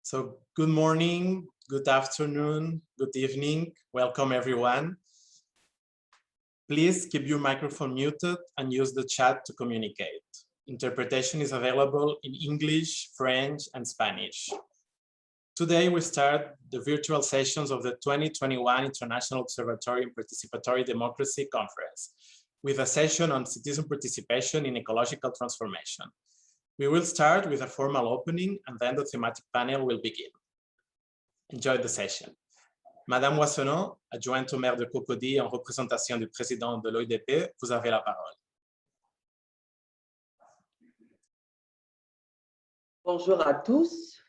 So good morning, good afternoon, good evening. Welcome everyone. Please keep your microphone muted and use the chat to communicate. Interpretation is available in English, French, and Spanish. Today we start the virtual sessions of the 2021 International Observatory in Participatory Democracy Conference with a session on citizen participation in ecological transformation. We will start with a formal opening and then the thematic panel will begin. Enjoy the session. Madame Ouassenan, adjointe au maire de Cocody en représentation du président de l'OIDP, vous avez la parole. Bonjour à tous.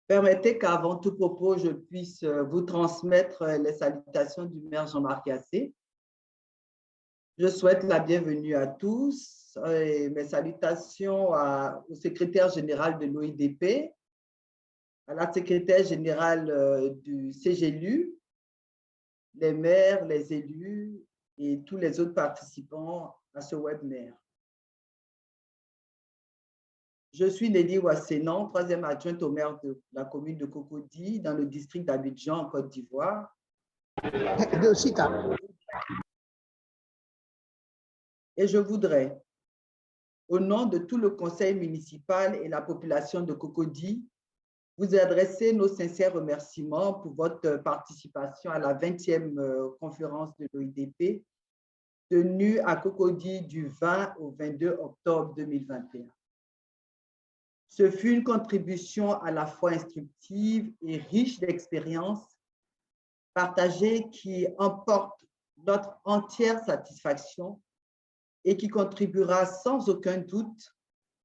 Permettez qu'avant tout propos, je puisse vous transmettre les salutations du maire Jean-Marc José. Je souhaite la bienvenue à tous et mes salutations au secrétaire général de l'OIDP, à la secrétaire générale du CGLU, les maires, les élus et tous les autres participants à ce webinaire. Je suis Nelly Ouassenan, troisième adjointe au maire de la commune de Cocody, dans le district d'Abidjan, en Côte d'Ivoire. Et je voudrais, au nom de tout le conseil municipal et la population de Cocody, vous adresser nos sincères remerciements pour votre participation à la 20e conférence de l'OIDP tenue à Cocody du 20 au 22 octobre 2021. Ce fut une contribution à la fois instructive et riche d'expériences partagées qui emporte notre entière satisfaction et qui contribuera sans aucun doute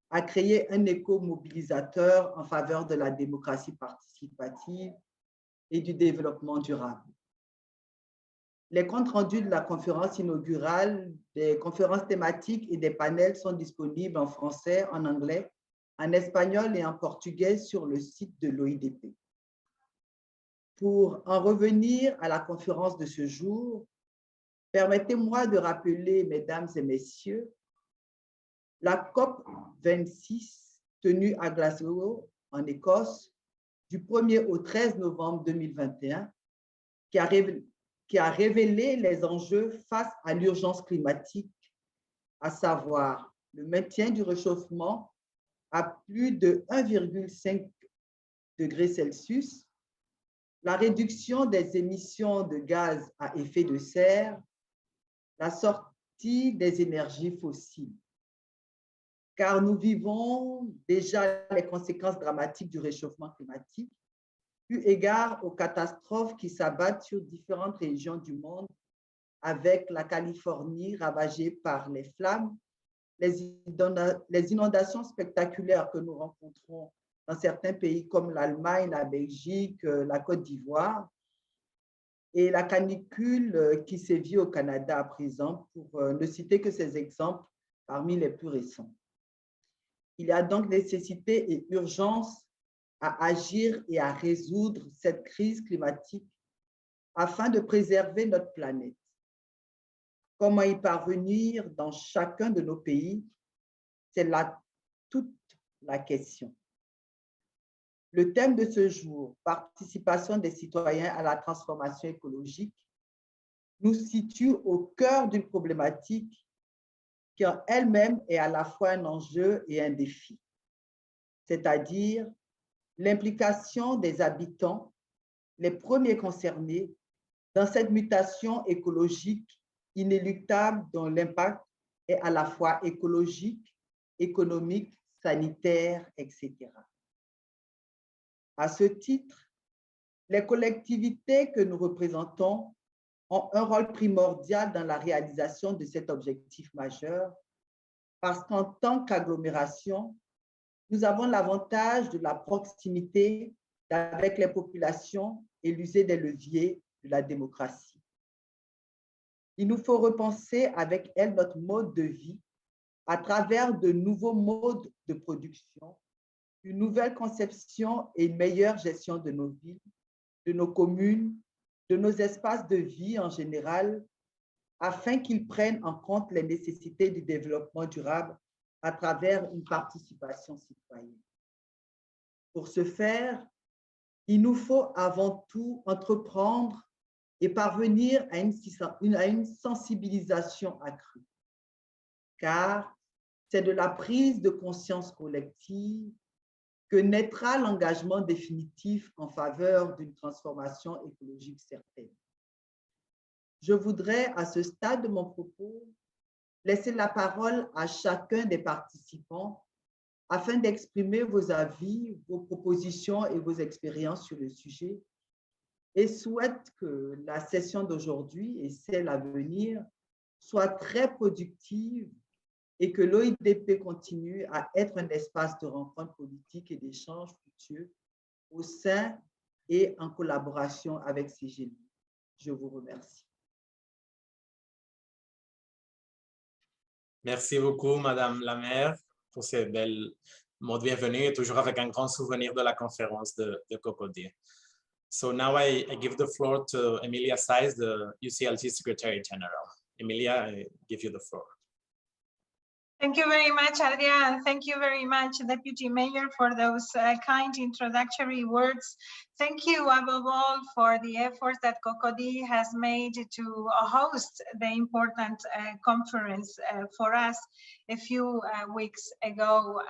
à créer un écho mobilisateur en faveur de la démocratie participative et du développement durable. Les comptes rendus de la conférence inaugurale, des conférences thématiques et des panels sont disponibles en français, en anglais, en espagnol et en portugais sur le site de l'OIDP. Pour en revenir à la conférence de ce jour, permettez-moi de rappeler, mesdames et messieurs, la COP 26 tenue à Glasgow, en Écosse, du 1er au 13 novembre 2021, qui a révélé les enjeux face à l'urgence climatique, à savoir le maintien du réchauffement à plus de 1,5 degrés Celsius, la réduction des émissions de gaz à effet de serre, la sortie des énergies fossiles. Car nous vivons déjà les conséquences dramatiques du réchauffement climatique, eu égard aux catastrophes qui s'abattent sur différentes régions du monde, avec la Californie ravagée par les flammes, les inondations spectaculaires que nous rencontrons dans certains pays comme l'Allemagne, la Belgique, la Côte d'Ivoire, et la canicule qui sévit au Canada à présent, pour ne citer que ces exemples parmi les plus récents. Il y a donc nécessité et urgence à agir et à résoudre cette crise climatique afin de préserver notre planète. Comment y parvenir dans chacun de nos pays? C'est là toute la question. Le thème de ce jour, participation des citoyens à la transformation écologique, nous situe au cœur d'une problématique qui en elle-même est à la fois un enjeu et un défi, c'est-à-dire l'implication des habitants, les premiers concernés, dans cette mutation écologique inéluctable dont l'impact est à la fois écologique, économique, sanitaire, etc. À ce titre, les collectivités que nous représentons ont un rôle primordial dans la réalisation de cet objectif majeur parce qu'en tant qu'agglomération, Nous avons l'avantage de la proximité avec les populations et l'user des leviers de la démocratie. Il nous faut repenser avec elle notre mode de vie à travers de nouveaux modes de production, une nouvelle conception et une meilleure gestion de nos villes, de nos communes, de nos espaces de vie en général, afin qu'ils prennent en compte les nécessités du développement durable à travers une participation citoyenne. Pour ce faire, il nous faut avant tout entreprendre et parvenir à une sensibilisation accrue, car c'est de la prise de conscience collective que naîtra l'engagement définitif en faveur d'une transformation écologique certaine. Je voudrais, à ce stade de mon propos, laisser la parole à chacun des participants afin d'exprimer vos avis, vos propositions et vos expériences sur le sujet, et souhaite que la session d'aujourd'hui et celle à venir soient très productives et que l'OIDP continue à être un espace de rencontre politique et d'échange fructueux au sein et en collaboration avec CGI. Je vous remercie. Merci beaucoup, Madame la maire, pour ces belles mots de bienvenue et toujours avec un grand souvenir de la conférence de Cocody. So now I give the floor to Emilia Saiz, the UCLG Secretary General. Emilia, I give you the floor. Thank you very much, Adrian. Thank you very much, Deputy-Mayor, for those kind introductory words. Thank you, above all, for the efforts that Cocody has made to host the important conference for us a few weeks ago.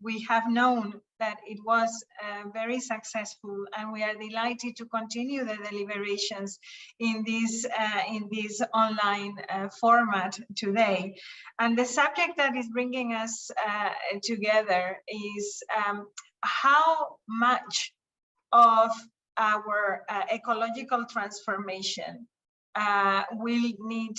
We have known that it was very successful, and we are delighted to continue the deliberations in this online format today. And the subject that is bringing us together is how much of our ecological transformation will need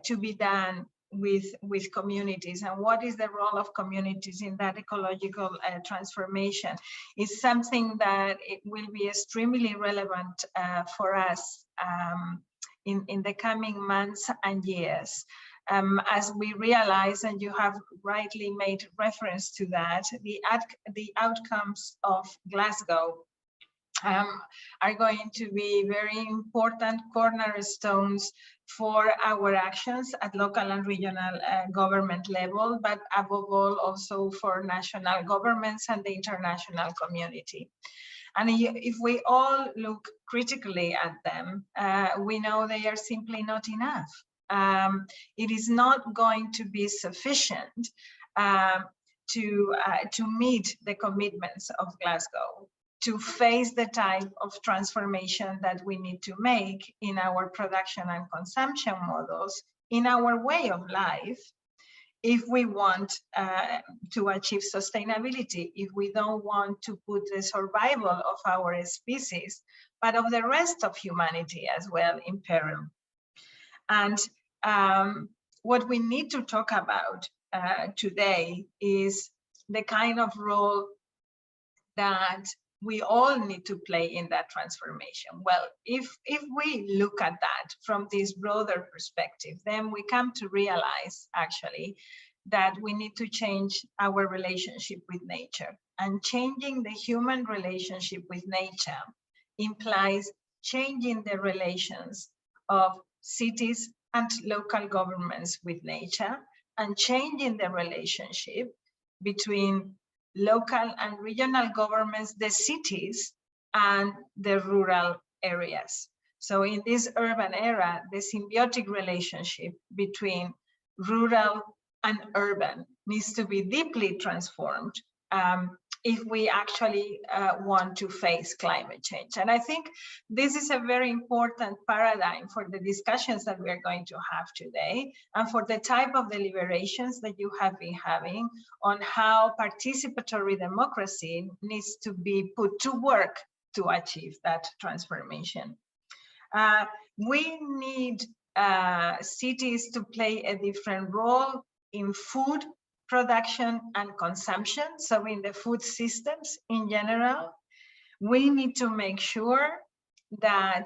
to be done with communities, and what is the role of communities in that ecological transformation is something that it will be extremely relevant for us in the coming months and years. As we realize, and you have rightly made reference to that, the outcomes of Glasgow are going to be very important cornerstones for our actions at local and regional government level, but above all also for national governments and the international community. And if we all look critically at them, we know they are simply not enough. It is not going to be sufficient to meet the commitments of Glasgow, to face the type of transformation that we need to make in our production and consumption models, in our way of life, if we want to achieve sustainability, if we don't want to put the survival of our species, but of the rest of humanity as well in peril. And what we need to talk about today is the kind of role that we all need to play in that transformation. Well, if we look at that from this broader perspective, then we come to realize actually that we need to change our relationship with nature. And changing the human relationship with nature implies changing the relations of cities and local governments with nature, and changing the relationship between local and regional governments, the cities, and the rural areas. So in this urban era, the symbiotic relationship between rural and urban needs to be deeply transformed if we actually want to face climate change. And I think this is a very important paradigm for the discussions that we're going to have today, and for the type of deliberations that you have been having on how participatory democracy needs to be put to work to achieve that transformation. We need cities to play a different role in food production and consumption, so in the food systems in general, we need to make sure that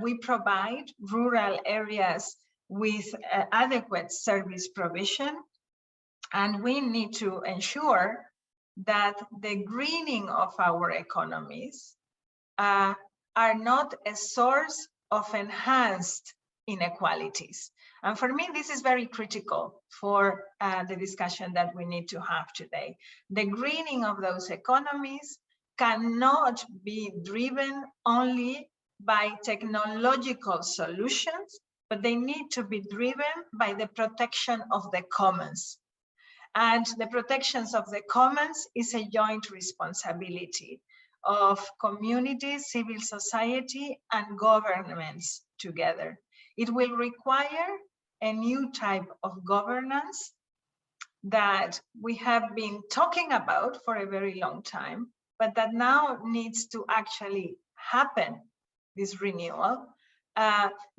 we provide rural areas with adequate service provision, and we need to ensure that the greening of our economies are not a source of enhanced inequalities. And for me, this is very critical for the discussion that we need to have today. The greening of those economies cannot be driven only by technological solutions, but they need to be driven by the protection of the commons. And the protections of the commons is a joint responsibility of communities, civil society, and governments together. It will require a new type of governance that we have been talking about for a very long time, but that now needs to actually happen, this renewal,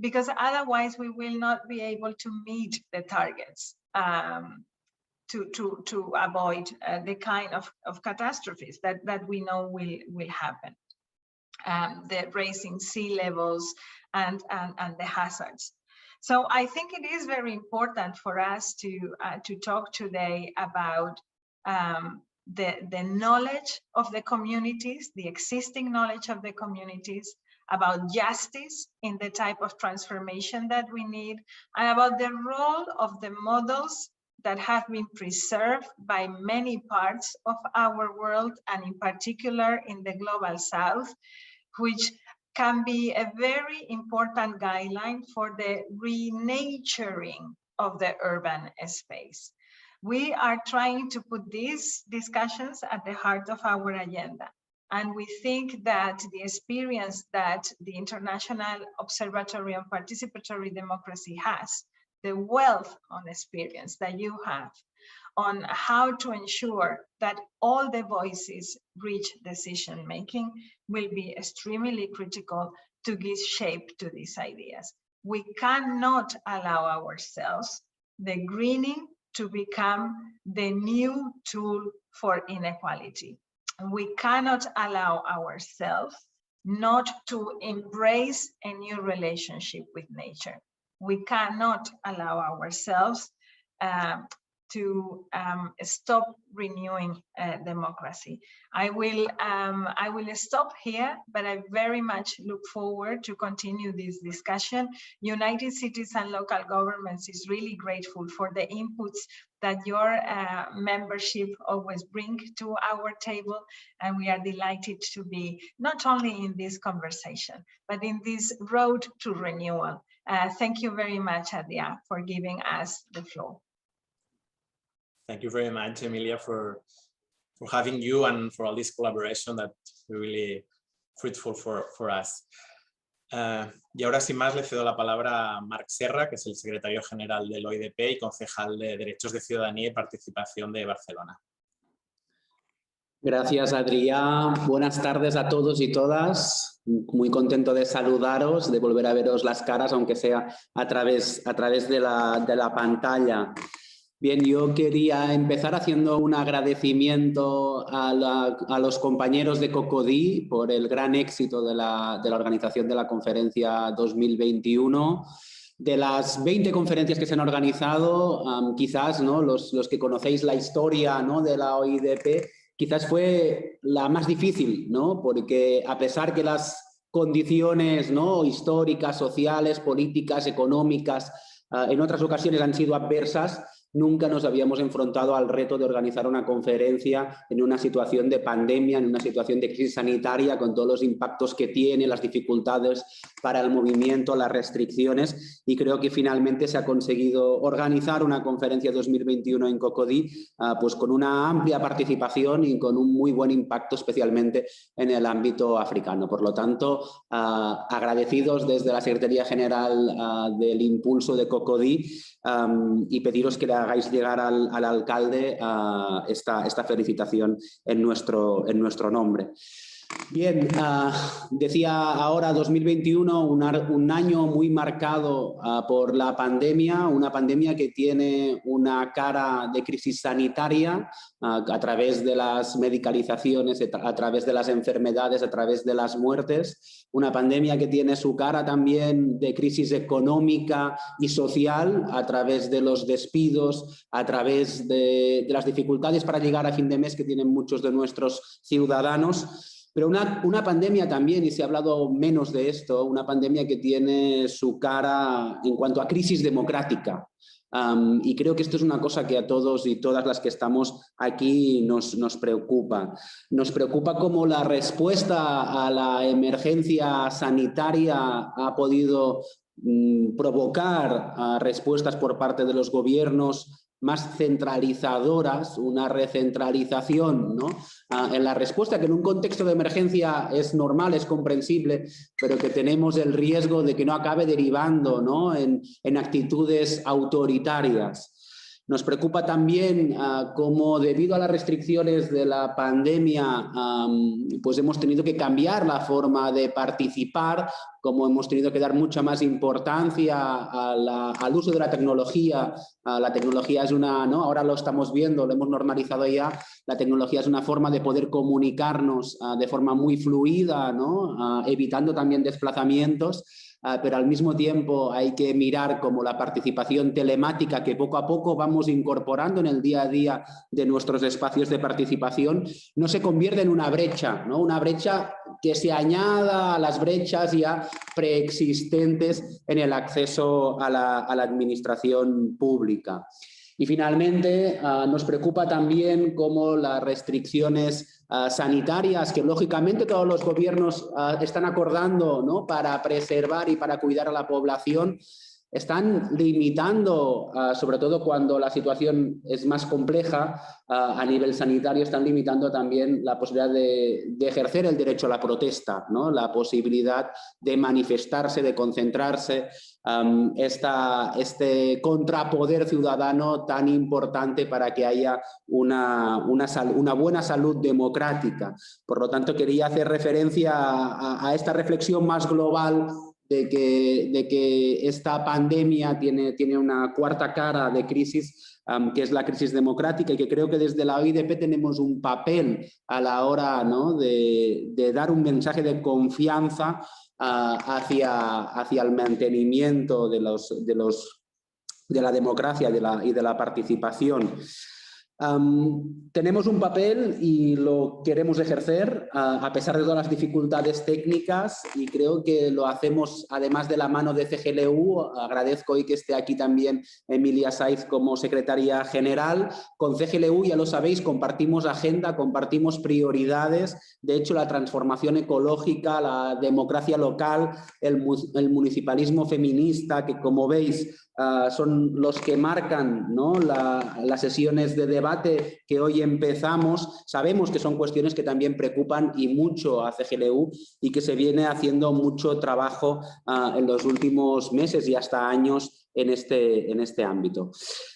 because otherwise we will not be able to meet the targets to avoid the kind of catastrophes that we know will happen. The rising sea levels and the hazards. So I think it is very important for us to talk today about the knowledge of the communities, the existing knowledge of the communities, about justice in the type of transformation that we need, and about the role of the models that have been preserved by many parts of our world, and in particular in the global south, which can be a very important guideline for the renaturing of the urban space. We are trying to put these discussions at the heart of our agenda. And we think that the experience that the International Observatory on Participatory Democracy has, the wealth of experience that you have on how to ensure that all the voices reach decision-making will be extremely critical to give shape to these ideas. We cannot allow ourselves the greening to become the new tool for inequality. We cannot allow ourselves not to embrace a new relationship with nature. We cannot allow ourselves to stop renewing democracy. I will stop here, but I very much look forward to continue this discussion. United Cities and Local Governments is really grateful for the inputs that your membership always bring to our table, and we are delighted to be not only in this conversation, but in this road to renewal. Thank you very much, Adia, for giving us the floor. Thank you very much, Emilia, for having you and for all this collaboration that's really fruitful for us. Y ahora, sin más, le cedo la palabra a Marc Serra, que es el secretario general del OIDP y concejal de Derechos de Ciudadanía y Participación de Barcelona. Gracias, Adrià. Buenas tardes a todos y todas. Muy contento de saludaros, de volver a veros las caras, aunque sea a través de la pantalla. Bien, yo quería empezar haciendo un agradecimiento a los compañeros de Cocody por el gran éxito de la organización de la conferencia 2021. De las 20 conferencias que se han organizado, quizás, ¿no?, los que conocéis la historia, ¿no?, de la OIDP, quizás fue la más difícil, ¿no?, porque a pesar que las condiciones, ¿no?, históricas, sociales, políticas, económicas, en otras ocasiones han sido adversas, nunca nos habíamos enfrentado al reto de organizar una conferencia en una situación de pandemia, en una situación de crisis sanitaria, con todos los impactos que tiene, las dificultades para el movimiento, las restricciones, y creo que finalmente se ha conseguido organizar una conferencia 2021 en Cocody, pues con una amplia participación y con un muy buen impacto, especialmente en el ámbito africano. Por lo tanto, agradecidos desde la Secretaría General del impulso de Cocody, y pediros que le hagáis llegar al alcalde esta felicitación en nuestro nombre. Bien, decía ahora 2021, un año muy marcado por la pandemia, una pandemia que tiene una cara de crisis sanitaria a través de las medicalizaciones, a través de las enfermedades, a través de las muertes, una pandemia que tiene su cara también de crisis económica y social a través de los despidos, a través de las dificultades para llegar a fin de mes que tienen muchos de nuestros ciudadanos. Pero una pandemia también, y se ha hablado menos de esto, una pandemia que tiene su cara en cuanto a crisis democrática. Y creo que esto es una cosa que a todos y todas las que estamos aquí nos preocupa. Nos preocupa cómo la respuesta a la emergencia sanitaria ha podido provocar respuestas por parte de los gobiernos más centralizadoras, una recentralización, ¿no? En la respuesta, que en un contexto de emergencia es normal, es comprensible, pero que tenemos el riesgo de que no acabe derivando, ¿no? en actitudes autoritarias. Nos preocupa también cómo, debido a las restricciones de la pandemia, pues hemos tenido que cambiar la forma de participar, cómo hemos tenido que dar mucha más importancia al uso de la tecnología. La tecnología es una, ¿no? Ahora lo estamos viendo, lo hemos normalizado ya, la tecnología es una forma de poder comunicarnos de forma muy fluida, ¿no? Evitando también desplazamientos. Pero al mismo tiempo hay que mirar cómo la participación telemática que poco a poco vamos incorporando en el día a día de nuestros espacios de participación no se convierte en una brecha, ¿no? Una brecha que se añada a las brechas ya preexistentes en el acceso a la administración pública. Y finalmente nos preocupa también cómo las restricciones sanitarias que lógicamente todos los gobiernos están acordando, ¿no? Para preservar y para cuidar a la población, están limitando, sobre todo cuando la situación es más compleja a nivel sanitario, están limitando también la posibilidad de ejercer el derecho a la protesta, ¿no? La posibilidad de manifestarse, de concentrarse, este contrapoder ciudadano tan importante para que haya una buena salud democrática. Por lo tanto, quería hacer referencia a esta reflexión más global de que esta pandemia tiene una cuarta cara de crisis, que es la crisis democrática, y que creo que desde la OIDP tenemos un papel a la hora, ¿no? de dar un mensaje de confianza hacia el mantenimiento de la democracia y de la participación. Tenemos un papel y lo queremos ejercer a pesar de todas las dificultades técnicas, y creo que lo hacemos además de la mano de CGLU. Agradezco hoy que esté aquí también Emilia Saiz como secretaria general. Con CGLU, ya lo sabéis, compartimos agenda, compartimos prioridades. De hecho, la transformación ecológica, la democracia local, el municipalismo feminista, que como veis son los que marcan, ¿no? las sesiones de debate que hoy empezamos. Sabemos que son cuestiones que también preocupan y mucho a CGLU, y que se viene haciendo mucho trabajo en los últimos meses y hasta años en este ámbito.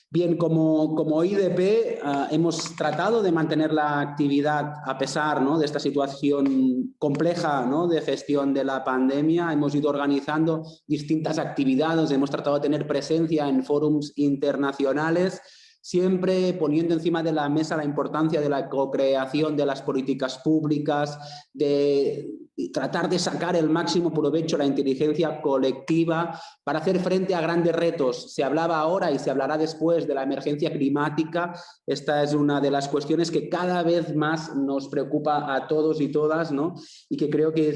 Bien, como IDP hemos tratado de mantener la actividad a pesar, ¿no? de esta situación compleja, ¿no? de gestión de la pandemia. Hemos ido organizando distintas actividades, hemos tratado de tener presencia en fórums internacionales, siempre poniendo encima de la mesa la importancia de la co-creación de las políticas públicas, de tratar de sacar el máximo provecho a la inteligencia colectiva para hacer frente a grandes retos. Se hablaba ahora y se hablará después de la emergencia climática. Esta es una de las cuestiones que cada vez más nos preocupa a todos y todas, ¿no? Y que creo que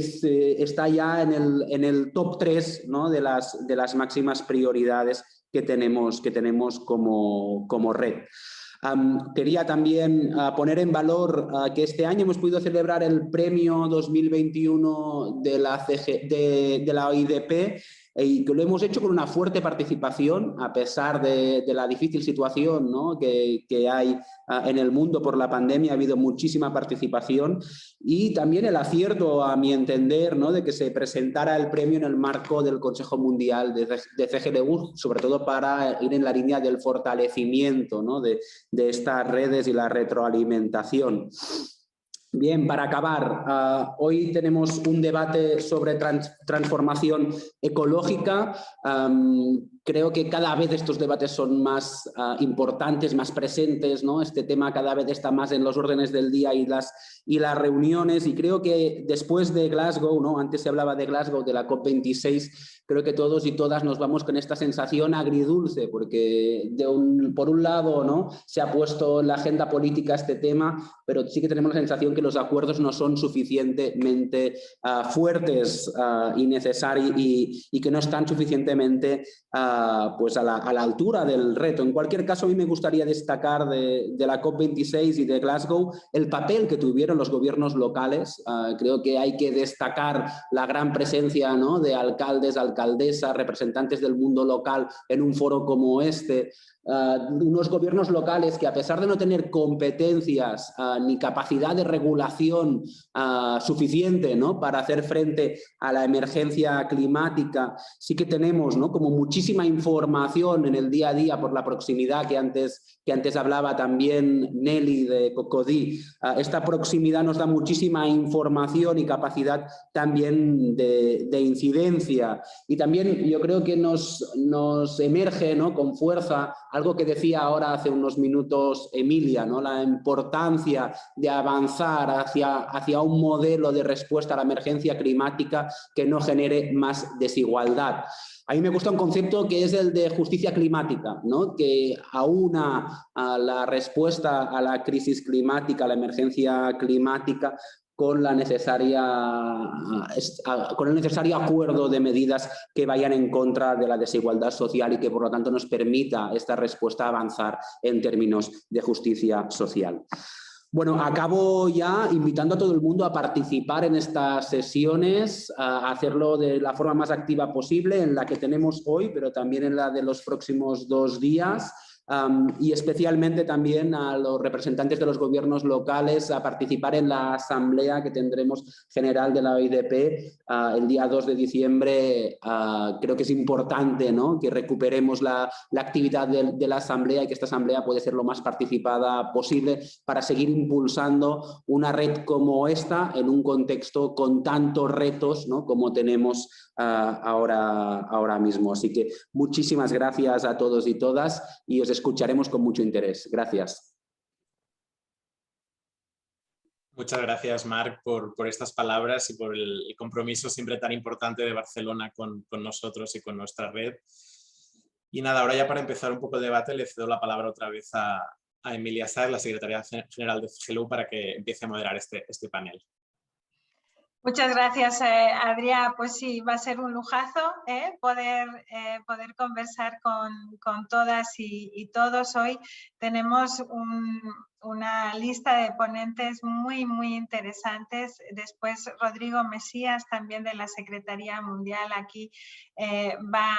está ya en el top 3, ¿no? de las máximas prioridades que tenemos como red. Quería también poner en valor que este año hemos podido celebrar el premio 2021 de la OIDP, y que lo hemos hecho con una fuerte participación a pesar de la difícil situación, ¿no? que hay en el mundo por la pandemia. Ha habido muchísima participación, y también el acierto, a mi entender, ¿no? de que se presentara el premio en el marco del Consejo Mundial de CGLU, sobre todo para ir en la línea del fortalecimiento, ¿no? de estas redes y la retroalimentación. Bien, para acabar, hoy tenemos un debate sobre transformación ecológica. Creo que cada vez estos debates son más importantes, más presentes, ¿no? Este tema cada vez está más en los órdenes del día y las reuniones, y creo que después de Glasgow, ¿no? Antes se hablaba de Glasgow, de la COP26, creo que todos y todas nos vamos con esta sensación agridulce, porque por un lado, ¿no? Se ha puesto en la agenda política este tema, pero sí que tenemos la sensación que los acuerdos no son suficientemente fuertes y necesarios, y que no están suficientemente pues a la altura del reto. En cualquier caso, a mí me gustaría destacar de la COP26 y de Glasgow el papel que tuvieron los gobiernos locales. Creo que hay que destacar la gran presencia, ¿no? De alcaldes, alcaldesas, representantes del mundo local en un foro como este. Unos gobiernos locales que, a pesar de no tener competencias ni capacidad de regulación suficiente, ¿no? Para hacer frente a la emergencia climática, sí que tenemos, ¿no? Como muchísima información en el día a día por la proximidad que antes hablaba también Nelly de Cocody. Esta proximidad nos da muchísima información y capacidad también de incidencia, y también yo creo que nos emerge, ¿no? Con fuerza algo que decía ahora hace unos minutos Emilia, ¿no? La importancia de avanzar hacia un modelo de respuesta a la emergencia climática que no genere más desigualdad. A mí me gusta un concepto que es el de justicia climática, ¿no? Que aúna a la respuesta a la crisis climática, a la emergencia climática, con el necesario acuerdo de medidas que vayan en contra de la desigualdad social y que, por lo tanto, nos permita esta respuesta avanzar en términos de justicia social. Bueno, acabo ya invitando a todo el mundo a participar en estas sesiones, a hacerlo de la forma más activa posible, en la que tenemos hoy, pero también en la de los próximos 2 días. Y especialmente también a los representantes de los gobiernos locales a participar en la asamblea que tendremos general de la OIDP el día 2 de diciembre. Creo que es importante, ¿no? Que recuperemos la actividad de la asamblea, y que esta asamblea puede ser lo más participada posible para seguir impulsando una red como esta en un contexto con tantos retos, ¿no? Como tenemos ahora mismo. Así que muchísimas gracias a todos y todas, y os escucharemos con mucho interés. Gracias. Muchas gracias, Marc, por estas palabras y por el compromiso siempre tan importante de Barcelona con nosotros y con nuestra red. Y nada, ahora ya para empezar un poco el debate le cedo la palabra otra vez a Emilia, Saiz, la secretaria general de CGLU, para que empiece a moderar este panel. Muchas gracias, Adrià. Pues sí, va a ser un lujazo poder conversar con todas y todos hoy. Tenemos una lista de ponentes muy, muy interesantes. Después Rodrigo Mesías, también de la Secretaría Mundial, aquí va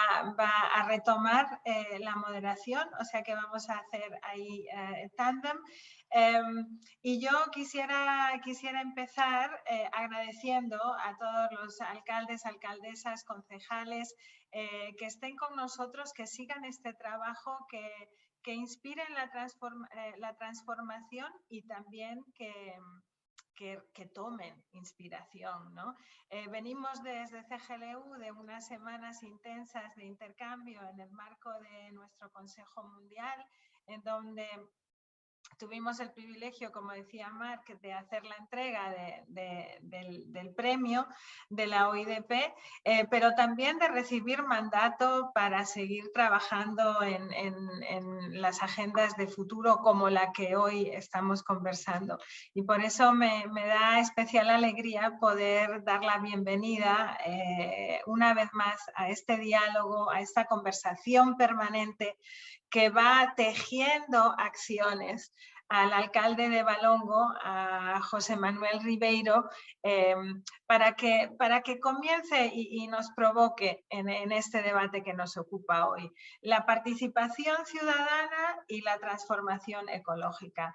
a retomar la moderación, o sea que vamos a hacer ahí tándem. Y yo quisiera empezar agradeciendo a todos los alcaldes, alcaldesas, concejales que estén con nosotros, que sigan este trabajo, que inspiren la transformación y también que tomen inspiración, ¿no? Venimos desde CGLU de unas semanas intensas de intercambio en el marco de nuestro Consejo Mundial, en donde tuvimos el privilegio, como decía Marc, de hacer la entrega del premio de la OIDP, pero también de recibir mandato para seguir trabajando en las agendas de futuro como la que hoy estamos conversando. Y por eso me da especial alegría poder dar la bienvenida una vez más a este diálogo, a esta conversación permanente que va tejiendo acciones al alcalde de Valongo, a José Manuel Ribeiro, para que comience y nos provoque en este debate que nos ocupa hoy. La participación ciudadana y la transformación ecológica.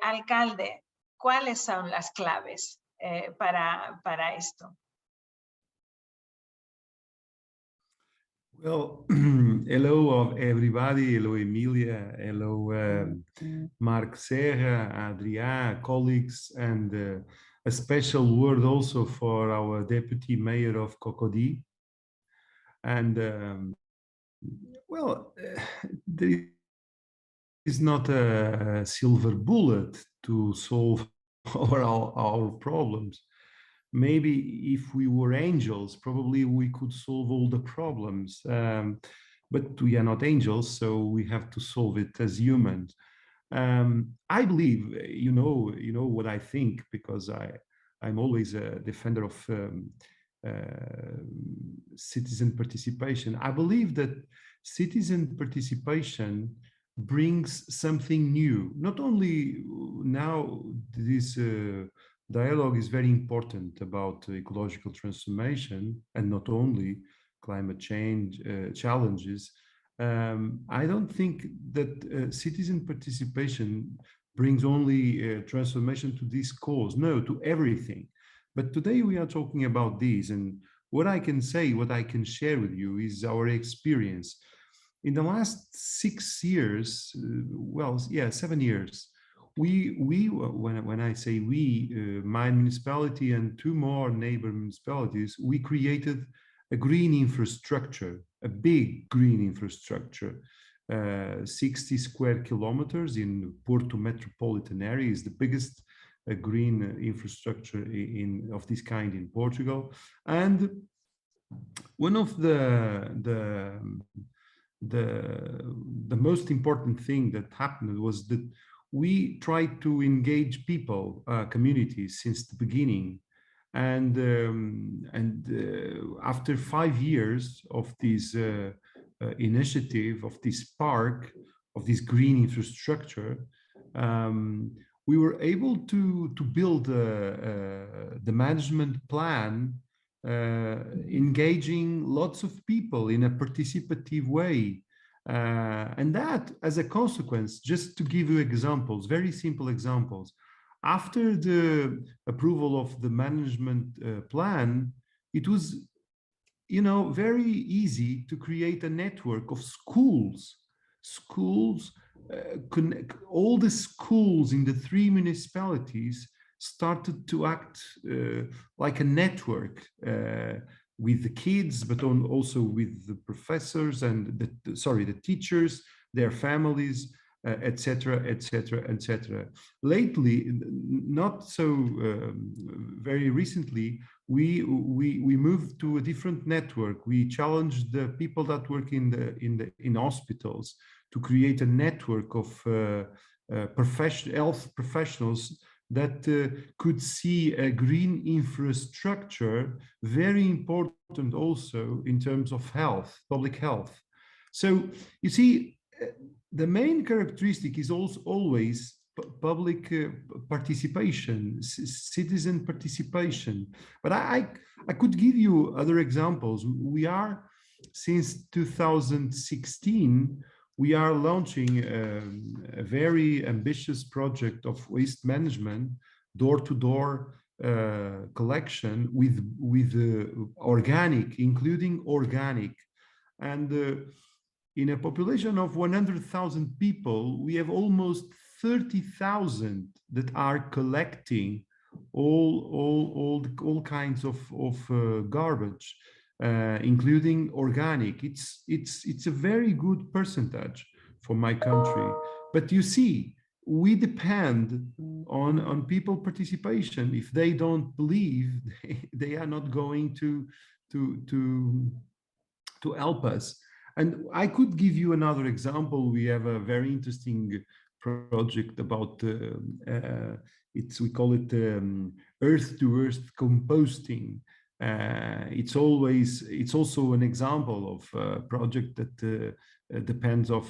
Alcalde, ¿cuáles son las claves para esto? Well, hello everybody. Hello Emilia. Hello Marc, Serra, Adrian, colleagues, and a special word also for our Deputy-Mayor of Cocody. And well, there is not a silver bullet to solve our problems. Maybe if we were angels, probably we could solve all the problems. But we are not angels, so we have to solve it as humans. I believe, you know what I think, because I'm always a defender of citizen participation. I believe that citizen participation brings something new. Not only now, this dialogue is very important about ecological transformation, and not only climate change challenges. I don't think that citizen participation brings only transformation to this cause, no, to everything. But today we are talking about this, and what I can say, what I can share with you is our experience. In the last 6 years, 7 years, when I say we, my municipality and 2 more neighbor municipalities, we created a green infrastructure, a big green infrastructure, 60 square kilometers in Porto metropolitan area, is the biggest green infrastructure of this kind in Portugal. And one of the most important thing that happened was that we tried to engage people, communities since the beginning. And after 5 years of this initiative, of this park, of this green infrastructure, we were able to build the management plan, engaging lots of people in a participative way. And that, as a consequence, just to give you examples, very simple examples, after the approval of the management plan, it was, very easy to create a network of schools. All the schools in the 3 municipalities started to act like a network with the kids, but also with the professors and the teachers, their families, etc., etc., etc. Lately, not so very recently, we moved to a different network. We challenged the people that work in hospitals to create a network of health professionals that could see a green infrastructure, very important also in terms of health, public health. So you see, the main characteristic is also always public participation, citizen participation. But I could give you other examples. We are, since 2016, we are launching a very ambitious project of waste management, door-to-door collection with organic, including organic. And in a population of 100,000 people, we have almost 30,000 that are collecting all kinds of garbage, including organic. It's a very good percentage for my country. But you see, we depend on people participation. If they don't believe, they are not going to help us. And I could give you another example. We have a very interesting project about we call it earth-to-earth composting. It's also an example of a project that depends of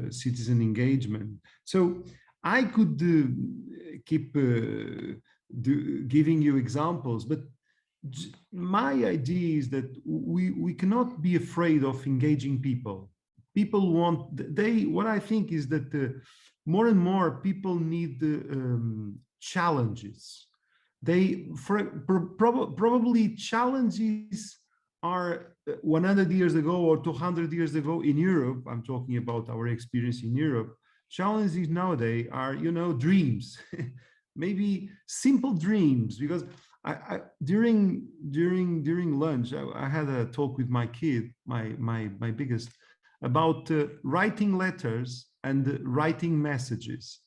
citizen engagement. So I could keep giving you examples, but my idea is that we cannot be afraid of engaging people. People what I think is that more and more people need challenges. Probably challenges are 100 years ago or 200 years ago in Europe, I'm talking about our experience in Europe, challenges nowadays are, you know, dreams, maybe simple dreams. Because during lunch, I had a talk with my kid, my biggest, about writing letters and writing messages.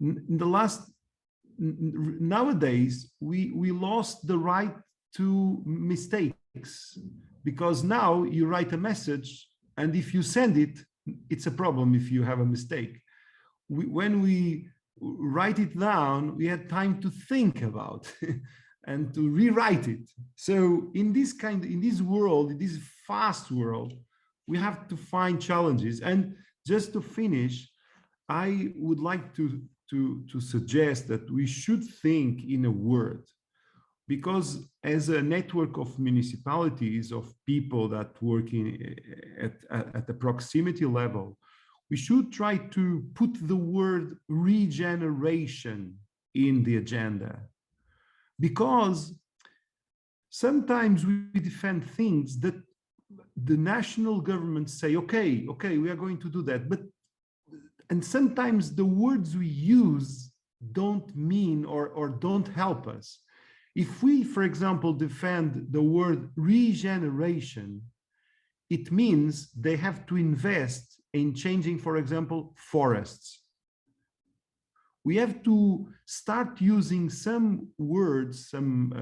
In the last, nowadays, we lost the right to mistakes, because now you write a message, and if you send it, it's a problem if you have a mistake. When we write it down, we had time to think about and to rewrite it. So in this world, in this fast world, we have to find challenges. And just to finish, I would like to suggest that we should think in a word, because as a network of municipalities, of people that work at the proximity level, we should try to put the word regeneration in the agenda. Because sometimes we defend things that the national governments say, okay, we are going to do that. And sometimes the words we use don't mean or don't help us. If we, for example, defend the word regeneration, it means they have to invest in changing, for example, forests. We have to start using some words, some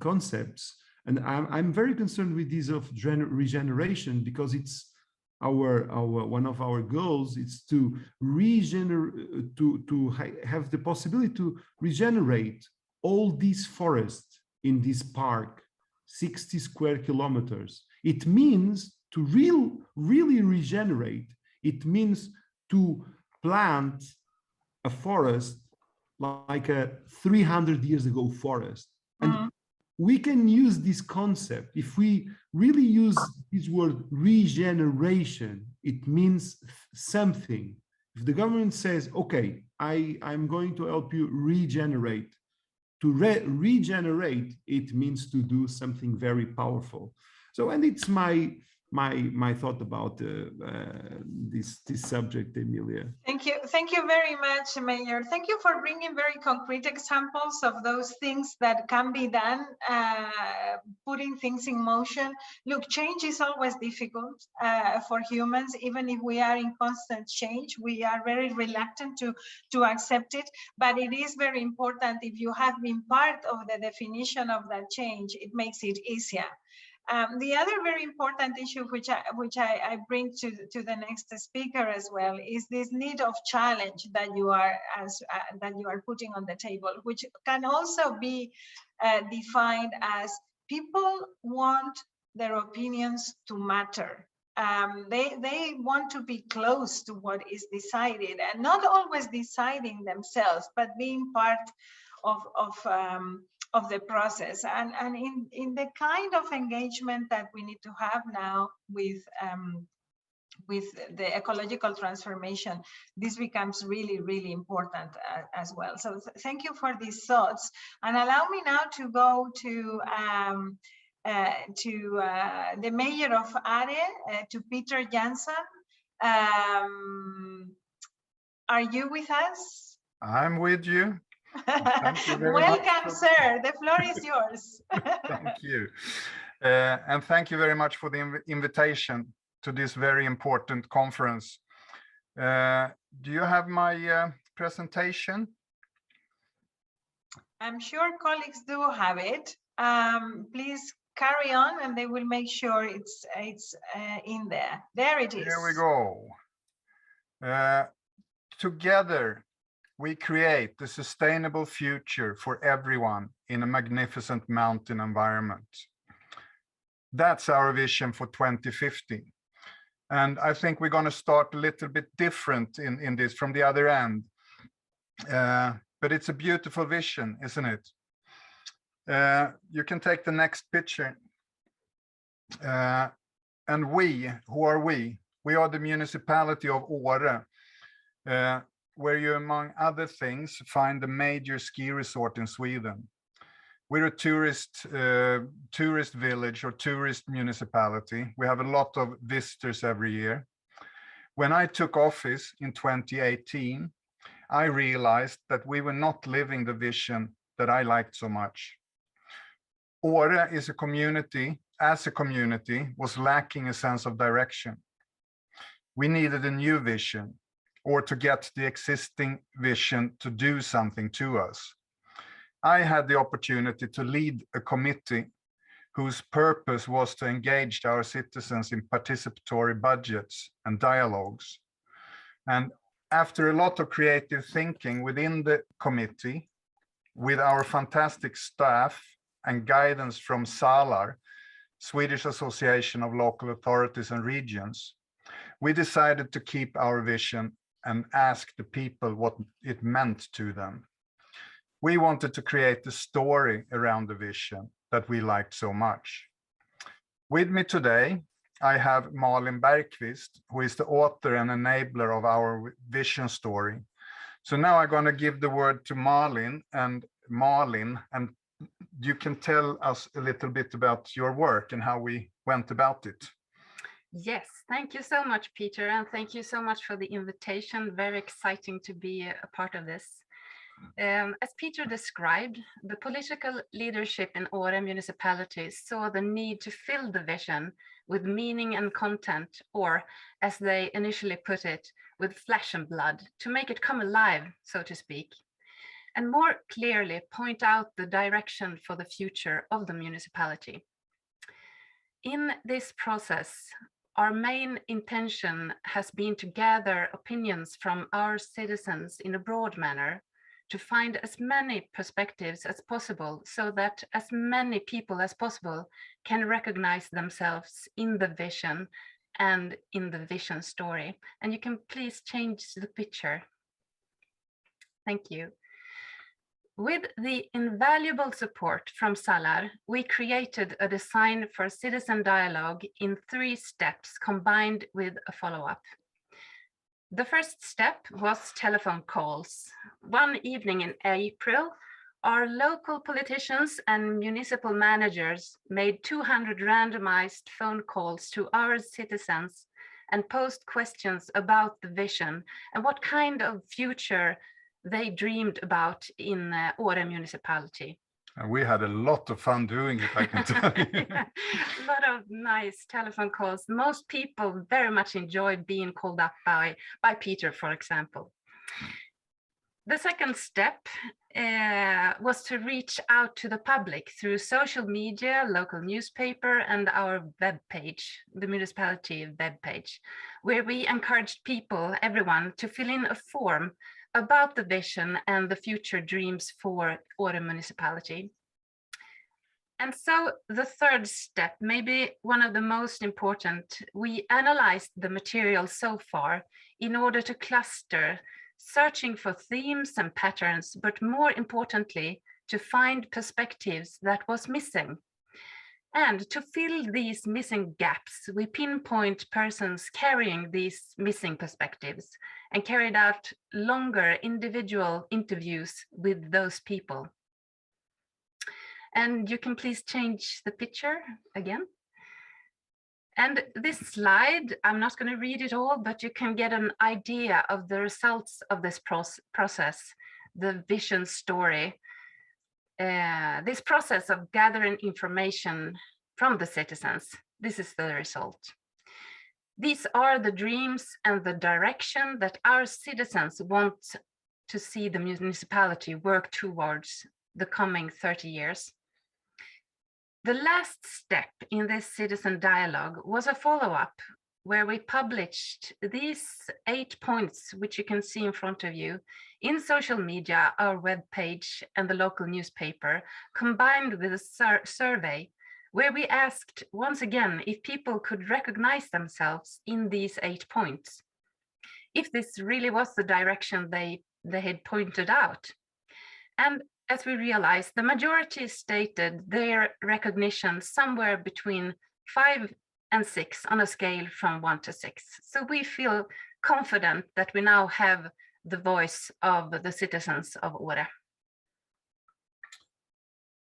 concepts. And I'm very concerned with this of regeneration, because it's one of our goals is to regenerate, to have the possibility to regenerate all these forests in this park, 60 square kilometers. It means to really regenerate. It means to plant a forest like a 300 years ago forest. And we can use this concept. If we really use this word regeneration, it means something. If the government says, okay, I'm going to help you regenerate, to regenerate, it means to do something very powerful. So, and it's my thought about this subject, Emilia. Thank you very much, Mayor. Thank you for bringing very concrete examples of those things that can be done, putting things in motion. Look, change is always difficult for humans. Even if we are in constant change, we are very reluctant to accept it, but it is very important. If you have been part of the definition of that change, it makes it easier. The other very important issue, which I bring to the next speaker as well, is this need of challenge that you are putting on the table, which can also be defined as people want their opinions to matter. They want to be close to what is decided, and not always deciding themselves, but being part of the process. And in the kind of engagement that we need to have now with the ecological transformation, this becomes really, really important as well. So thank you for these thoughts, and allow me now to go to the mayor of Are, to Peter Jansson. Are you with us? I'm with you. Welcome, sir. The floor is yours. Thank you. And thank you very much for the invitation to this very important conference. Do you have my presentation? I'm sure colleagues do have it. Please carry on, and they will make sure it's in there. There it is. Here we go. Together, we create the sustainable future for everyone in a magnificent mountain environment. That's our vision for 2050. And I think we're going to start a little bit different in this from the other end. But it's a beautiful vision, isn't it? You can take the next picture. And who are we? We are the municipality of Åre, where you, among other things, find the major ski resort in Sweden. We're a tourist village or tourist municipality. We have a lot of visitors every year. When I took office in 2018, I realized that we were not living the vision that I liked so much. Åre is a community, as a community, was lacking a sense of direction. We needed a new vision, or to get the existing vision to do something to us. I had the opportunity to lead a committee whose purpose was to engage our citizens in participatory budgets and dialogues. And after a lot of creative thinking within the committee, with our fantastic staff and guidance from SALAR, Swedish Association of Local Authorities and Regions, we decided to keep our vision and ask the people what it meant to them. We wanted to create a story around the vision that we liked so much. With me today, I have Marlon Bergqvist, who is the author and enabler of our vision story. So now I'm going to give the word to Marlon, and you can tell us a little bit about your work and how we went about it. Yes, thank you so much, Peter, and thank you so much for the invitation. Very exciting to be a part of this. As Peter described, the political leadership in Åre municipality saw the need to fill the vision with meaning and content, or as they initially put it, with flesh and blood, to make it come alive, so to speak, and more clearly point out the direction for the future of the municipality. In this process, our main intention has been to gather opinions from our citizens in a broad manner, to find as many perspectives as possible so that as many people as possible can recognize themselves in the vision and in the vision story. And you can please change the picture. Thank you. With the invaluable support from SALAR, we created a design for citizen dialogue in 3 steps combined with a follow-up. The first step was telephone calls. One evening in April, our local politicians and municipal managers made 200 randomized phone calls to our citizens and posed questions about the vision and what kind of future they dreamed about in Åre municipality. And we had a lot of fun doing it, I can tell you. Yeah, a lot of nice telephone calls. Most people very much enjoyed being called up by Peter, for example. The second step was to reach out to the public through social media, local newspaper, and our web page, the municipality web page, where we encouraged people, everyone, to fill in a form about the vision and the future dreams for Åre municipality. And so the third step, maybe one of the most important, we analyzed the material so far in order to cluster, searching for themes and patterns, but more importantly, to find perspectives that was missing. And to fill these missing gaps, we pinpoint persons carrying these missing perspectives and carried out longer individual interviews with those people. And you can please change the picture again. And this slide, I'm not going to read it all, but you can get an idea of the results of this process, the vision story. This process of gathering information from the citizens, this is the result. These are the dreams and the direction that our citizens want to see the municipality work towards the coming 30 years. The last step in this citizen dialogue was a follow-up where we published these 8 points, which you can see in front of you, in social media, our webpage, and the local newspaper, combined with a survey where we asked once again if people could recognize themselves in these 8 points, if this really was the direction they had pointed out. And as we realized, the majority stated their recognition somewhere between 5 and 6 on a scale from 1 to 6. So we feel confident that we now have the voice of the citizens of Åre.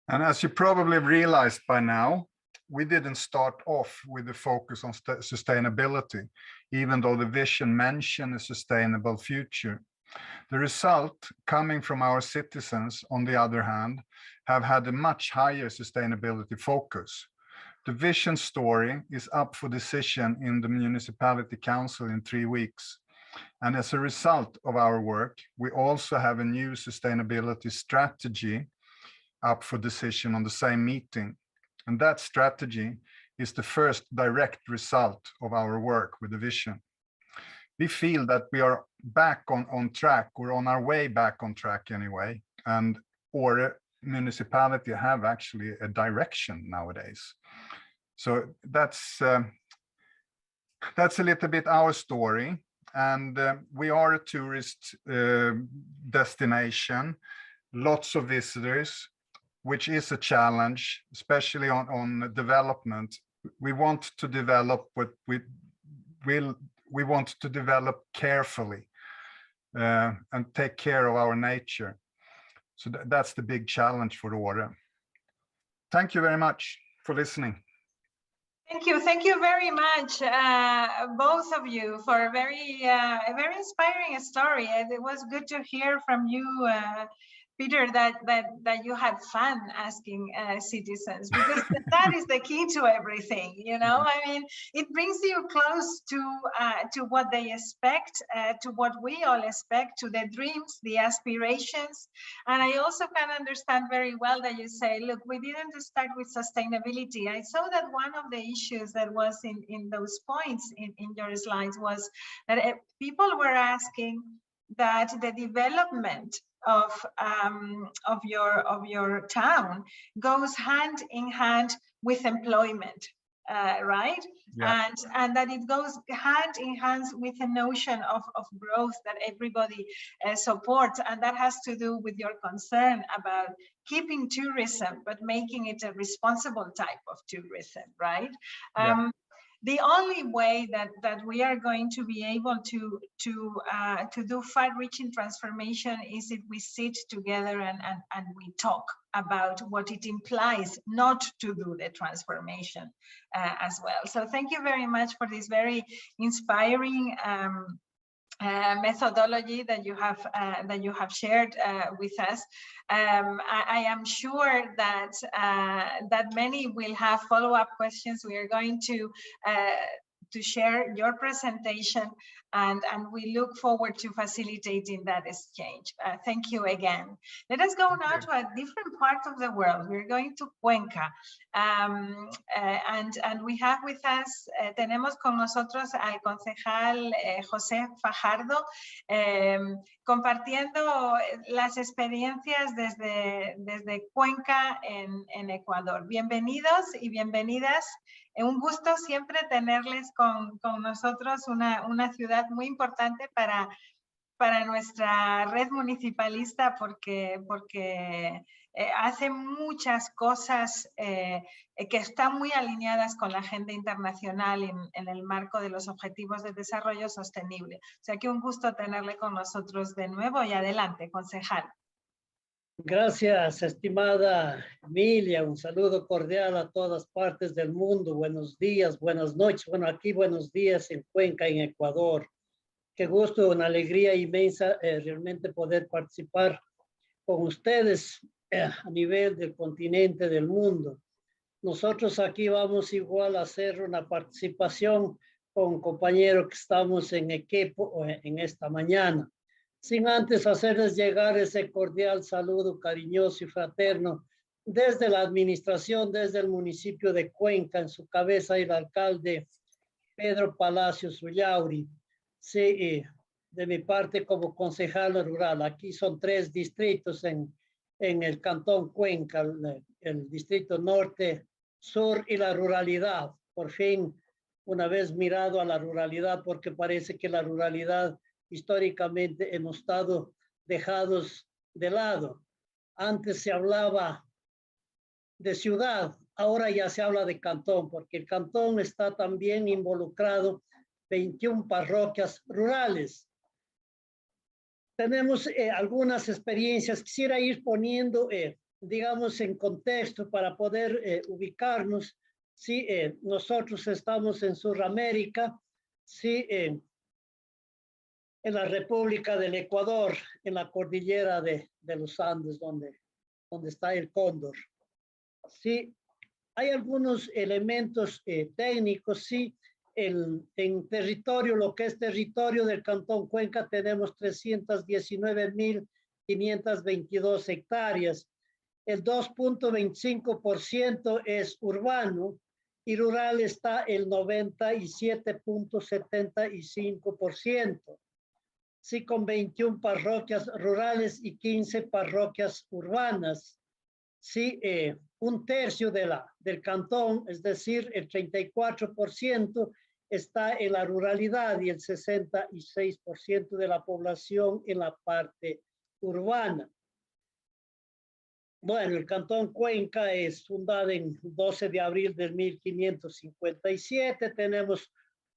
And as you probably realized by now, we didn't start off with the focus on sustainability, even though the vision mentioned a sustainable future. The result coming from our citizens, on the other hand, have had a much higher sustainability focus. The vision story is up for decision in the Municipality Council in 3 weeks. And as a result of our work, we also have a new sustainability strategy up for decision on the same meeting. And that strategy is the first direct result of our work with the vision. We feel that we are back on track, we're on our way back on track anyway, and our municipality have actually a direction nowadays. So that's a little bit our story. And we are a tourist destination, lots of visitors, which is a challenge, especially on development. We want to develop what we want to develop carefully and take care of our nature. So that's the big challenge for Åre. Thank you very much for listening. Thank you very much, both of you, for a very inspiring story. It was good to hear from you, Peter, that you had fun asking citizens, because that is the key to everything. You know, I mean, it brings you close to what they expect, to what we all expect, to the dreams, the aspirations. And I also can understand very well that you say, look, we didn't start with sustainability. I saw that one of the issues that was in those points in your slides was that people were asking that the development of your town goes hand in hand with employment, right? Yeah. And that it goes hand in hand with a notion of growth that everybody supports, and that has to do with your concern about keeping tourism but making it a responsible type of tourism, right? Yeah. The only way that we are going to be able to do far-reaching transformation is if we sit together and we talk about what it implies not to do the transformation as well. So thank you very much for this very inspiring methodology that you have shared with us. I am sure that that many will have follow-up questions. We are going to share your presentation, and we look forward to facilitating that exchange. Thank you again. Let us go now to a different part of the world. We're going to Cuenca, and we have with us, tenemos con nosotros al concejal José Fajardo, compartiendo las experiencias desde Cuenca en Ecuador. Bienvenidos y bienvenidas. Un gusto siempre tenerles con nosotros, una ciudad muy importante para nuestra red municipalista, porque hace muchas cosas que están muy alineadas con la agenda internacional en el marco de los Objetivos de Desarrollo Sostenible. O sea que un gusto tenerle con nosotros de nuevo, y adelante, concejal. Gracias, estimada Emilia. Un saludo cordial a todas partes del mundo. Buenos días, buenas noches. Bueno, aquí buenos días en Cuenca, en Ecuador. Qué gusto, una alegría inmensa realmente poder participar con ustedes a nivel del continente, del mundo. Nosotros aquí vamos igual a hacer una participación con compañeros que estamos en equipo en esta mañana. Sin antes hacerles llegar ese cordial saludo cariñoso y fraterno desde la administración, desde el municipio de Cuenca, en su cabeza el alcalde Pedro Palacios Ullauri. Sí, de mi parte como concejal rural. Aquí son 3 distritos en el cantón Cuenca, el distrito norte, sur y la ruralidad. Por fin, una vez mirado a la ruralidad, porque parece que la ruralidad históricamente hemos estado dejados de lado. Antes se hablaba de ciudad, ahora ya se habla de cantón, porque el cantón está también involucrado 21 parroquias rurales. Tenemos algunas experiencias. Quisiera ir poniendo digamos, en contexto para poder ubicarnos. Sí, nosotros estamos en Sudamérica, sí, en la República del Ecuador, en la cordillera de los Andes, donde está el cóndor. Sí, hay algunos elementos técnicos, sí. En territorio, lo que es territorio del Cantón Cuenca, tenemos 319.522 hectáreas. El 2.25% es urbano y rural está el 97.75%. Sí, con 21 parroquias rurales y 15 parroquias urbanas. Sí, un tercio del cantón, es decir, el 34%, está en la ruralidad y el 66% de la población en la parte urbana. Bueno, el Cantón Cuenca es fundado en 12 de abril de 1557. Tenemos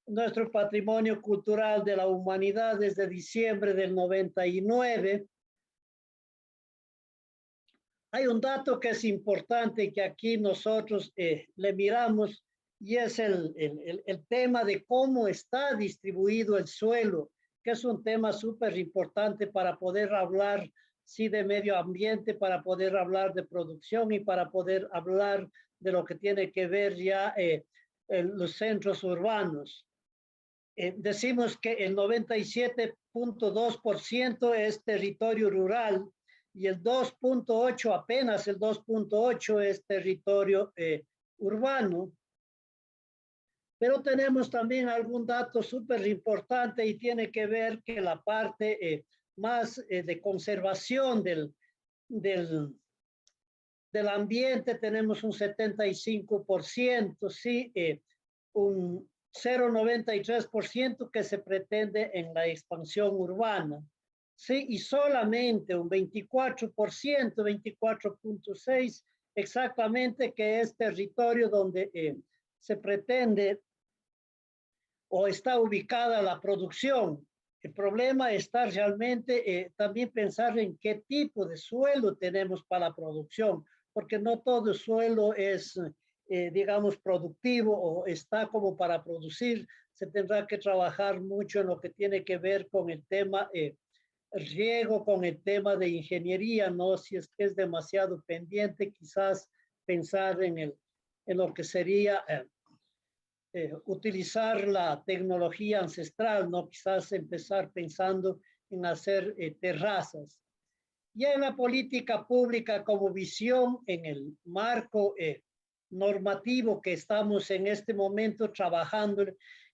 nuestro patrimonio cultural de la humanidad desde diciembre del 99. Hay un dato que es importante que aquí nosotros le miramos y es el tema de cómo está distribuido el suelo, que es un tema súper importante para poder hablar, sí, de medio ambiente, para poder hablar de producción y para poder hablar de lo que tiene que ver ya los centros urbanos. Decimos que el 97.2% es territorio rural y el 2.8, apenas el 2.8 es territorio urbano. Pero tenemos también algún dato súper importante y tiene que ver que la parte más de conservación del ambiente tenemos un 75%, sí, un 0.93% que se pretende en la expansión urbana. Sí, y solamente un 24%, 24.6% exactamente, que es territorio donde se pretende o está ubicada la producción. El problema está realmente también pensar en qué tipo de suelo tenemos para la producción, porque no todo suelo es, digamos, productivo o está como para producir. Se tendrá que trabajar mucho en lo que tiene que ver con el tema riego, con el tema de ingeniería, ¿no? Si es que es demasiado pendiente, quizás pensar en lo que sería utilizar la tecnología ancestral, ¿no? Quizás empezar pensando en hacer terrazas. Ya en la política pública como visión, en el marco normativo que estamos en este momento trabajando,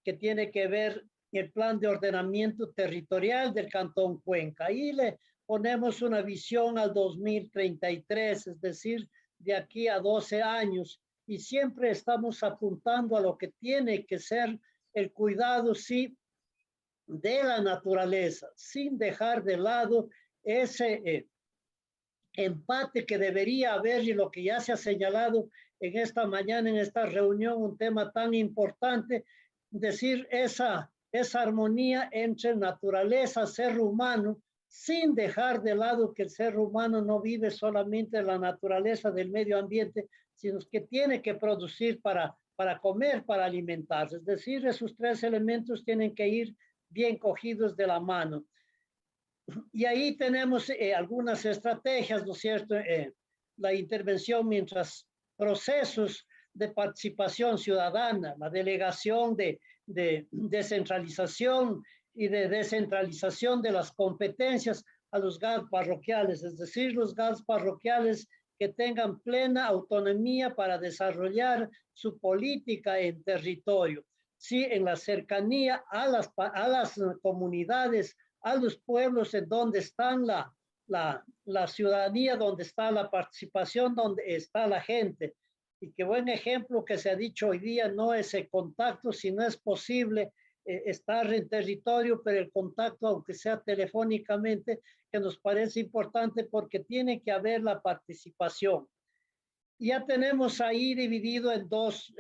que tiene que ver el plan de ordenamiento territorial del Cantón Cuenca. Ahí le ponemos una visión al 2033, es decir, de aquí a 12 años, y siempre estamos apuntando a lo que tiene que ser el cuidado, sí, de la naturaleza, sin dejar de lado ese empate que debería haber y lo que ya se ha señalado en esta mañana, en esta reunión, un tema tan importante, decir esa armonía entre naturaleza, ser humano, sin dejar de lado que el ser humano no vive solamente en la naturaleza del medio ambiente, sino que tiene que producir para comer, para alimentarse. Es decir, esos tres elementos tienen que ir bien cogidos de la mano. Y ahí tenemos algunas estrategias, ¿no es cierto? La intervención mientras procesos de participación ciudadana, la delegación de descentralización y de descentralización de las competencias a los GAD parroquiales, es decir, los GAD parroquiales que tengan plena autonomía para desarrollar su política en territorio, sí, en la cercanía a las comunidades, a los pueblos en donde están la ciudadanía, donde está la participación, donde está la gente. Y qué buen ejemplo que se ha dicho hoy día, no ese contacto, si no es posible estar en territorio, pero el contacto, aunque sea telefónicamente, que nos parece importante porque tiene que haber la participación. Ya tenemos ahí dividido en dos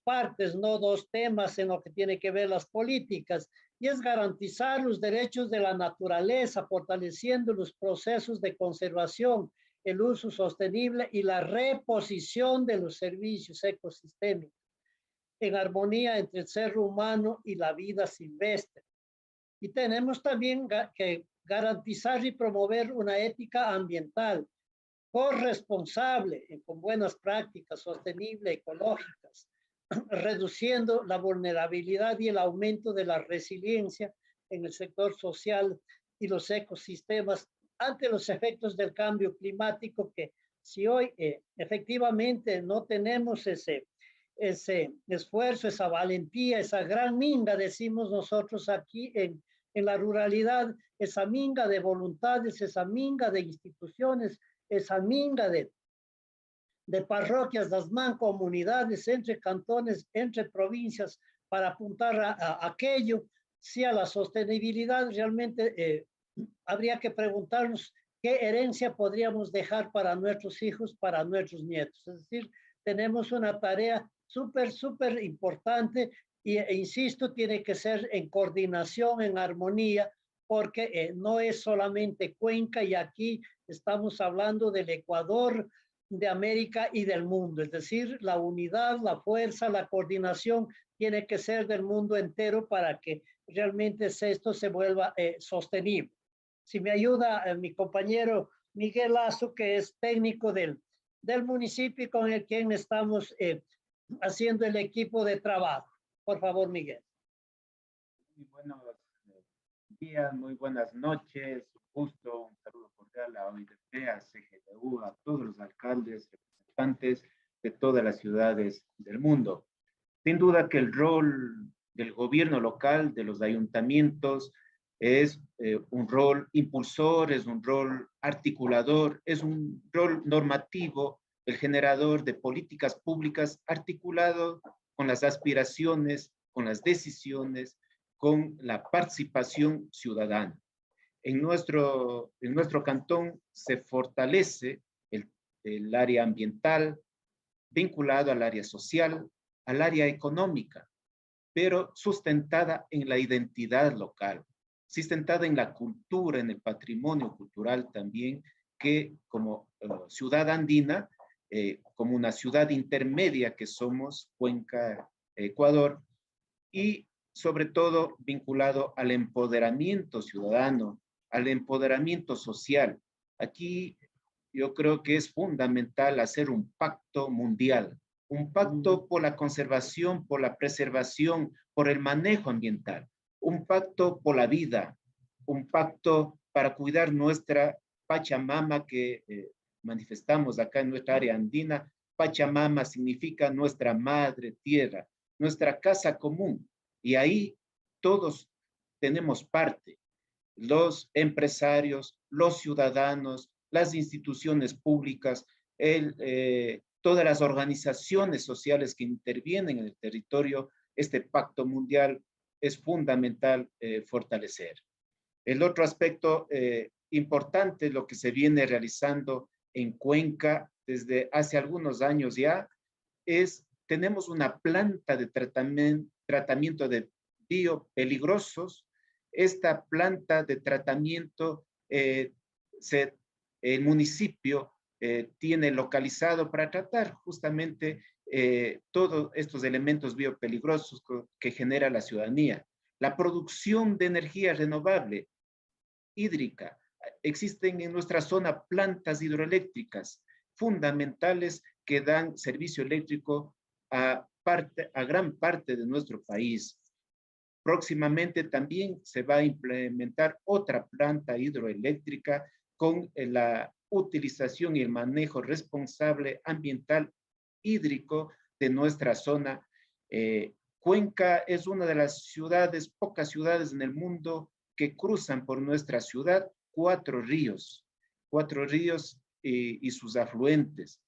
partes, no dos temas en lo que tiene que ver las políticas, y es garantizar los derechos de la naturaleza, fortaleciendo los procesos de conservación el uso sostenible y la reposición de los servicios ecosistémicos en armonía entre el ser humano y la vida silvestre. Y tenemos también que garantizar y promover una ética ambiental corresponsable con buenas prácticas sostenibles ecológicas, reduciendo la vulnerabilidad y el aumento de la resiliencia en el sector social y los ecosistemas ante los efectos del cambio climático, que si hoy efectivamente no tenemos ese esfuerzo, esa valentía, esa gran minga, decimos nosotros aquí en la ruralidad, esa minga de voluntades, esa minga de instituciones, esa minga de parroquias, las mancomunidades, entre cantones, entre provincias, para apuntar a aquello, sí, a la sostenibilidad. Realmente habría que preguntarnos qué herencia podríamos dejar para nuestros hijos, para nuestros nietos. Es decir, tenemos una tarea súper importante e insisto, tiene que ser en coordinación, en armonía, porque no es solamente Cuenca, y aquí estamos hablando del Ecuador, de América y del mundo. Es decir, la unidad, la fuerza, la coordinación tiene que ser del mundo entero para que realmente esto se vuelva sostenible. Si me ayuda mi compañero Miguel Lazo, que es técnico del municipio con el quien estamos haciendo el equipo de trabajo. Por favor, Miguel. Muy buenos días, muy buenas noches. Un gusto, un saludo cordial a OIDP, a CGTU, a todos los alcaldes, representantes de todas las ciudades del mundo. Sin duda que el rol del gobierno local, de los ayuntamientos, es un rol impulsor, es un rol articulador, es un rol normativo, el generador de políticas públicas articulado con las aspiraciones, con las decisiones, con la participación ciudadana. En nuestro cantón se fortalece el área ambiental, vinculado al área social, al área económica, pero sustentada en la identidad local, sustentada en la cultura, en el patrimonio cultural también, que como ciudad andina, como una ciudad intermedia que somos, Cuenca, Ecuador, y sobre todo vinculado al empoderamiento ciudadano, al empoderamiento social. Aquí yo creo que es fundamental hacer un pacto mundial, un pacto por la conservación, por la preservación, por el manejo ambiental, un pacto por la vida, un pacto para cuidar nuestra Pachamama que manifestamos acá en nuestra área andina. Pachamama significa nuestra madre tierra, nuestra casa común, y ahí todos tenemos parte, los empresarios, los ciudadanos, las instituciones públicas, todas las organizaciones sociales que intervienen en el territorio. Este pacto mundial es fundamental fortalecer. El otro aspecto importante, lo que se viene realizando en Cuenca desde hace algunos años ya, tenemos una planta de tratamiento de biopeligrosos. Esta planta de tratamiento el municipio tiene localizado para tratar justamente todos estos elementos biopeligrosos que genera la ciudadanía. La producción de energía renovable, hídrica. Existen en nuestra zona plantas hidroeléctricas fundamentales que dan servicio eléctrico a gran parte de nuestro país. Próximamente también se va a implementar otra planta hidroeléctrica con la utilización y el manejo responsable ambiental hídrico de nuestra zona. Cuenca es una de las ciudades, pocas ciudades en el mundo que cruzan por nuestra ciudad 4 ríos y sus afluentes.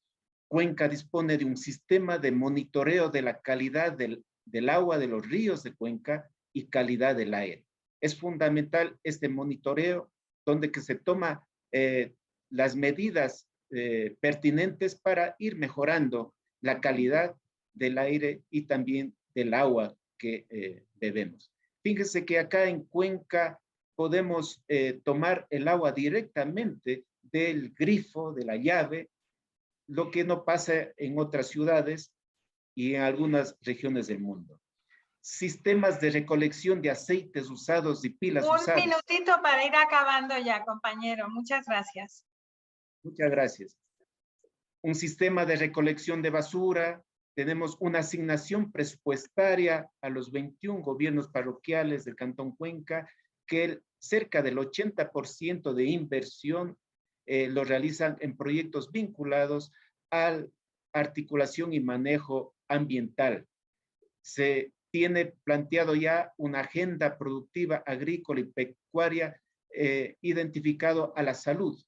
Cuenca dispone de un sistema de monitoreo de la calidad del agua de los ríos de Cuenca y calidad del aire. Es fundamental este monitoreo donde que se toma las medidas pertinentes para ir mejorando la calidad del aire y también del agua que bebemos. Fíjense que acá en Cuenca podemos tomar el agua directamente del grifo, de la llave, lo que no pasa en otras ciudades y en algunas regiones del mundo. Sistemas de recolección de aceites usados y pilas usadas. Un minutito para ir acabando ya, compañero. Muchas gracias. Muchas gracias. Un sistema de recolección de basura. Tenemos una asignación presupuestaria a los 21 gobiernos parroquiales del Cantón Cuenca, que cerca del 80% de inversión lo realizan en proyectos vinculados a articulación y manejo ambiental. Se tiene planteado ya una agenda productiva agrícola y pecuaria identificado a la salud,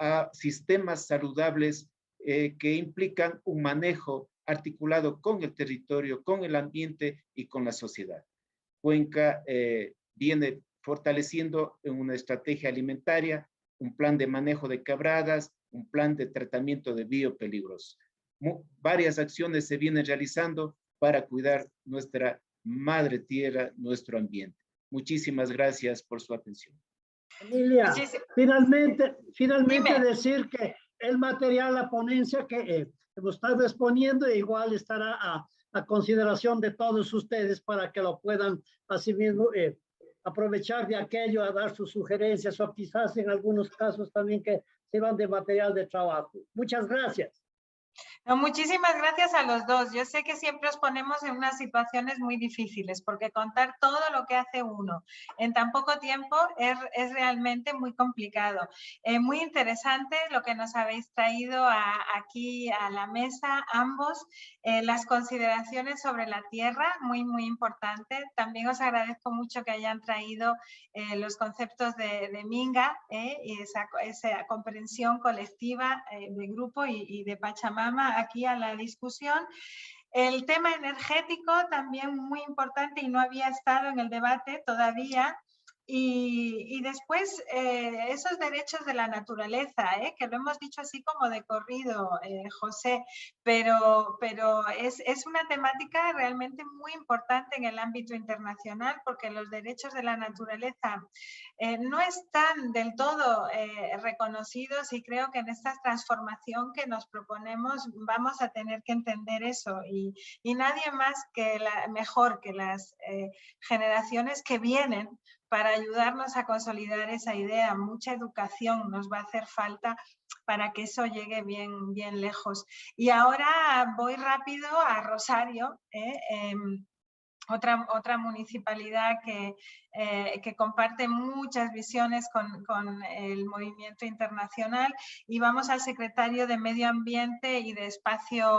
a sistemas saludables que implican un manejo articulado con el territorio, con el ambiente y con la sociedad. Cuenca viene fortaleciendo en una estrategia alimentaria, un plan de manejo de quebradas, un plan de tratamiento de biopeligros. Varias acciones se vienen realizando para cuidar nuestra madre tierra, nuestro ambiente. Muchísimas gracias por su atención. Emilia, finalmente Dime. decir que el material, la ponencia que hemos estado exponiendo, igual estará a consideración de todos ustedes para que lo puedan asimismo aprovechar de aquello a dar sus sugerencias o quizás en algunos casos también que sirvan de material de trabajo. Muchas gracias. No, muchísimas gracias a los dos. Yo sé que siempre os ponemos en unas situaciones muy difíciles porque contar todo lo que hace uno en tan poco tiempo es realmente muy complicado. Muy interesante lo que nos habéis traído aquí a la mesa ambos. Las consideraciones sobre la tierra, muy, muy importante. También os agradezco mucho que hayan traído los conceptos de Minga y esa comprensión colectiva de grupo y de Pachamama aquí a la discusión. El tema energético también muy importante y no había estado en el debate todavía. Y después esos derechos de la naturaleza, que lo hemos dicho así como de corrido, José, pero es una temática realmente muy importante en el ámbito internacional porque los derechos de la naturaleza no están del todo reconocidos y creo que en esta transformación que nos proponemos vamos a tener que entender eso y nadie más que mejor que las generaciones que vienen para ayudarnos a consolidar esa idea. Mucha educación nos va a hacer falta para que eso llegue bien, bien lejos. Y ahora voy rápido a Rosario, otra municipalidad que comparte muchas visiones con el movimiento internacional, y vamos al secretario de Medio Ambiente y de Espacio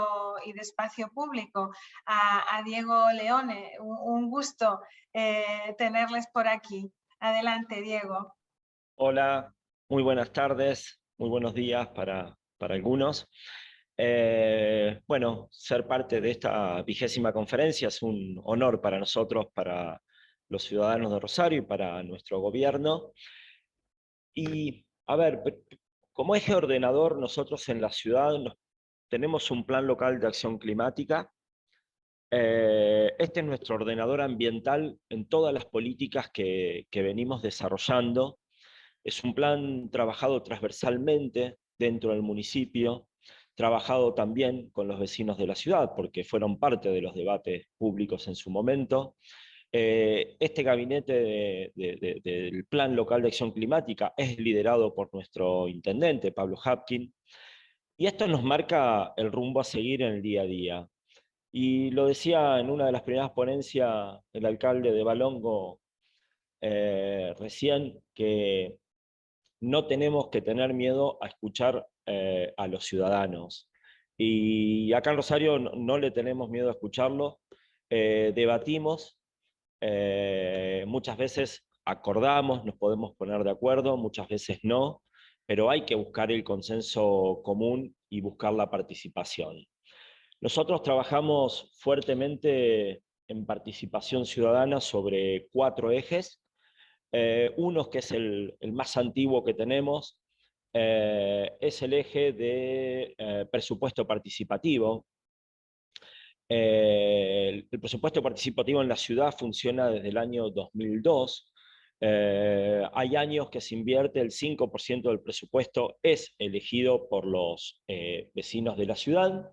Público, a Diego Leone. Un gusto tenerles por aquí. Adelante, Diego. Hola, muy buenas tardes, muy buenos días para algunos. Bueno, ser parte de esta 20ª conferencia es un honor para nosotros, para los ciudadanos de Rosario y para nuestro gobierno. Y, a ver, como eje ordenador, nosotros en la ciudad tenemos un plan local de acción climática. Este es nuestro ordenador ambiental en todas las políticas que venimos desarrollando. Es un plan trabajado transversalmente dentro del municipio, trabajado también con los vecinos de la ciudad, porque fueron parte de los debates públicos en su momento. Este gabinete del Plan Local de Acción Climática es liderado por nuestro intendente, Pablo Hapkin, y esto nos marca el rumbo a seguir en el día a día. Y lo decía en una de las primeras ponencias el alcalde de Valongo recién, que no tenemos que tener miedo a escuchar a los ciudadanos. Y acá en Rosario no le tenemos miedo a escucharlo. Debatimos, muchas veces acordamos, nos podemos poner de acuerdo, muchas veces no, pero hay que buscar el consenso común y buscar la participación. Nosotros trabajamos fuertemente en participación ciudadana sobre 4 ejes. Uno, que es el más antiguo que tenemos, es el eje de presupuesto participativo. El presupuesto participativo en la ciudad funciona desde el año 2002, Hay años que se invierte el 5% del presupuesto, es elegido por los vecinos de la ciudad.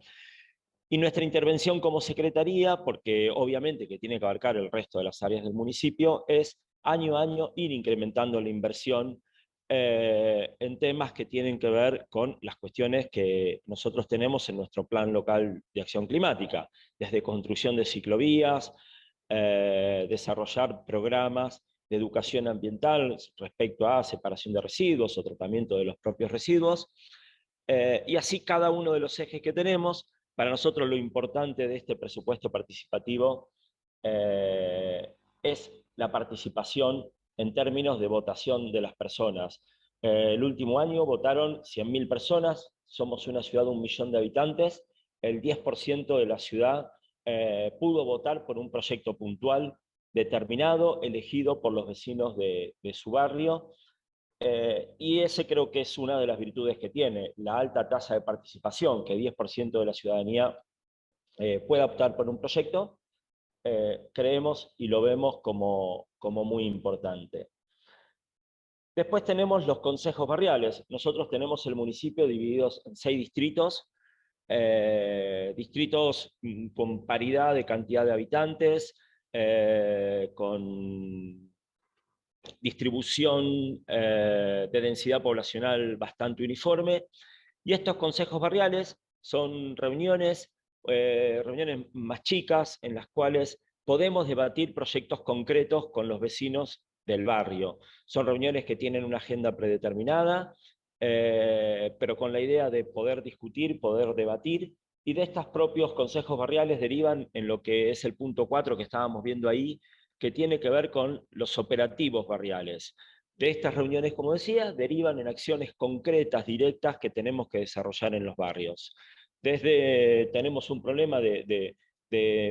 Y nuestra intervención como secretaría, porque obviamente que tiene que abarcar el resto de las áreas del municipio, es año a año ir incrementando la inversión en temas que tienen que ver con las cuestiones que nosotros tenemos en nuestro plan local de acción climática, desde construcción de ciclovías, desarrollar programas de educación ambiental respecto a separación de residuos o tratamiento de los propios residuos, y así cada uno de los ejes que tenemos. Para nosotros lo importante de este presupuesto participativo es la participación en términos de votación de las personas. El último año votaron 100.000 personas, somos una ciudad de 1 millón de habitantes, el 10% de la ciudad pudo votar por un proyecto puntual determinado, elegido por los vecinos de su barrio, y ese creo que es una de las virtudes que tiene, la alta tasa de participación, que 10% de la ciudadanía pueda optar por un proyecto, creemos y lo vemos como muy importante. Después tenemos los consejos barriales. Nosotros tenemos el municipio divididos en 6 distritos, distritos con paridad de cantidad de habitantes, con distribución de densidad poblacional bastante uniforme, y estos consejos barriales son reuniones más chicas en las cuales podemos debatir proyectos concretos con los vecinos del barrio. Son reuniones que tienen una agenda predeterminada, pero con la idea de poder discutir, poder debatir, y de estos propios consejos barriales derivan en lo que es el punto 4 que estábamos viendo ahí, que tiene que ver con los operativos barriales. De estas reuniones, como decía, derivan en acciones concretas, directas, que tenemos que desarrollar en los barrios. Tenemos un problema de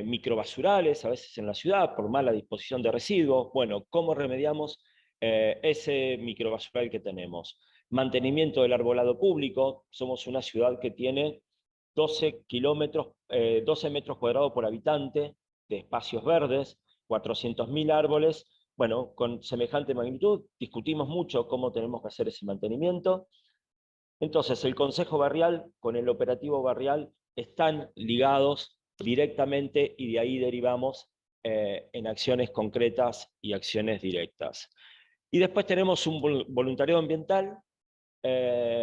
microbasurales, a veces en la ciudad, por mala disposición de residuos. Bueno, ¿cómo remediamos ese microbasural que tenemos? Mantenimiento del arbolado público. Somos una ciudad que tiene 12 metros cuadrados por habitante de espacios verdes, 400.000 árboles. Bueno, con semejante magnitud discutimos mucho cómo tenemos que hacer ese mantenimiento. Entonces, el Consejo Barrial con el operativo barrial están ligados directamente, y de ahí derivamos en acciones concretas y acciones directas. Y después tenemos un voluntariado ambiental,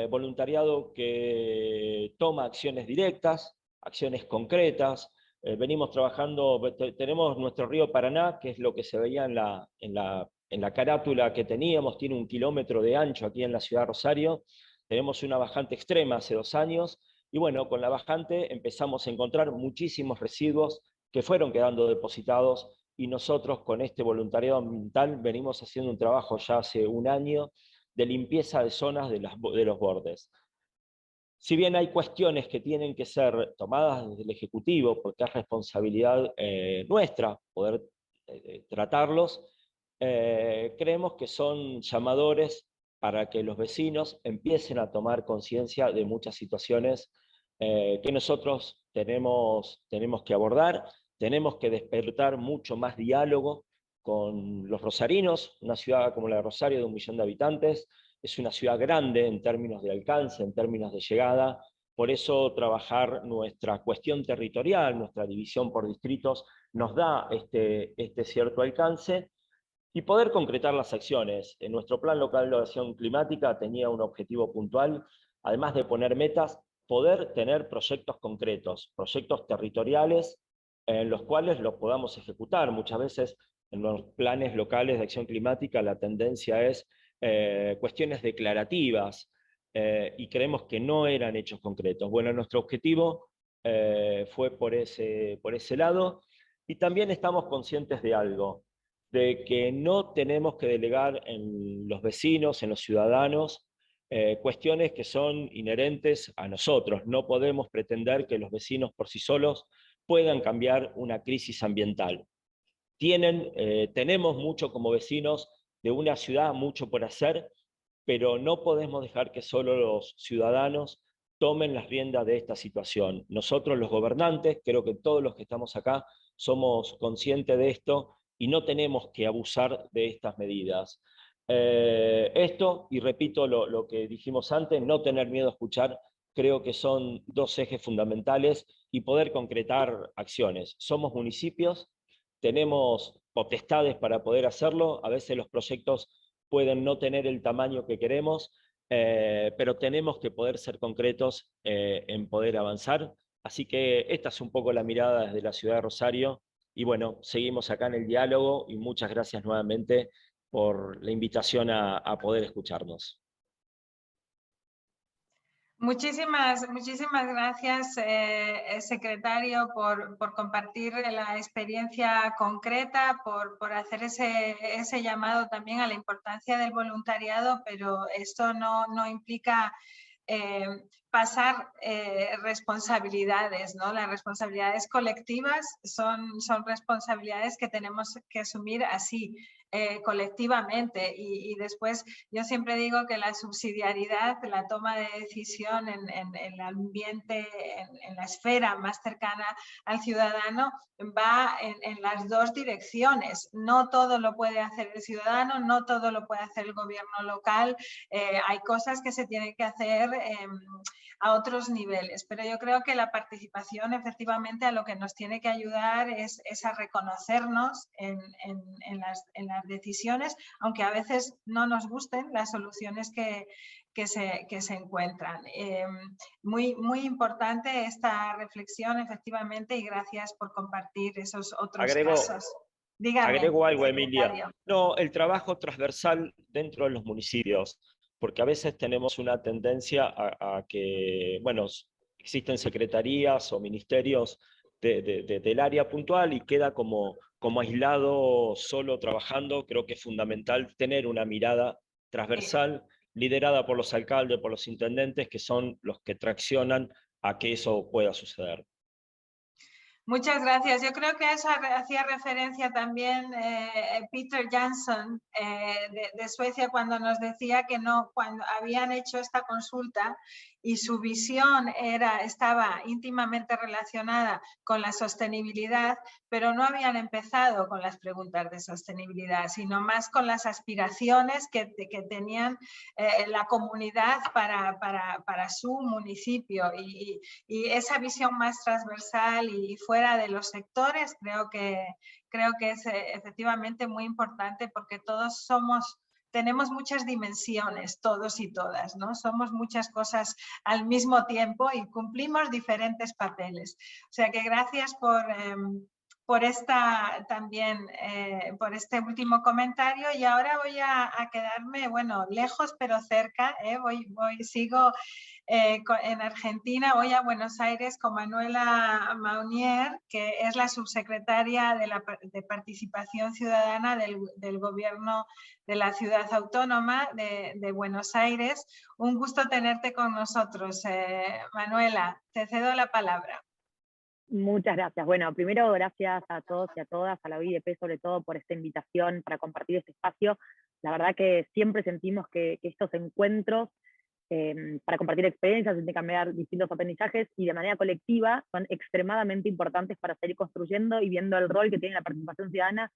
voluntariado que toma acciones directas, acciones concretas. Venimos trabajando, tenemos nuestro río Paraná, que es lo que se veía en la carátula que teníamos, tiene 1 kilómetro de ancho aquí en la ciudad de Rosario. Tenemos una bajante extrema hace 2 años, y bueno, con la bajante empezamos a encontrar muchísimos residuos que fueron quedando depositados, y nosotros con este voluntariado ambiental venimos haciendo un trabajo ya hace 1 año de limpieza de zonas de los bordes. Si bien hay cuestiones que tienen que ser tomadas desde el Ejecutivo, porque es responsabilidad nuestra poder tratarlos, creemos que son llamadores para que los vecinos empiecen a tomar conciencia de muchas situaciones que nosotros tenemos que abordar. Tenemos que despertar mucho más diálogo con los rosarinos. Una ciudad como la de Rosario, de 1 millón de habitantes, es una ciudad grande en términos de alcance, en términos de llegada. Por eso trabajar nuestra cuestión territorial, nuestra división por distritos, nos da este cierto alcance, y poder concretar las acciones. En nuestro plan local de acción climática tenía un objetivo puntual, además de poner metas, poder tener proyectos concretos, proyectos territoriales en los cuales los podamos ejecutar. Muchas veces en los planes locales de acción climática la tendencia es cuestiones declarativas, y creemos que no eran hechos concretos. Bueno, nuestro objetivo fue por ese lado, y también estamos conscientes de algo, de que no tenemos que delegar en los vecinos, en los ciudadanos, cuestiones que son inherentes a nosotros. No podemos pretender que los vecinos por sí solos puedan cambiar una crisis ambiental. Tenemos mucho como vecinos de una ciudad, mucho por hacer, pero no podemos dejar que solo los ciudadanos tomen las riendas de esta situación. Nosotros los gobernantes, creo que todos los que estamos acá somos conscientes de esto, y no tenemos que abusar de estas medidas. Esto, y repito lo que dijimos antes, no tener miedo a escuchar, creo que son dos ejes fundamentales y poder concretar acciones. Somos municipios, tenemos potestades para poder hacerlo, a veces los proyectos pueden no tener el tamaño que queremos, pero tenemos que poder ser concretos en poder avanzar. Así que esta es un poco la mirada desde la ciudad de Rosario, y bueno, seguimos acá en el diálogo, y muchas gracias nuevamente por la invitación a poder escucharnos. Muchísimas gracias, secretario, por compartir la experiencia concreta, por hacer ese llamado también a la importancia del voluntariado, pero esto no implica pasar responsabilidades, ¿no? Las responsabilidades colectivas son responsabilidades que tenemos que asumir así, colectivamente, y después yo siempre digo que la subsidiariedad, la toma de decisión en el ambiente, en la esfera más cercana al ciudadano, va en las dos direcciones. No todo lo puede hacer el ciudadano, no todo lo puede hacer el gobierno local, hay cosas que se tienen que hacer a otros niveles, pero yo creo que la participación efectivamente a lo que nos tiene que ayudar es a reconocernos en las decisiones, aunque a veces no nos gusten las soluciones que se encuentran. Muy importante esta reflexión, efectivamente, y gracias por compartir esos otros casos. Dígame, agrego algo, secretario. Emilia. No, el trabajo transversal dentro de los municipios, porque a veces tenemos una tendencia a que, bueno, existen secretarías o ministerios del área puntual y queda como aislado, solo trabajando. Creo que es fundamental tener una mirada transversal, liderada por los alcaldes, por los intendentes, que son los que traccionan a que eso pueda suceder. Muchas gracias. Yo creo que eso hacía referencia también Peter Jansson de Suecia, cuando nos decía que cuando habían hecho esta consulta y su visión estaba íntimamente relacionada con la sostenibilidad, pero no habían empezado con las preguntas de sostenibilidad, sino más con las aspiraciones que tenían la comunidad para su municipio, y esa visión más transversal y fuera de los sectores creo que es efectivamente muy importante, porque todos tenemos muchas dimensiones, todos y todas, ¿no? Somos muchas cosas al mismo tiempo y cumplimos diferentes papeles. O sea que gracias por este último comentario, y ahora voy a quedarme, bueno, lejos pero cerca, sigo en Argentina, voy a Buenos Aires con Manuela Maunier, que es la subsecretaria de Participación Ciudadana del Gobierno de la Ciudad Autónoma de Buenos Aires. Un gusto tenerte con nosotros, Manuela. Te cedo la palabra. Muchas gracias. Bueno, primero gracias a todos y a todas, a la UIDP sobre todo, por esta invitación para compartir este espacio. La verdad que siempre sentimos que estos encuentros para compartir experiencias, intercambiar distintos aprendizajes y de manera colectiva son extremadamente importantes para seguir construyendo y viendo el rol que tiene la participación ciudadana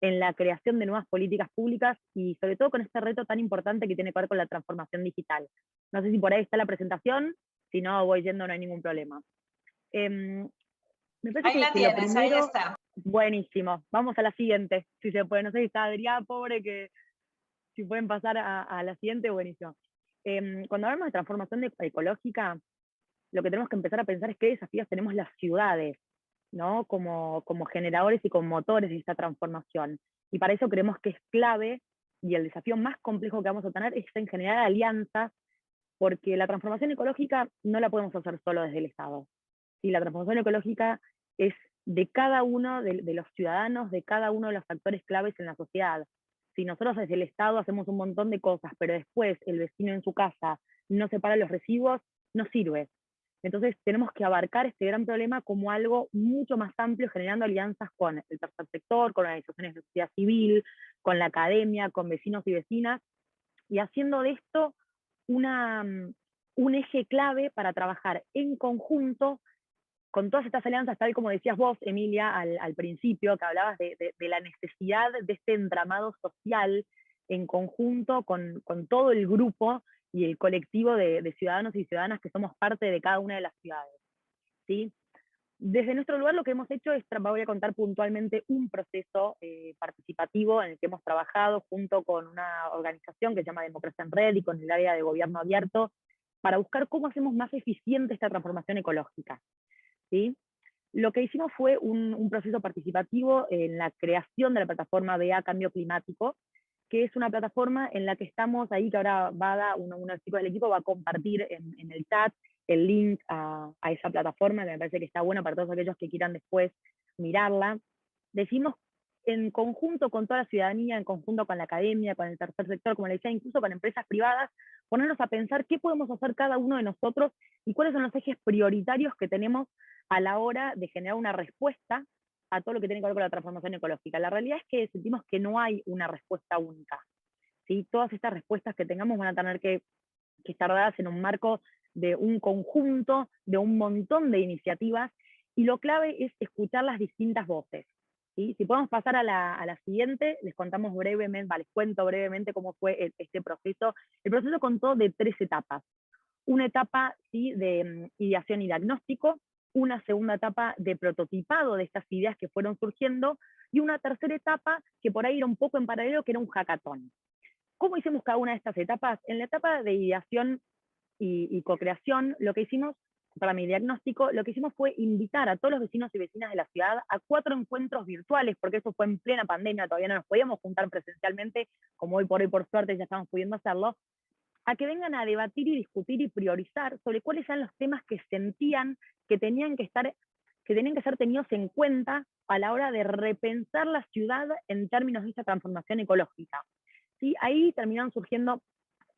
en la creación de nuevas políticas públicas, y sobre todo con este reto tan importante que tiene que ver con la transformación digital. No sé si por ahí está la presentación, si no voy yendo, no hay ningún problema. Me parece ahí la tienes, ahí está. Buenísimo, vamos a la siguiente, si se puede. No sé si está Adrián, pobre, que si pueden pasar a la siguiente, buenísimo. Cuando hablamos de transformación ecológica, lo que tenemos que empezar a pensar es qué desafíos tenemos las ciudades, ¿no? Como generadores y como motores de esta transformación. Y para eso creemos que es clave, y el desafío más complejo que vamos a tener es en generar alianzas, porque la transformación ecológica no la podemos hacer solo desde el Estado. Y la transformación ecológica es de cada uno de los ciudadanos, de cada uno de los actores claves en la sociedad. Si nosotros desde el Estado hacemos un montón de cosas, pero después el vecino en su casa no separa los residuos, no sirve. Entonces tenemos que abarcar este gran problema como algo mucho más amplio, generando alianzas con el tercer sector, con organizaciones de sociedad civil, con la academia, con vecinos y vecinas, y haciendo de esto un eje clave para trabajar en conjunto con todas estas alianzas, tal como decías vos, Emilia, al principio, que hablabas de la necesidad de este entramado social en conjunto con todo el grupo y el colectivo de ciudadanos y ciudadanas que somos parte de cada una de las ciudades, ¿sí? Desde nuestro lugar lo que hemos hecho es, voy a contar puntualmente un proceso participativo en el que hemos trabajado junto con una organización que se llama Democracia en Red y con el área de gobierno abierto para buscar cómo hacemos más eficiente esta transformación ecológica, ¿sí? Lo que hicimos fue un proceso participativo en la creación de la plataforma BA Cambio Climático, que es una plataforma en la que estamos ahí, que ahora uno de los chicos del equipo va a compartir en el chat el link a esa plataforma, que me parece que está buena para todos aquellos que quieran después mirarla. Decimos en conjunto con toda la ciudadanía, en conjunto con la academia, con el tercer sector, como le decía, incluso con empresas privadas, ponernos a pensar qué podemos hacer cada uno de nosotros y cuáles son los ejes prioritarios que tenemos a la hora de generar una respuesta a todo lo que tiene que ver con la transformación ecológica. La realidad es que sentimos que no hay una respuesta única, ¿sí? Todas estas respuestas que tengamos van a tener que estar dadas en un marco de un conjunto, de un montón de iniciativas, y lo clave es escuchar las distintas voces, ¿sí? Si podemos pasar a la siguiente, les contamos brevemente, les cuento brevemente cómo fue este proceso. El proceso contó de 3 etapas. Una etapa, ¿sí?, de ideación y diagnóstico, una segunda etapa de prototipado de estas ideas que fueron surgiendo, y una tercera etapa que por ahí era un poco en paralelo, que era un hackathon. ¿Cómo hicimos cada una de estas etapas? En la etapa de ideación y co-creación, lo que hicimos, para mi diagnóstico, lo que hicimos fue invitar a todos los vecinos y vecinas de la ciudad a 4 encuentros virtuales, porque eso fue en plena pandemia, todavía no nos podíamos juntar presencialmente, como hoy por suerte ya estamos pudiendo hacerlo, a que vengan a debatir y discutir y priorizar sobre cuáles eran los temas que sentían que tenían que ser tenidos en cuenta a la hora de repensar la ciudad en términos de esta transformación ecológica. ¿Sí? Ahí terminaron surgiendo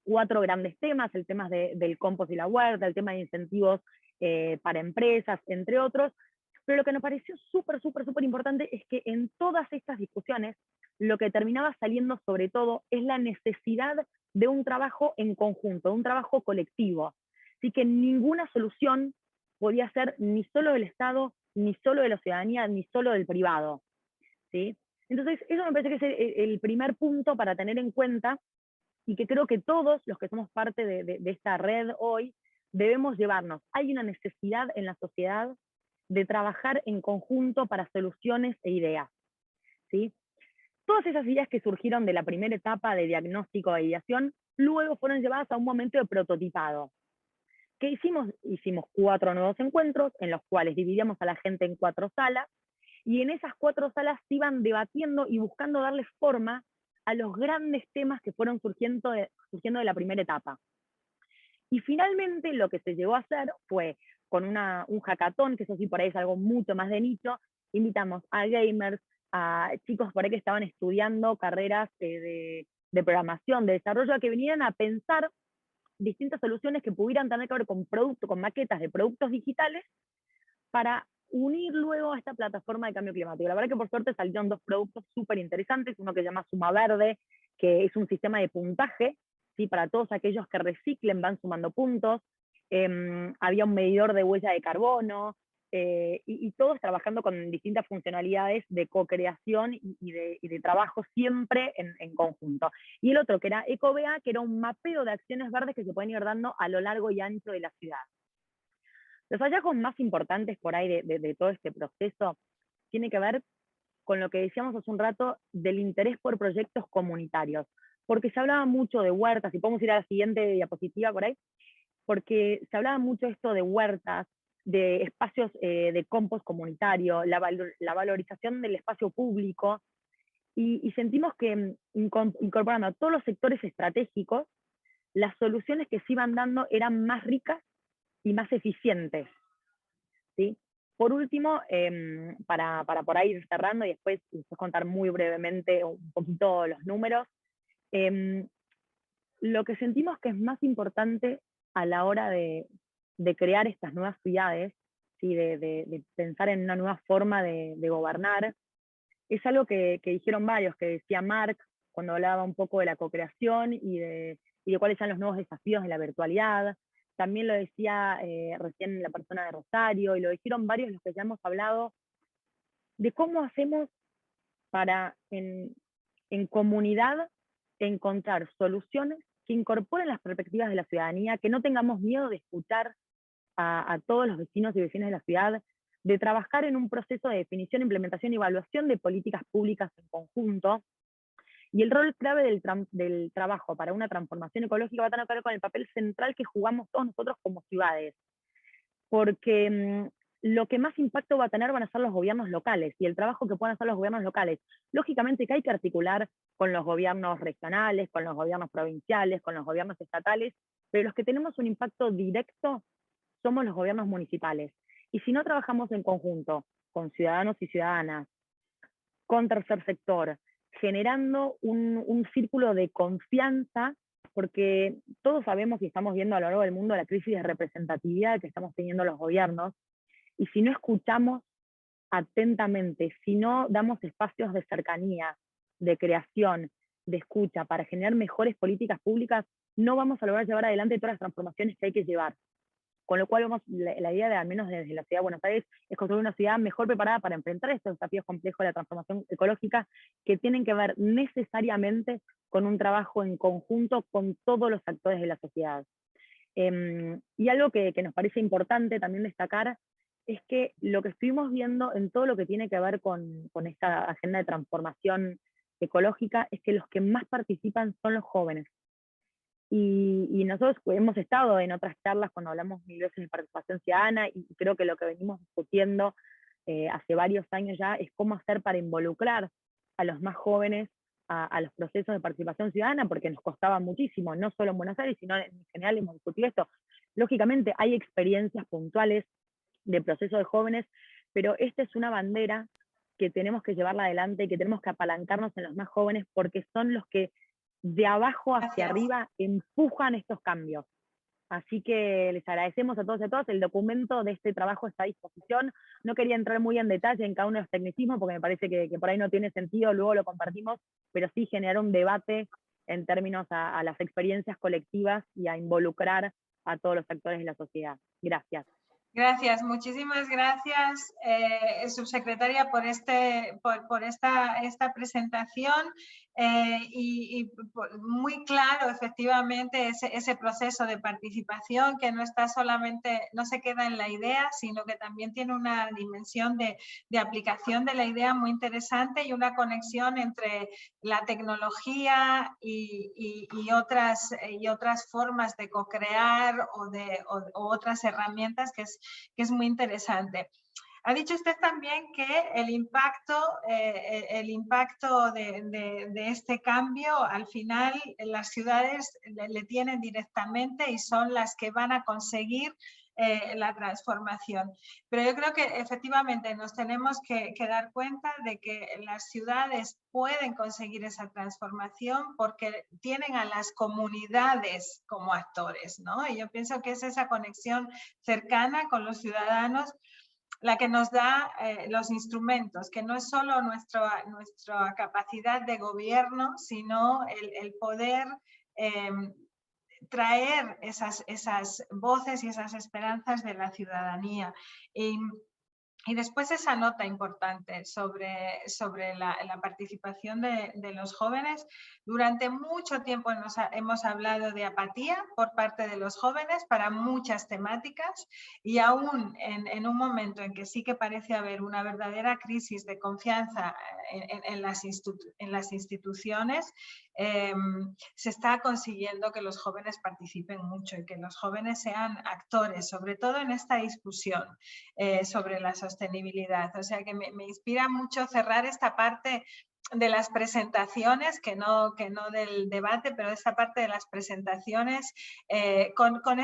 4 grandes temas, el tema del compost y la huerta, el tema de incentivos para empresas, entre otros, pero lo que nos pareció súper importante es que en todas estas discusiones lo que terminaba saliendo sobre todo es la necesidad de un trabajo en conjunto, un trabajo colectivo. Así que ninguna solución podía ser ni solo del Estado, ni solo de la ciudadanía, ni solo del privado, ¿sí? Entonces, eso me parece que es el primer punto para tener en cuenta, y que creo que todos los que somos parte de esta red hoy debemos llevarnos. Hay una necesidad en la sociedad de trabajar en conjunto para soluciones e ideas, ¿sí? Todas esas ideas que surgieron de la primera etapa de diagnóstico e ideación, luego fueron llevadas a un momento de prototipado. ¿Qué hicimos? Hicimos 4 nuevos encuentros, en los cuales dividíamos a la gente en 4 salas, y en esas 4 salas se iban debatiendo y buscando darle forma a los grandes temas que fueron surgiendo de la primera etapa. Y finalmente lo que se llegó a hacer fue, con un hackathon, que eso sí por ahí es algo mucho más de nicho, invitamos a gamers, a chicos por ahí que estaban estudiando carreras de programación, de desarrollo, a que vinieran a pensar distintas soluciones que pudieran tener que ver con maquetas de productos digitales para unir luego a esta plataforma de cambio climático. La verdad que por suerte salieron 2 productos súper interesantes, uno que se llama Suma Verde, que es un sistema de puntaje, ¿sí? Para todos aquellos que reciclen van sumando puntos, había un medidor de huella de carbono, y todos trabajando con distintas funcionalidades de co-creación y de trabajo siempre en conjunto. Y el otro que era EcoBA, que era un mapeo de acciones verdes que se pueden ir dando a lo largo y ancho de la ciudad. Los hallazgos más importantes por ahí de todo este proceso tiene que ver con lo que decíamos hace un rato del interés por proyectos comunitarios, porque se hablaba mucho de huertas, y podemos ir a la siguiente diapositiva por ahí, porque se hablaba mucho esto de huertas, de espacios de compost comunitario, la valorización del espacio público, y sentimos que incorporando a todos los sectores estratégicos, las soluciones que se iban dando eran más ricas y más eficientes, ¿sí? Por último, para por ahí ir cerrando y después contar muy brevemente un poquito los números, lo que sentimos que es más importante a la hora de crear estas nuevas ciudades, ¿sí? de pensar en una nueva forma de gobernar, es algo que dijeron varios, que decía Marc cuando hablaba un poco de la co-creación y de cuáles son los nuevos desafíos de la virtualidad, también lo decía recién la persona de Rosario, y lo dijeron varios los que ya hemos hablado, de cómo hacemos para en comunidad encontrar soluciones que incorporen las perspectivas de la ciudadanía, que no tengamos miedo de escuchar a todos los vecinos y vecinas de la ciudad, de trabajar en un proceso de definición, implementación y evaluación de políticas públicas en conjunto. Y el rol clave del trabajo para una transformación ecológica va a tener que ver con el papel central que jugamos todos nosotros como ciudades. Porque lo que más impacto va a tener van a ser los gobiernos locales y el trabajo que puedan hacer los gobiernos locales. Lógicamente que hay que articular con los gobiernos regionales, con los gobiernos provinciales, con los gobiernos estatales, pero los que tenemos un impacto directo somos los gobiernos municipales. Y si no trabajamos en conjunto con ciudadanos y ciudadanas, con tercer sector, generando un círculo de confianza, porque todos sabemos y estamos viendo a lo largo del mundo la crisis de representatividad que estamos teniendo los gobiernos, y si no escuchamos atentamente, si no damos espacios de cercanía, de creación, de escucha, para generar mejores políticas públicas, no vamos a lograr llevar adelante todas las transformaciones que hay que llevar. Con lo cual, la idea de, al menos desde la Ciudad de Buenos Aires, es construir una ciudad mejor preparada para enfrentar estos desafíos complejos de la transformación ecológica, que tienen que ver necesariamente con un trabajo en conjunto con todos los actores de la sociedad. Y algo que nos parece importante también destacar es que lo que estuvimos viendo en todo lo que tiene que ver con esta agenda de transformación ecológica es que los que más participan son los jóvenes. Y nosotros hemos estado en otras charlas cuando hablamos mil veces de participación ciudadana, y creo que lo que venimos discutiendo hace varios años ya es cómo hacer para involucrar a los más jóvenes a los procesos de participación ciudadana, porque nos costaba muchísimo, no solo en Buenos Aires, sino en general hemos discutido esto. Lógicamente hay experiencias puntuales de procesos de jóvenes, pero esta es una bandera que tenemos que llevarla adelante, que tenemos que apalancarnos en los más jóvenes, porque son los que de abajo hacia arriba empujan estos cambios. Así que les agradecemos a todos y a todas. El documento de este trabajo está a disposición. No quería entrar muy en detalle en cada uno de los tecnicismos porque me parece que por ahí no tiene sentido, luego lo compartimos, pero sí generar un debate en términos a las experiencias colectivas y a involucrar a todos los actores de la sociedad. Gracias. Gracias, muchísimas gracias, subsecretaria, por esta presentación y muy claro, efectivamente, ese proceso de participación que no está solamente, no se queda en la idea, sino que también tiene una dimensión de aplicación de la idea muy interesante y una conexión entre la tecnología y otras formas de co-crear o otras herramientas que es muy interesante. Ha dicho usted también que el impacto de este cambio, al final las ciudades le tienen directamente y son las que van a conseguir la transformación. Pero yo creo que efectivamente nos tenemos que dar cuenta de que las ciudades pueden conseguir esa transformación porque tienen a las comunidades como actores, ¿no? Y yo pienso que es esa conexión cercana con los ciudadanos la que nos da los instrumentos, que no es solo nuestra capacidad de gobierno, sino el poder traer esas voces y esas esperanzas de la ciudadanía. Y después esa nota importante sobre la participación de los jóvenes. Durante mucho tiempo hemos hablado de apatía por parte de los jóvenes para muchas temáticas y aún en un momento en que sí que parece haber una verdadera crisis de confianza en las instituciones, se está consiguiendo que los jóvenes participen mucho y que los jóvenes sean actores, sobre todo en esta discusión sobre la sostenibilidad. O sea que me inspira mucho cerrar esta parte de las presentaciones, que no del debate, pero esta parte de las presentaciones con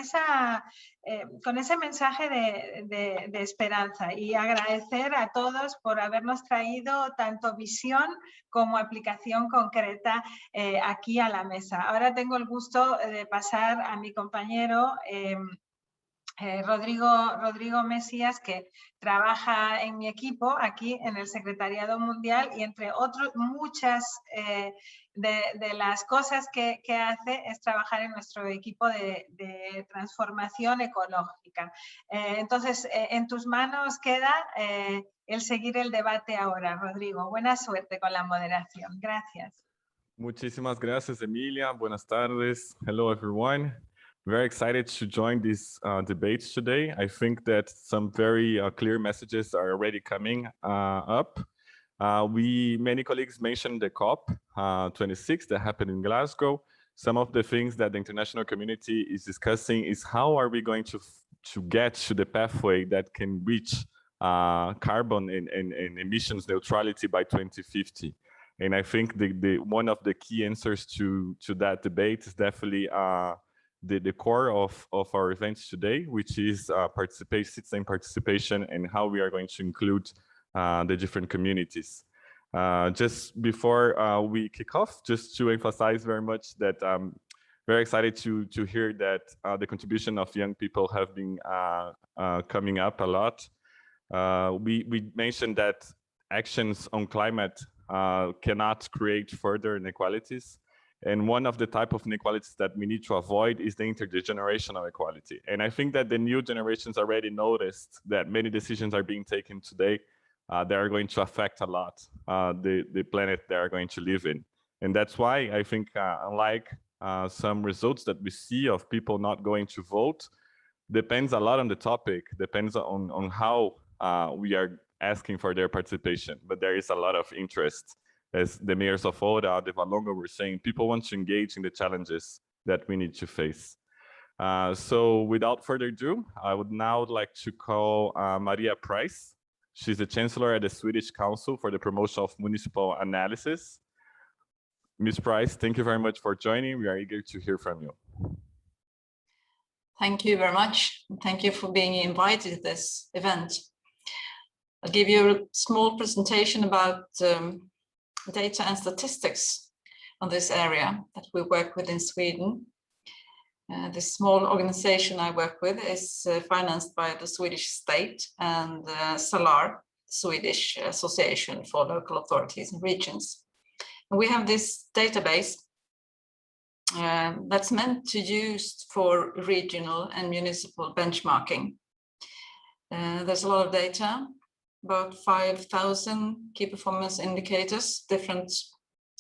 ese mensaje de esperanza, y agradecer a todos por habernos traído tanto visión como aplicación concreta aquí a la mesa. Ahora tengo el gusto de pasar a mi compañero Rodrigo Mesías, que trabaja en mi equipo aquí en el Secretariado Mundial, y entre otros muchas de las cosas que hace es trabajar en nuestro equipo de transformación ecológica. Entonces, en tus manos queda el seguir el debate ahora, Rodrigo. Buena suerte con la moderación. Gracias. Muchísimas gracias, Emilia. Buenas tardes. Hello, everyone. Very excited to join these debates today. I think that some very clear messages are already coming up. Many colleagues mentioned the COP 26 that happened in Glasgow. Some of the things that the international community is discussing is how are we going to get to the pathway that can reach carbon and emissions neutrality by 2050. And I think one of the key answers to that debate is definitely the core of our events today, which is citizen participation and how we are going to include the different communities. Just before we kick off, just to emphasize very much that I'm very excited to hear that the contribution of young people have been coming up a lot. We mentioned that actions on climate cannot create further inequalities. And one of the type of inequalities that we need to avoid is the intergenerational equality. And I think that the new generations already noticed that many decisions are being taken today that are going to affect a lot the planet they are going to live in. And that's why I think unlike some results that we see of people not going to vote, depends a lot on the topic, depends on how we are asking for their participation. But there is a lot of interest. As the mayors of Oura, the Valongo were saying, people want to engage in the challenges that we need to face. So without further ado, I would now like to call Maria Price. She's the Chancellor at the Swedish Council for the Promotion of Municipal Analysis. Ms. Price, thank you very much for joining. We are eager to hear from you. Thank you very much. Thank you for being invited to this event. I'll give you a small presentation about data and statistics on this area that we work with in Sweden. The small organization I work with is financed by the Swedish state and SALAR, Swedish Association for Local Authorities and Regions. And we have this database that's meant to use for regional and municipal benchmarking. There's a lot of data, about 5,000 key performance indicators, different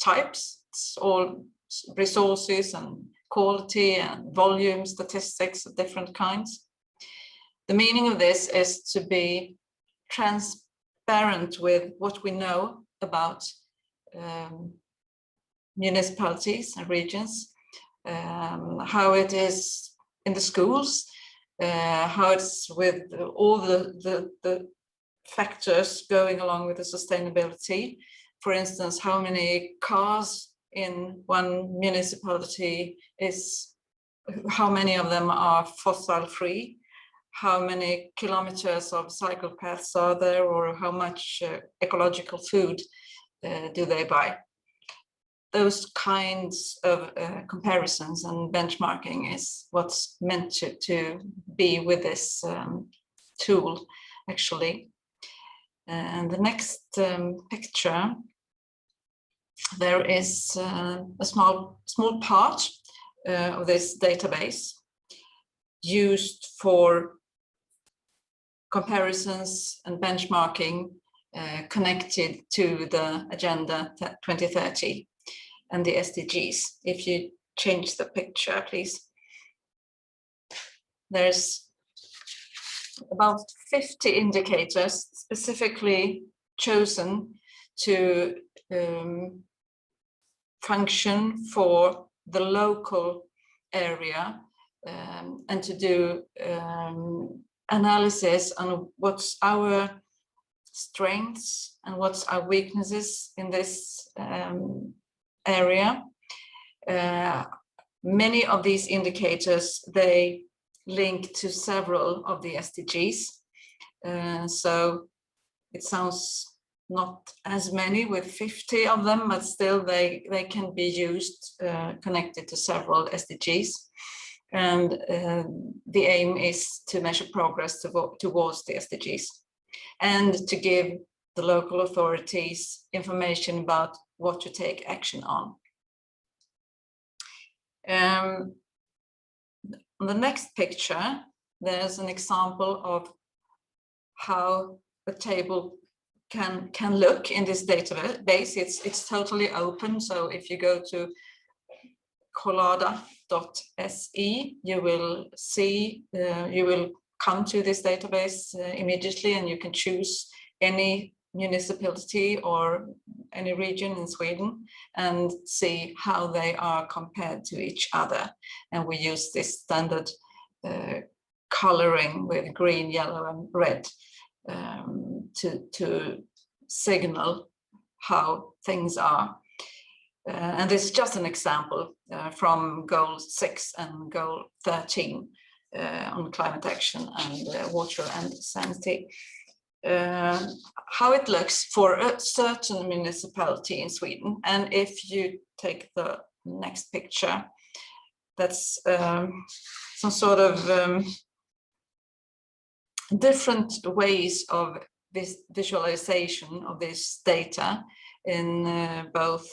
types. It's all resources and quality and volume statistics of different kinds. The meaning of this is to be transparent with what we know about municipalities and regions, how it is in the schools, how it's with all the factors going along with the sustainability. For instance, how many cars in one municipality is, how many of them are fossil free, how many kilometers of cycle paths are there, or how much ecological food do they buy. Those kinds of comparisons and benchmarking is what's meant to be with this tool, actually. And the next picture, there is a small part of this database used for comparisons and benchmarking connected to the Agenda 2030 and the SDGs. If you change the picture, please. There's about 50 indicators specifically chosen to function for the local area and to do analysis on what's our strengths and what's our weaknesses in this area. Many of these indicators, they link to several of the SDGs. So it sounds not as many with 50 of them, but still they can be used connected to several SDGs. And the aim is to measure progress towards the SDGs and to give the local authorities information about what to take action on. On the next picture, there's an example of how a table can look in this database. It's totally open, so if you go to collada.se, you will see, you will come to this database immediately, and you can choose any municipality or any region in Sweden and see how they are compared to each other. And we use this standard coloring with green, yellow, and red to signal how things are. And this is just an example from goal 6 and goal 13 on climate action and water and sanity. How it looks for a certain municipality in Sweden. And if you take the next picture, that's some sort of different ways of this visualization of this data in both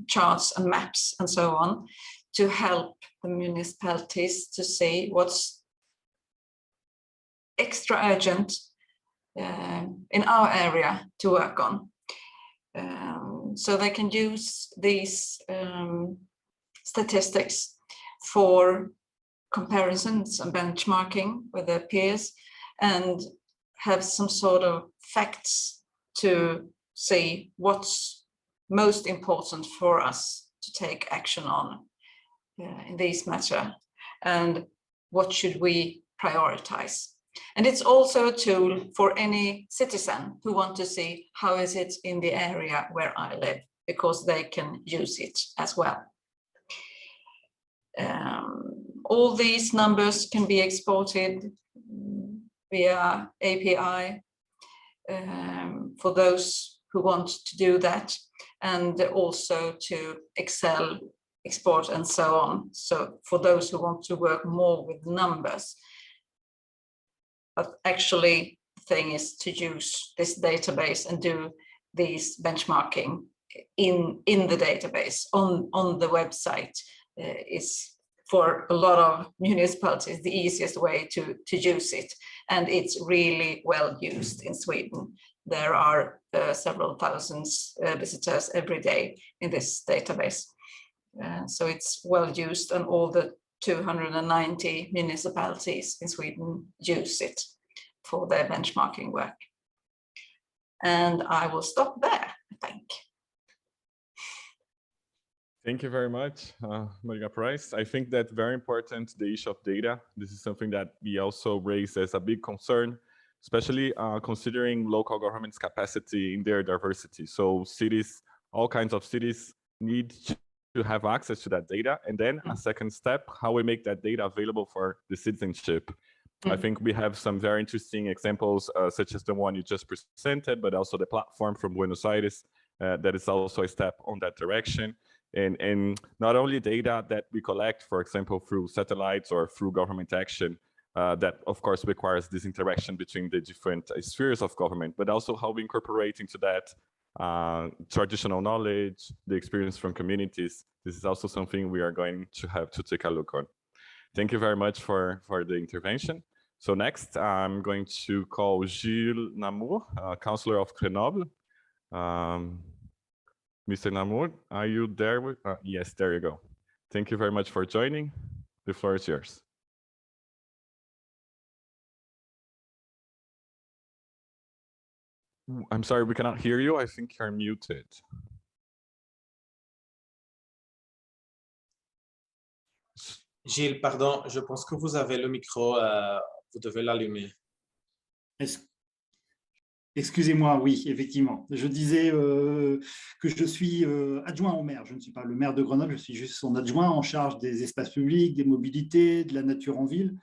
charts and maps and so on, to help the municipalities to see what's extra urgent in our area to work on. So they can use these statistics for comparisons and benchmarking with their peers, and have some sort of facts to see what's most important for us to take action on in these matters, and what should we prioritize. And it's also a tool for any citizen who want to see how is it in the area where I live, because they can use it as well. All these numbers can be exported via API for those who want to do that, and also to Excel export and so on. So for those who want to work more with numbers. But actually, the thing is to use this database and do these benchmarking in the database on the website is for a lot of municipalities the easiest way to use it, and it's really well used in Sweden. There are several thousands visitors every day in this database, so it's well used, and all the 290 municipalities in Sweden use it for their benchmarking work. And I will stop there, I think. Thank you very much, Maria Price. I think that's very important, the issue of data. This is something that we also raise as a big concern, especially considering local government's capacity in their diversity. So cities, all kinds of cities need to have access to that data. And then a second step, how we make that data available for the citizenship. I think we have some very interesting examples, such as the one you just presented, but also the platform from Buenos Aires, that is also a step on that direction. And not only data that we collect, for example, through satellites or through government action, that of course requires this interaction between the different spheres of government, but also how we incorporate into that traditional knowledge, the experience from communities. This is also something we are going to have to take a look on. Thank you very much for the intervention. So next, I'm going to call Gilles Namour, Councilor of Grenoble. Mr. Namour, are you there? Yes, there you go. Thank you very much for joining. The floor is yours. I'm sorry, we cannot hear you. I think you're muted. Gilles, pardon, je pense que vous avez le micro, vous devez l'allumer. Excusez-moi, oui, effectivement. Je disais que je suis adjoint au maire. Je ne suis pas le maire de Grenoble, je suis juste son adjoint en charge des espaces publics, des mobilités, de la nature en ville.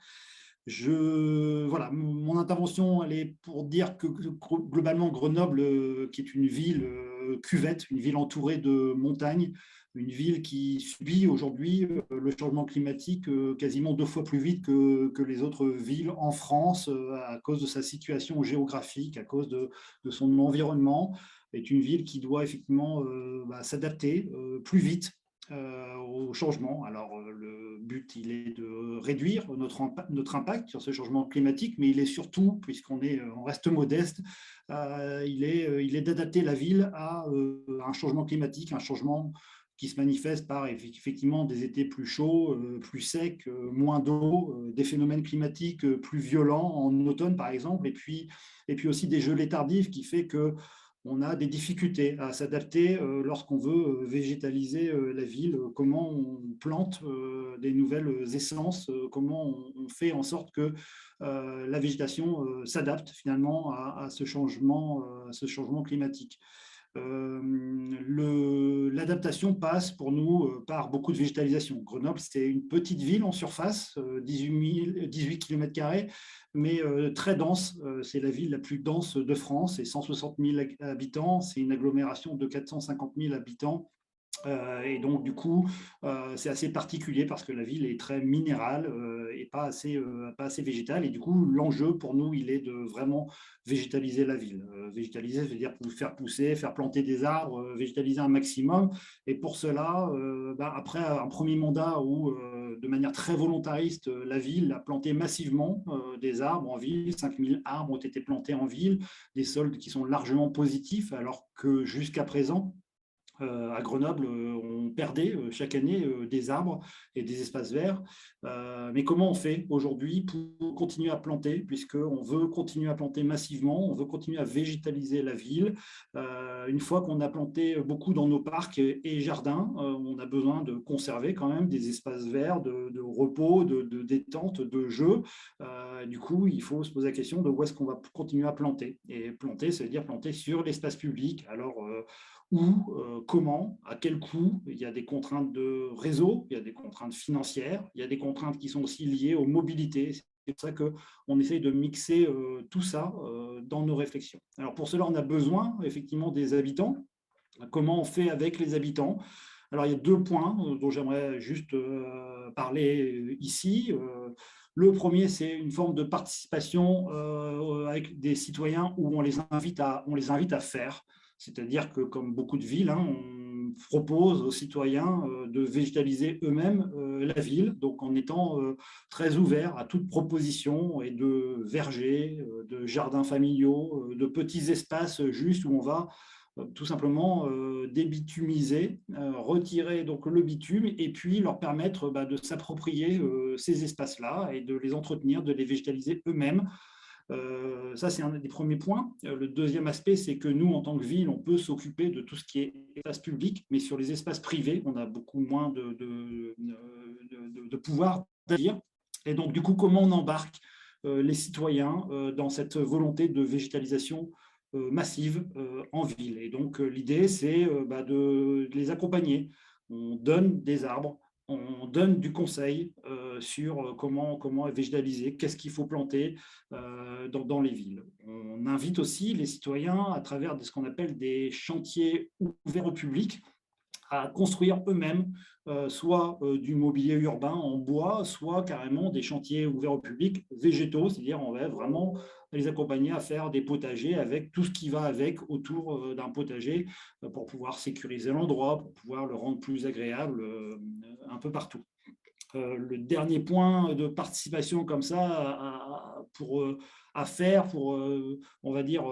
Voilà, mon intervention, elle est pour dire que globalement, Grenoble, qui est une ville cuvette, une ville entourée de montagnes, une ville qui subit aujourd'hui le changement climatique quasiment 2 fois plus vite que les autres villes en France à cause de sa situation géographique, à cause de son environnement. C'est une ville qui doit effectivement s'adapter plus vite au changement. Alors, le but, il est de réduire notre impact sur ce changement climatique, mais il est surtout, on reste modeste, il est d'adapter la ville à un changement climatique, un changement qui se manifeste par effectivement des étés plus chauds, plus secs, moins d'eau, des phénomènes climatiques plus violents en automne, par exemple, et puis aussi des gelées tardives qui fait que on a des difficultés à s'adapter lorsqu'on veut végétaliser la ville, comment on plante des nouvelles essences, comment on fait en sorte que la végétation s'adapte finalement à ce changement climatique. L'adaptation passe pour nous par beaucoup de végétalisation. Grenoble, c'est une petite ville en surface, 18 km², mais très dense. C'est la ville la plus dense de France, c'est 160 000 habitants, c'est une agglomération de 450 000 habitants. Et donc, du coup, c'est assez particulier parce que la ville est très minérale et pas assez végétale. Et du coup, l'enjeu pour nous, il est de vraiment végétaliser la ville. Végétaliser, c'est-à-dire faire pousser, faire planter des arbres, végétaliser un maximum. Et pour cela, après un premier mandat où, de manière très volontariste, la ville a planté massivement des arbres en ville, 5000 arbres ont été plantés en ville, des soldes qui sont largement positifs, alors que jusqu'à présent, à Grenoble, on perdait chaque année des arbres et des espaces verts. Mais comment on fait aujourd'hui pour continuer à planter, puisqu'on veut continuer à planter massivement, on veut continuer à végétaliser la ville. Une fois qu'on a planté beaucoup dans nos parcs et jardins, on a besoin de conserver quand même des espaces verts, de repos, de détente, de jeu. Du coup, il faut se poser la question de où est-ce qu'on va continuer à planter. Et planter, ça veut dire planter sur l'espace public. Alors, où, comment, à quel coût. Il y a des contraintes de réseau, il y a des contraintes financières, il y a des contraintes qui sont aussi liées aux mobilités. C'est pour ça qu'on essaye de mixer tout ça dans nos réflexions. Alors pour cela, on a besoin effectivement des habitants. Comment on fait avec les habitants? Alors il y a 2 points dont j'aimerais juste parler ici. Le premier, c'est une forme de participation avec des citoyens où on les invite à faire. C'est-à-dire que, comme beaucoup de villes, on propose aux citoyens de végétaliser eux-mêmes la ville, donc en étant très ouvert à toute proposition et de vergers, de jardins familiaux, de petits espaces juste où on va tout simplement débitumiser, retirer donc le bitume et puis leur permettre de s'approprier ces espaces-là et de les entretenir, de les végétaliser eux-mêmes. Ça, c'est un des premiers points. Le deuxième aspect, c'est que nous, en tant que ville, on peut s'occuper de tout ce qui est espace public, mais sur les espaces privés, on a beaucoup moins de pouvoir d'agir. Et donc, du coup, comment on embarque les citoyens dans cette volonté de végétalisation massive en ville? Et donc, l'idée, c'est de les accompagner. On donne des arbres, on donne du conseil sur comment végétaliser, qu'est-ce qu'il faut planter dans les villes. On invite aussi les citoyens à travers ce qu'on appelle des chantiers ouverts au public à construire eux-mêmes soit du mobilier urbain en bois, soit carrément des chantiers ouverts au public végétaux, c'est-à-dire on va vraiment les accompagner à faire des potagers avec tout ce qui va avec autour d'un potager pour pouvoir sécuriser l'endroit, pour pouvoir le rendre plus agréable un peu partout. Le dernier point de participation comme ça on va dire,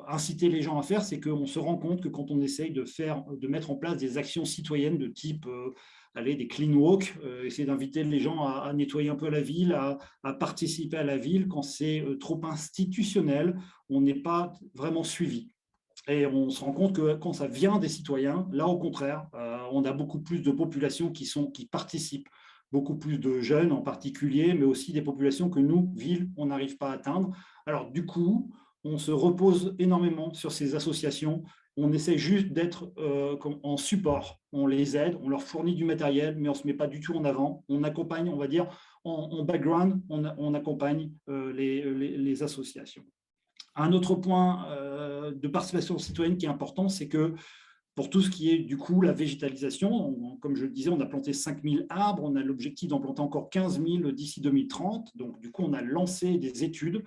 inciter les gens à faire, c'est qu'on se rend compte que quand on essaye de mettre en place des actions citoyennes de type des clean walk, essayer d'inviter les gens à nettoyer un peu la ville, à participer à la ville, quand c'est trop institutionnel, on n'est pas vraiment suivi. Et on se rend compte que quand ça vient des citoyens, là au contraire, on a beaucoup plus de populations qui participent, beaucoup plus de jeunes en particulier, mais aussi des populations que nous, villes, on n'arrive pas à atteindre. Alors du coup, on se repose énormément sur ces associations. On essaie juste d'être en support. On les aide, on leur fournit du matériel, mais on ne se met pas du tout en avant. On accompagne, on va dire, en background, on accompagne les associations. Un autre point de participation citoyenne qui est important, c'est que pour tout ce qui est du coup la végétalisation, comme je le disais, on a planté 5000 arbres, on a l'objectif d'en planter encore 15 000 d'ici 2030. Donc du coup, on a lancé des études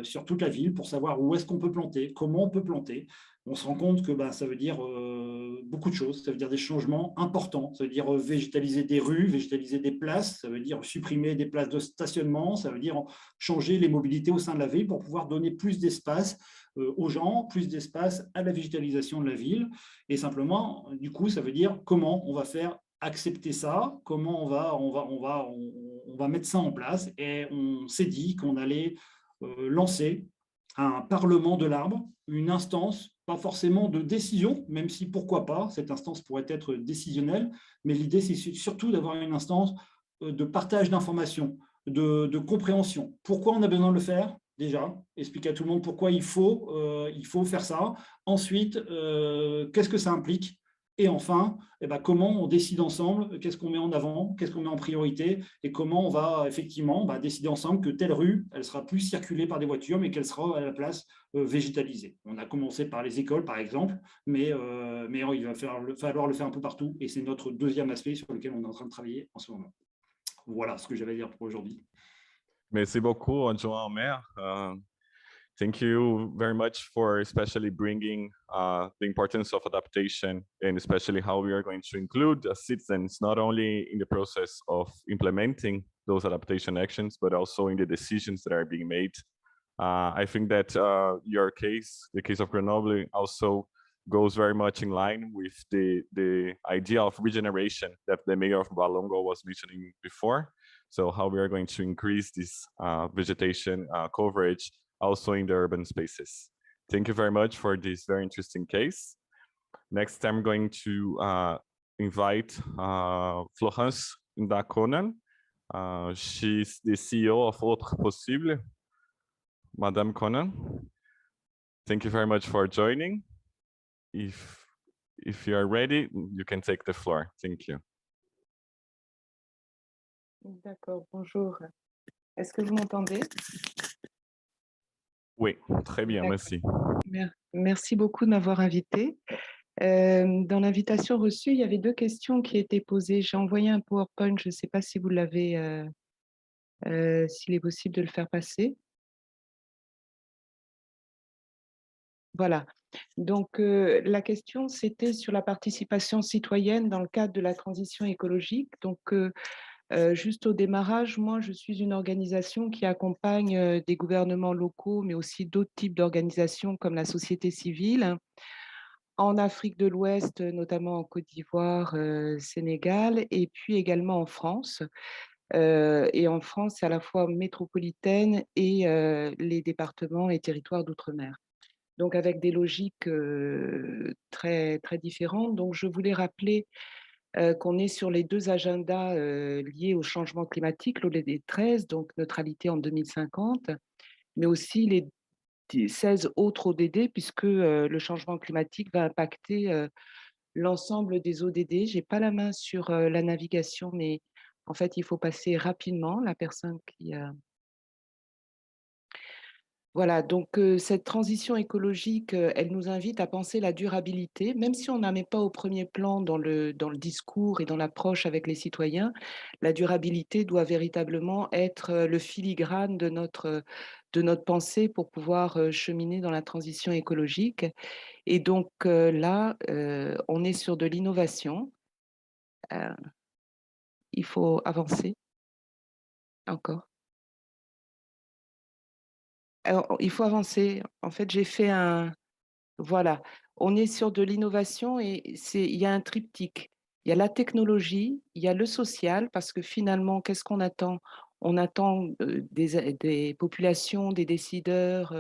sur toute la ville pour savoir où est-ce qu'on peut planter, comment on peut planter. On se rend compte que ça veut dire beaucoup de choses, ça veut dire des changements importants, ça veut dire végétaliser des rues, végétaliser des places, ça veut dire supprimer des places de stationnement, ça veut dire changer les mobilités au sein de la ville pour pouvoir donner plus d'espace aux gens, plus d'espace à la végétalisation de la ville. Et simplement, du coup, ça veut dire comment on va faire accepter ça, comment on va mettre ça en place. Et on s'est dit qu'on allait lancer un parlement de l'arbre, une instance, pas forcément de décision, même si pourquoi pas, cette instance pourrait être décisionnelle, mais l'idée c'est surtout d'avoir une instance de partage d'informations, de compréhension. Pourquoi on a besoin de le faire? Déjà, expliquer à tout le monde pourquoi il faut faire ça. Ensuite, qu'est-ce que ça implique? Et enfin, comment on décide ensemble, qu'est-ce qu'on met en avant, qu'est-ce qu'on met en priorité, et comment on va effectivement décider ensemble que telle rue, elle sera plus circulée par des voitures, mais qu'elle sera à la place végétalisée. On a commencé par les écoles, par exemple, mais il va falloir le faire un peu partout, et c'est notre deuxième aspect sur lequel on est en train de travailler en ce moment. Voilà ce que j'avais à dire pour aujourd'hui. Merci beaucoup, adjoint au maire. Thank you very much for especially bringing the importance of adaptation and especially how we are going to include citizens not only in the process of implementing those adaptation actions, but also in the decisions that are being made. I think that your case, the case of Grenoble, also goes very much in line with the idea of regeneration that the mayor of Valongo was mentioning before. So how we are going to increase this vegetation coverage also in the urban spaces. Thank you very much for this very interesting case. Next, I'm going to invite Florence Daconan. She's the CEO of Autre Possible. Madame Conan, thank you very much for joining. If you are ready, you can take the floor. Thank you. D'accord, bonjour. Est-ce que vous m'entendez? Oui, très bien, merci. Merci beaucoup de m'avoir invité. Dans l'invitation reçue, il y avait deux questions qui étaient posées. J'ai envoyé un PowerPoint, je ne sais pas si vous l'avez, s'il est possible de le faire passer. Voilà. Donc, la question, c'était sur la participation citoyenne dans le cadre de la transition écologique. Donc, juste au démarrage, moi, je suis une organisation qui accompagne des gouvernements locaux, mais aussi d'autres types d'organisations comme la société civile, en Afrique de l'Ouest, notamment en Côte d'Ivoire, Sénégal, et puis également en France. Et en France, c'est à la fois métropolitaine et les départements et territoires d'outre-mer. Donc, avec des logiques très, très différentes. Donc, je voulais rappeler qu'on est sur les deux agendas liés au changement climatique, l'ODD 13, donc neutralité en 2050, mais aussi les 16 autres ODD, puisque le changement climatique va impacter l'ensemble des ODD. Je n'ai pas la main sur la navigation, mais en fait, il faut passer rapidement. La personne qui... Voilà, donc cette transition écologique, elle nous invite à penser la durabilité, même si on n'en met pas au premier plan dans le discours et dans l'approche avec les citoyens. La durabilité doit véritablement être le filigrane de notre pensée pour pouvoir cheminer dans la transition écologique. Et donc là, on est sur de l'innovation. Il faut avancer encore. Alors, il faut avancer. En fait, j'ai fait un... Voilà, on est sur de l'innovation et il y a un triptyque. Il y a la technologie, il y a le social, parce que finalement, qu'est-ce qu'on attend? On attend des populations, des décideurs,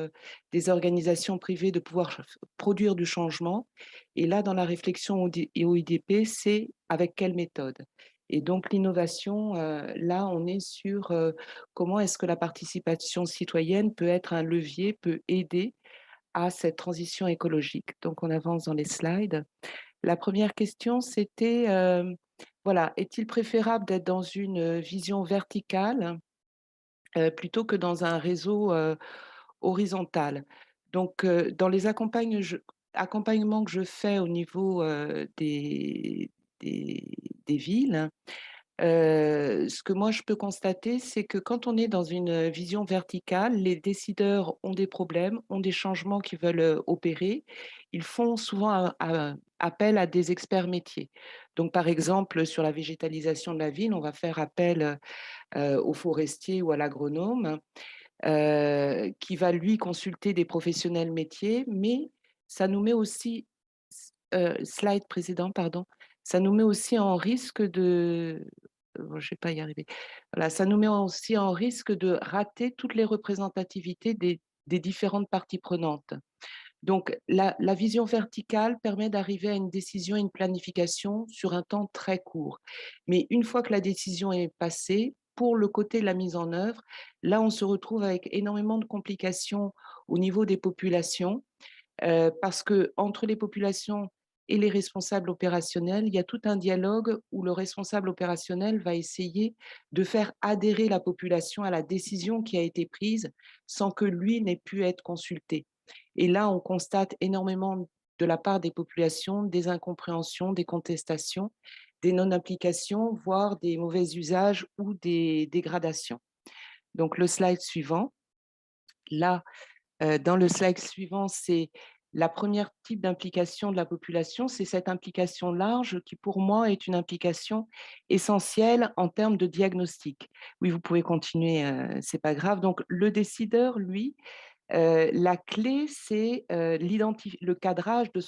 des organisations privées de pouvoir produire du changement. Et là, dans la réflexion au IDP, c'est avec quelle méthode? Et donc, l'innovation, là, on est sur comment est-ce que la participation citoyenne peut être un levier, peut aider à cette transition écologique. Donc, on avance dans les slides. La première question, c'était, voilà, est-il préférable d'être dans une vision verticale plutôt que dans un réseau horizontale. Donc, dans les accompagnements que je fais au niveau des villes, ce que moi je peux constater, c'est que quand on est dans une vision verticale, les décideurs ont des problèmes, ont des changements qu'ils veulent opérer. Ils font souvent appel à des experts métiers. Donc, par exemple, sur la végétalisation de la ville, on va faire appel au forestier ou à l'agronome qui va lui consulter des professionnels métiers, mais ça nous met aussi, slide précédent, pardon, ça nous met aussi en risque de, je ne vais pas y arriver, voilà, ça nous met aussi en risque de rater toutes les représentativités des différentes parties prenantes. Donc, la vision verticale permet d'arriver à une décision et une planification sur un temps très court. Mais une fois que la décision est passée, pour le côté de la mise en œuvre, là, on se retrouve avec énormément de complications au niveau des populations, parce qu'entre les populations et les responsables opérationnels, il y a tout un dialogue où le responsable opérationnel va essayer de faire adhérer la population à la décision qui a été prise sans que lui n'ait pu être consulté. Et là, on constate énormément de la part des populations des incompréhensions, des contestations, des non-applications, voire des mauvais usages ou des dégradations. Donc, le slide suivant. Là, dans le slide suivant, c'est la première type d'implication de la population, c'est cette implication large qui, pour moi, est une implication essentielle en termes de diagnostic. Oui, vous pouvez continuer, c'est pas grave. Donc, le décideur, lui, la clé, c'est le cadrage de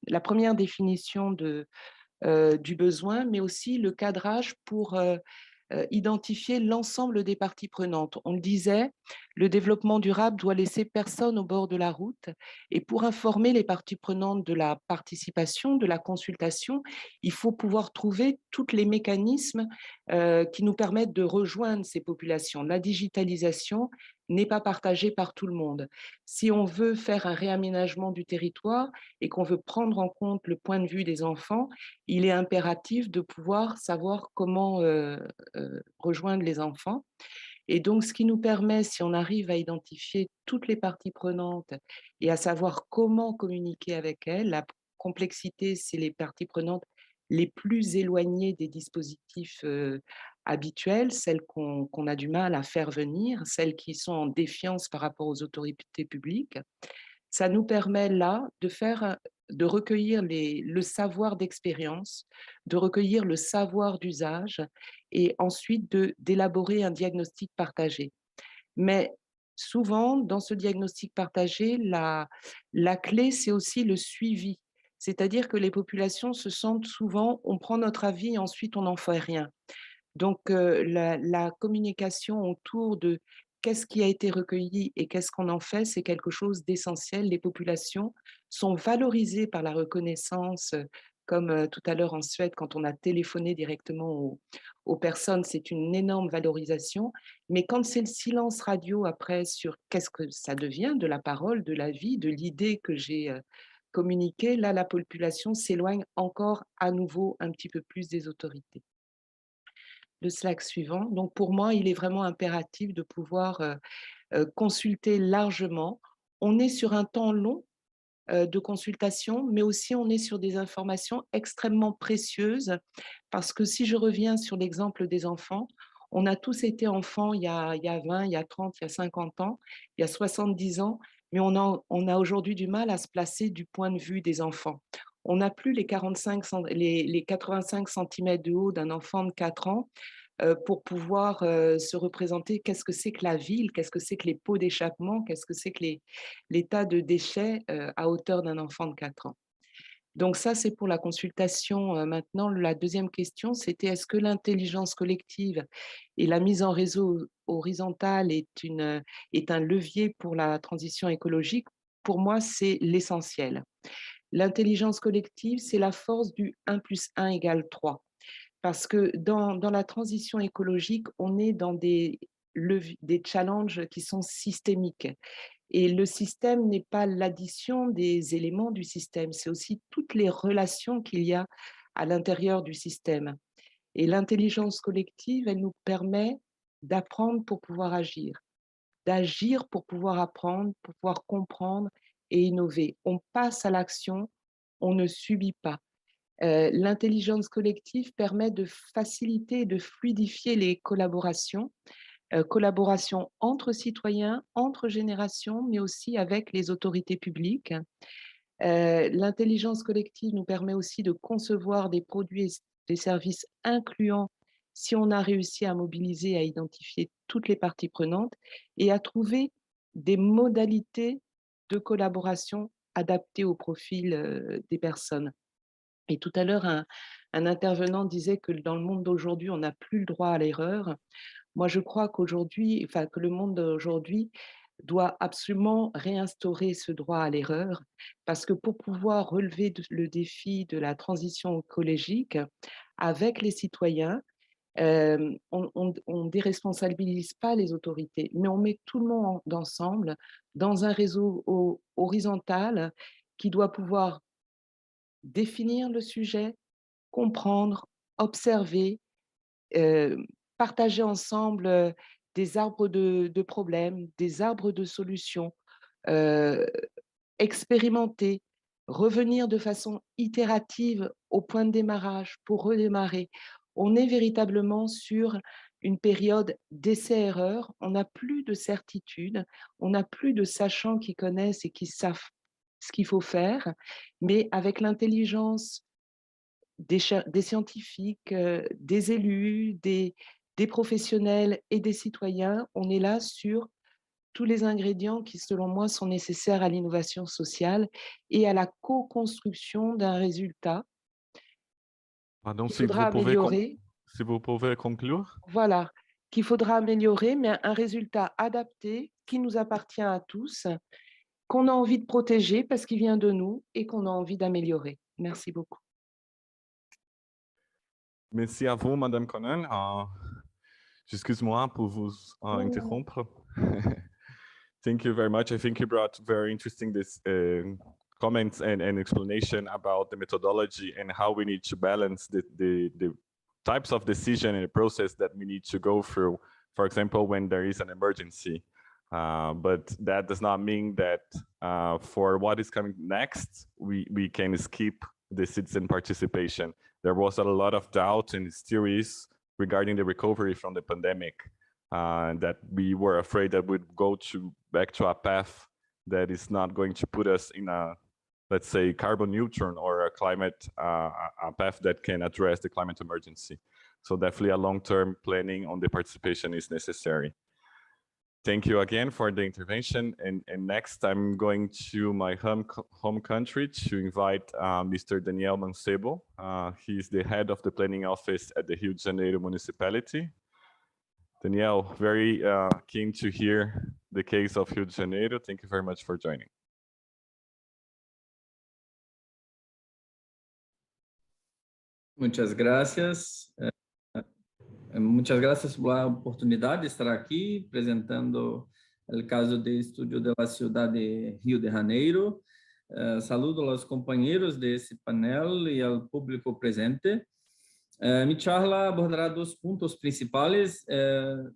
la première définition du besoin, mais aussi le cadrage pour identifier l'ensemble des parties prenantes. On le disait, le développement durable doit laisser personne au bord de la route. Et pour informer les parties prenantes de la participation, de la consultation, il faut pouvoir trouver tous les mécanismes qui nous permettent de rejoindre ces populations. La digitalisation n'est pas partagée par tout le monde. Si on veut faire un réaménagement du territoire et qu'on veut prendre en compte le point de vue des enfants, il est impératif de pouvoir savoir comment rejoindre les enfants. Et donc, ce qui nous permet, si on arrive à identifier toutes les parties prenantes et à savoir comment communiquer avec elles, la complexité, c'est les parties prenantes les plus éloignées des dispositifs habituels, celles qu'on a du mal à faire venir, celles qui sont en défiance par rapport aux autorités publiques. Ça nous permet là de recueillir le savoir d'expérience, de recueillir le savoir d'usage et ensuite d'élaborer un diagnostic partagé. Mais souvent, dans ce diagnostic partagé, la clé, c'est aussi le suivi. C'est-à-dire que les populations se sentent souvent, on prend notre avis et ensuite on n'en fait rien. Donc, la communication autour de qu'est-ce qui a été recueilli et qu'est-ce qu'on en fait, c'est quelque chose d'essentiel. Les populations sont valorisées par la reconnaissance, comme tout à l'heure en Suède, quand on a téléphoné directement aux personnes, c'est une énorme valorisation. Mais quand c'est le silence radio après sur qu'est-ce que ça devient de la parole, de la vie, de l'idée que j'ai communiquée, là, la population s'éloigne encore à nouveau un petit peu plus des autorités. Le slide suivant. Donc, pour moi, il est vraiment impératif de pouvoir consulter largement. On est sur un temps long de consultation, mais aussi on est sur des informations extrêmement précieuses, parce que si je reviens sur l'exemple des enfants, on a tous été enfants il y a 20, il y a 30, il y a 50 ans, il y a 70 ans, mais on a aujourd'hui du mal à se placer du point de vue des enfants. On n'a plus les 85 cm de haut d'un enfant de 4 ans pour pouvoir se représenter qu'est-ce que c'est que la ville, qu'est-ce que c'est que les pots d'échappement, qu'est-ce que c'est que les tas de déchets à hauteur d'un enfant de 4 ans. Donc ça, c'est pour la consultation. Maintenant, la deuxième question, c'était est-ce que l'intelligence collective et la mise en réseau horizontale est un levier pour la transition écologique? Pour moi, c'est l'essentiel. L'intelligence collective, c'est la force du 1 + 1 = 3. Parce que dans la transition écologique, on est dans des challenges qui sont systémiques. Et le système n'est pas l'addition des éléments du système, c'est aussi toutes les relations qu'il y a à l'intérieur du système. Et l'intelligence collective, elle nous permet d'apprendre pour pouvoir agir. d'agir pour pouvoir apprendre, pour pouvoir comprendre et innover. On passe à l'action, on ne subit pas. L'intelligence collective permet de faciliter et de fluidifier les collaborations, collaboration entre citoyens, entre générations, mais aussi avec les autorités publiques. L'intelligence collective nous permet aussi de concevoir des produits et des services incluants si on a réussi à mobiliser, à identifier toutes les parties prenantes et à trouver des modalités de collaboration adaptées au profil des personnes. Et tout à l'heure, un intervenant disait que dans le monde d'aujourd'hui, on n'a plus le droit à l'erreur. Moi, je crois qu'aujourd'hui, enfin, que le monde d'aujourd'hui doit absolument réinstaurer ce droit à l'erreur, parce que pour pouvoir relever le défi de la transition écologique avec les citoyens, on ne déresponsabilise pas les autorités, mais on met tout le monde ensemble dans un réseau horizontal qui doit pouvoir définir le sujet, comprendre, observer, partager ensemble des arbres de problèmes, des arbres de solutions, expérimenter, revenir de façon itérative au point de démarrage pour redémarrer. On est véritablement sur une période d'essai-erreur, on n'a plus de certitude, on n'a plus de sachants qui connaissent et qui savent ce qu'il faut faire, mais avec l'intelligence des scientifiques, des élus, des professionnels et des citoyens, on est là sur tous les ingrédients qui, selon moi, sont nécessaires à l'innovation sociale et à la co-construction d'un résultat Pardon, qu'il faudra améliorer. Si vous pouvez conclure. Voilà, qu'il faudra améliorer, mais un résultat adapté qui nous appartient à tous, qu'on a envie de protéger parce qu'il vient de nous et qu'on a envie d'améliorer. Merci beaucoup. Merci à vous, Madame Conan. Excuse-moi pour vous interrompre. Thank you very much. I think you brought very interesting comments and explanation about the methodology and how we need to balance the types of decision and the process that we need to go through, for example, when there is an emergency. But that does not mean that for what is coming next, we can skip the citizen participation. There was a lot of doubt and still is regarding the recovery from the pandemic, that we were afraid that we'd go back to a path that is not going to put us in a, let's say, carbon neutral or a climate, a path that can address the climate emergency. So definitely a long-term planning on the participation is necessary. Thank you again for the intervention. And next, I'm going to my home country to invite Mr. Daniel Mancebo. He's the head of the planning office at the Rio de Janeiro municipality. Daniel, very keen to hear the case of Rio de Janeiro. Thank you very much for joining. Muchas gracias. Muchas gracias por la oportunidad de estar aquí presentando el caso de estudio de la ciudad de Rio de Janeiro. Saludo a los compañeros de ese panel y al público presente. Mi charla abordará dos puntos principales. El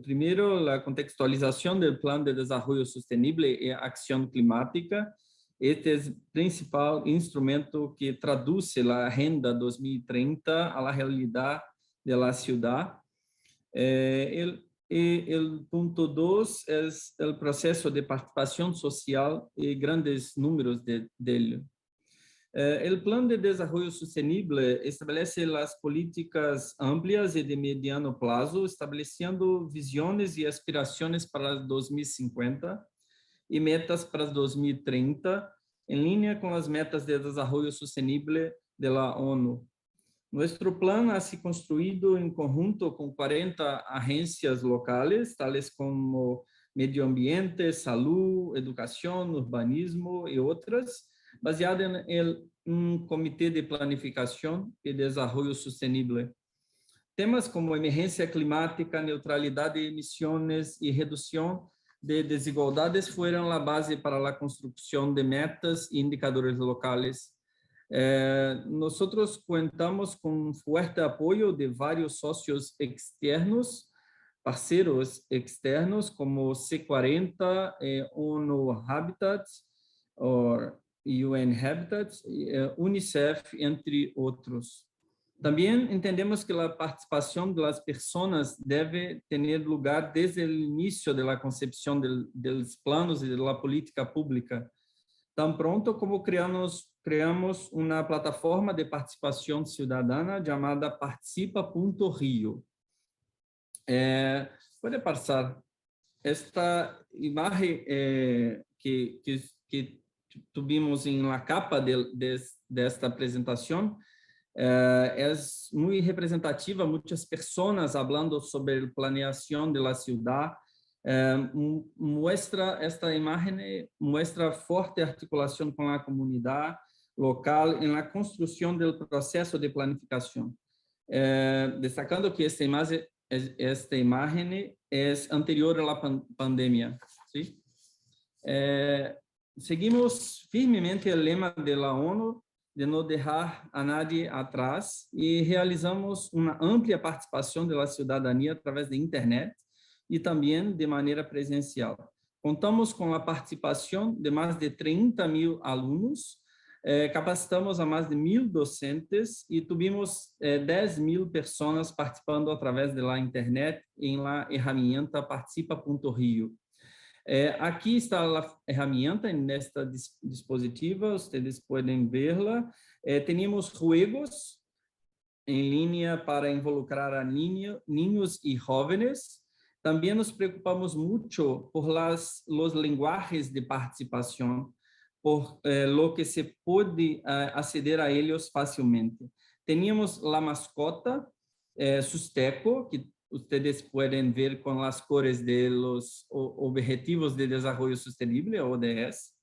primero, la contextualización del Plan de Desarrollo Sostenible y Acción Climática. Este es el principal instrumento que traduce la Agenda 2030 a la realidad de la ciudad. El punto 2 es el proceso de participación social y grandes números de ello. El Plan de Desarrollo Sostenible estabelece las políticas amplias y de mediano plazo, estableciendo visiones y aspiraciones para el 2050 y metas para 2030, en línea con las metas de desarrollo sostenible de la ONU. Nuestro plan ha sido construido en conjunto con 40 agencias locales, tales como medio ambiente, salud, educación, urbanismo y otras, baseada en un comité de planificación y desarrollo sostenible. Temas como emergencia climática, neutralidad de emisiones y reducción de desigualdades fueron la base para la construcción de metas e indicadores locales. Nosotros contamos con fuerte apoyo de varios socios externos, parceiros externos como C40, ONU Habitat, UN Habitat, UNICEF, entre outros. También entendemos que la participación de las personas debe tener lugar desde el inicio de la concepción de los planos y de la política pública. Tan pronto como creamos una plataforma de participación ciudadana llamada participa.rio. Puede pasar esta imagen que tuvimos en la capa de esta presentación. Es muy representativa, muchas personas hablando sobre la planeación de la ciudad. Esta imagen muestra fuerte articulación con la comunidad local en la construcción del proceso de planificación. Destacando que esta imagen es anterior a la pandemia. ¿Sí? Seguimos firmemente el lema de la ONU de no dejar a nadie atrás y realizamos una amplia participación de la ciudadanía a través de Internet y también de manera presencial. Contamos con la participación de más de 30.000 alumnos, capacitamos a más de 1.000 docentes y tuvimos 10.000 personas participando a través de la Internet en la herramienta participa.rio. Aquí está la herramienta en esta dispositiva, ustedes pueden verla. Tenemos juegos en línea para involucrar a niños y jóvenes. También nos preocupamos mucho por los lenguajes de participación, por lo que se puede acceder a ellos fácilmente. Teníamos la mascota, Susteco, que ustedes pueden ver con las cores de los Objetivos de Desarrollo Sostenible, ODS.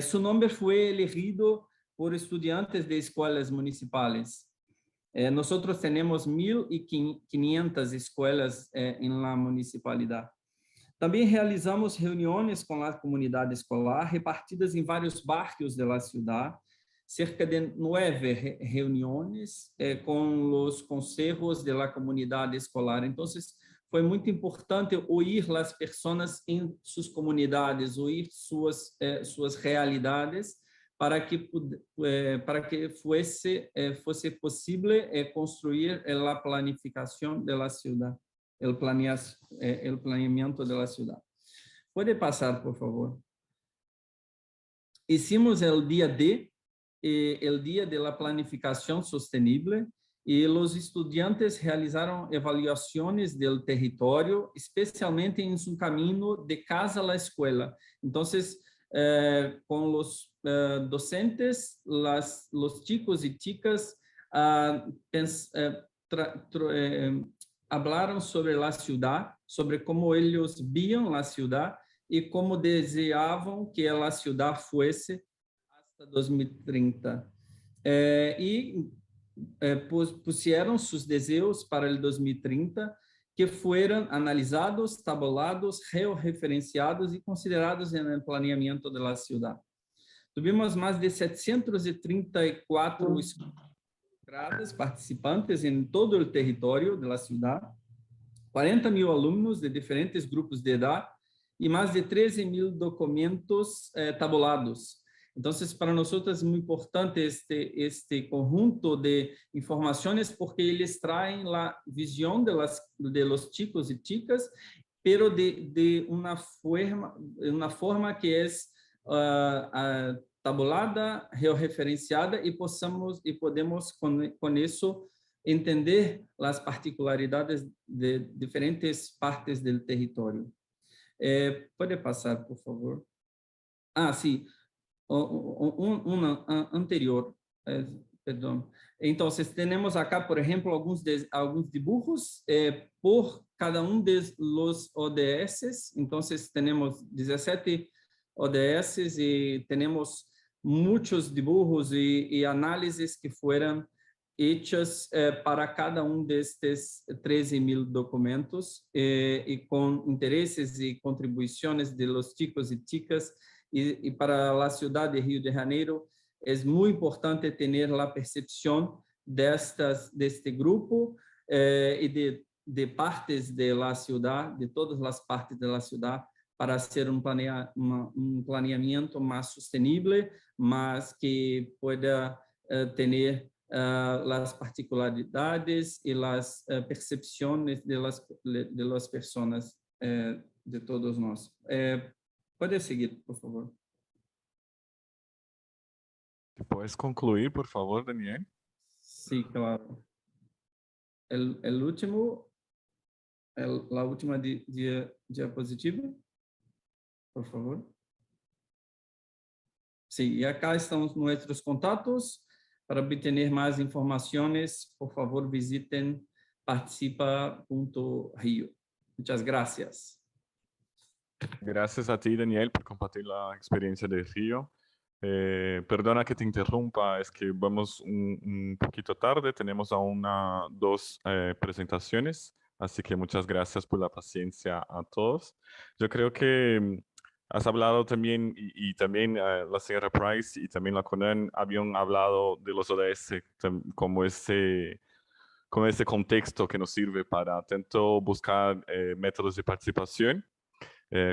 Su nombre fue elegido por estudiantes de escuelas municipales. Nosotros tenemos 1.500 escuelas en la municipalidad. También realizamos reuniones con la comunidad escolar repartidas en varios barrios de la ciudad, cerca de 9 reuniones con los consejos de la comunidad escolar. Entonces, fue muy importante oír las personas en sus comunidades, oír sus realidades, para que fuese posible construir la planificación de la ciudad, el planeamiento de la ciudad. Puede pasar, por favor. Hicimos el día D, el Día de la Planificación Sostenible, y los estudiantes realizaron evaluaciones del territorio, especialmente en su camino de casa a la escuela. Entonces, con los docentes, los chicos y chicas hablaron sobre la ciudad, sobre cómo ellos veían la ciudad y cómo deseaban que la ciudad fuese hasta 2030. Pusieron sus deseos para el 2030 que fueran analizados, tabulados, georreferenciados y considerados en el planeamiento de la ciudad. Tuvimos más de 734 escuelas participantes en todo el territorio de la ciudad, 40.000 alumnos de diferentes grupos de edad y más de 13.000 documentos tabulados. Entonces, para nosotros es muy importante este conjunto de informaciones porque ellos traen la visión de los chicos y chicas, pero de una forma que es tabulada, georreferenciada y podemos con eso entender las particularidades de diferentes partes del territorio. Puede pasar, por favor. Sí. Una anterior, perdón. Entonces, tenemos acá, por ejemplo, algunos dibujos por cada uno de los ODS. Entonces, tenemos 17 ODS y tenemos muchos dibujos y análisis que fueron hechas para cada uno de estos 13.000 documentos y con intereses y contribuciones de los chicos y chicas. Y para la ciudad de Río de Janeiro es muy importante tener la percepción de este grupo y de de partes de la ciudad, de todas las partes de la ciudad, para hacer un planeamiento más sostenible, más que pueda tener las particularidades y las percepciones de las personas, de todos nós. Puede seguir, por favor. ¿Puedes concluir, por favor, Daniel? Sí, claro. El último, la última diapositiva, por favor. Sí, y acá estamos nuestros contactos. Para obtener más informaciones, por favor, visiten participa.rio. Muchas gracias. Gracias a ti, Daniel, por compartir la experiencia de Río. Perdona que te interrumpa, es que vamos un poquito tarde, tenemos aún dos presentaciones, así que muchas gracias por la paciencia a todos. Yo creo que has hablado también, y también la señora Price y también la Conan habían hablado de los ODS como ese contexto que nos sirve para tanto buscar métodos de participación,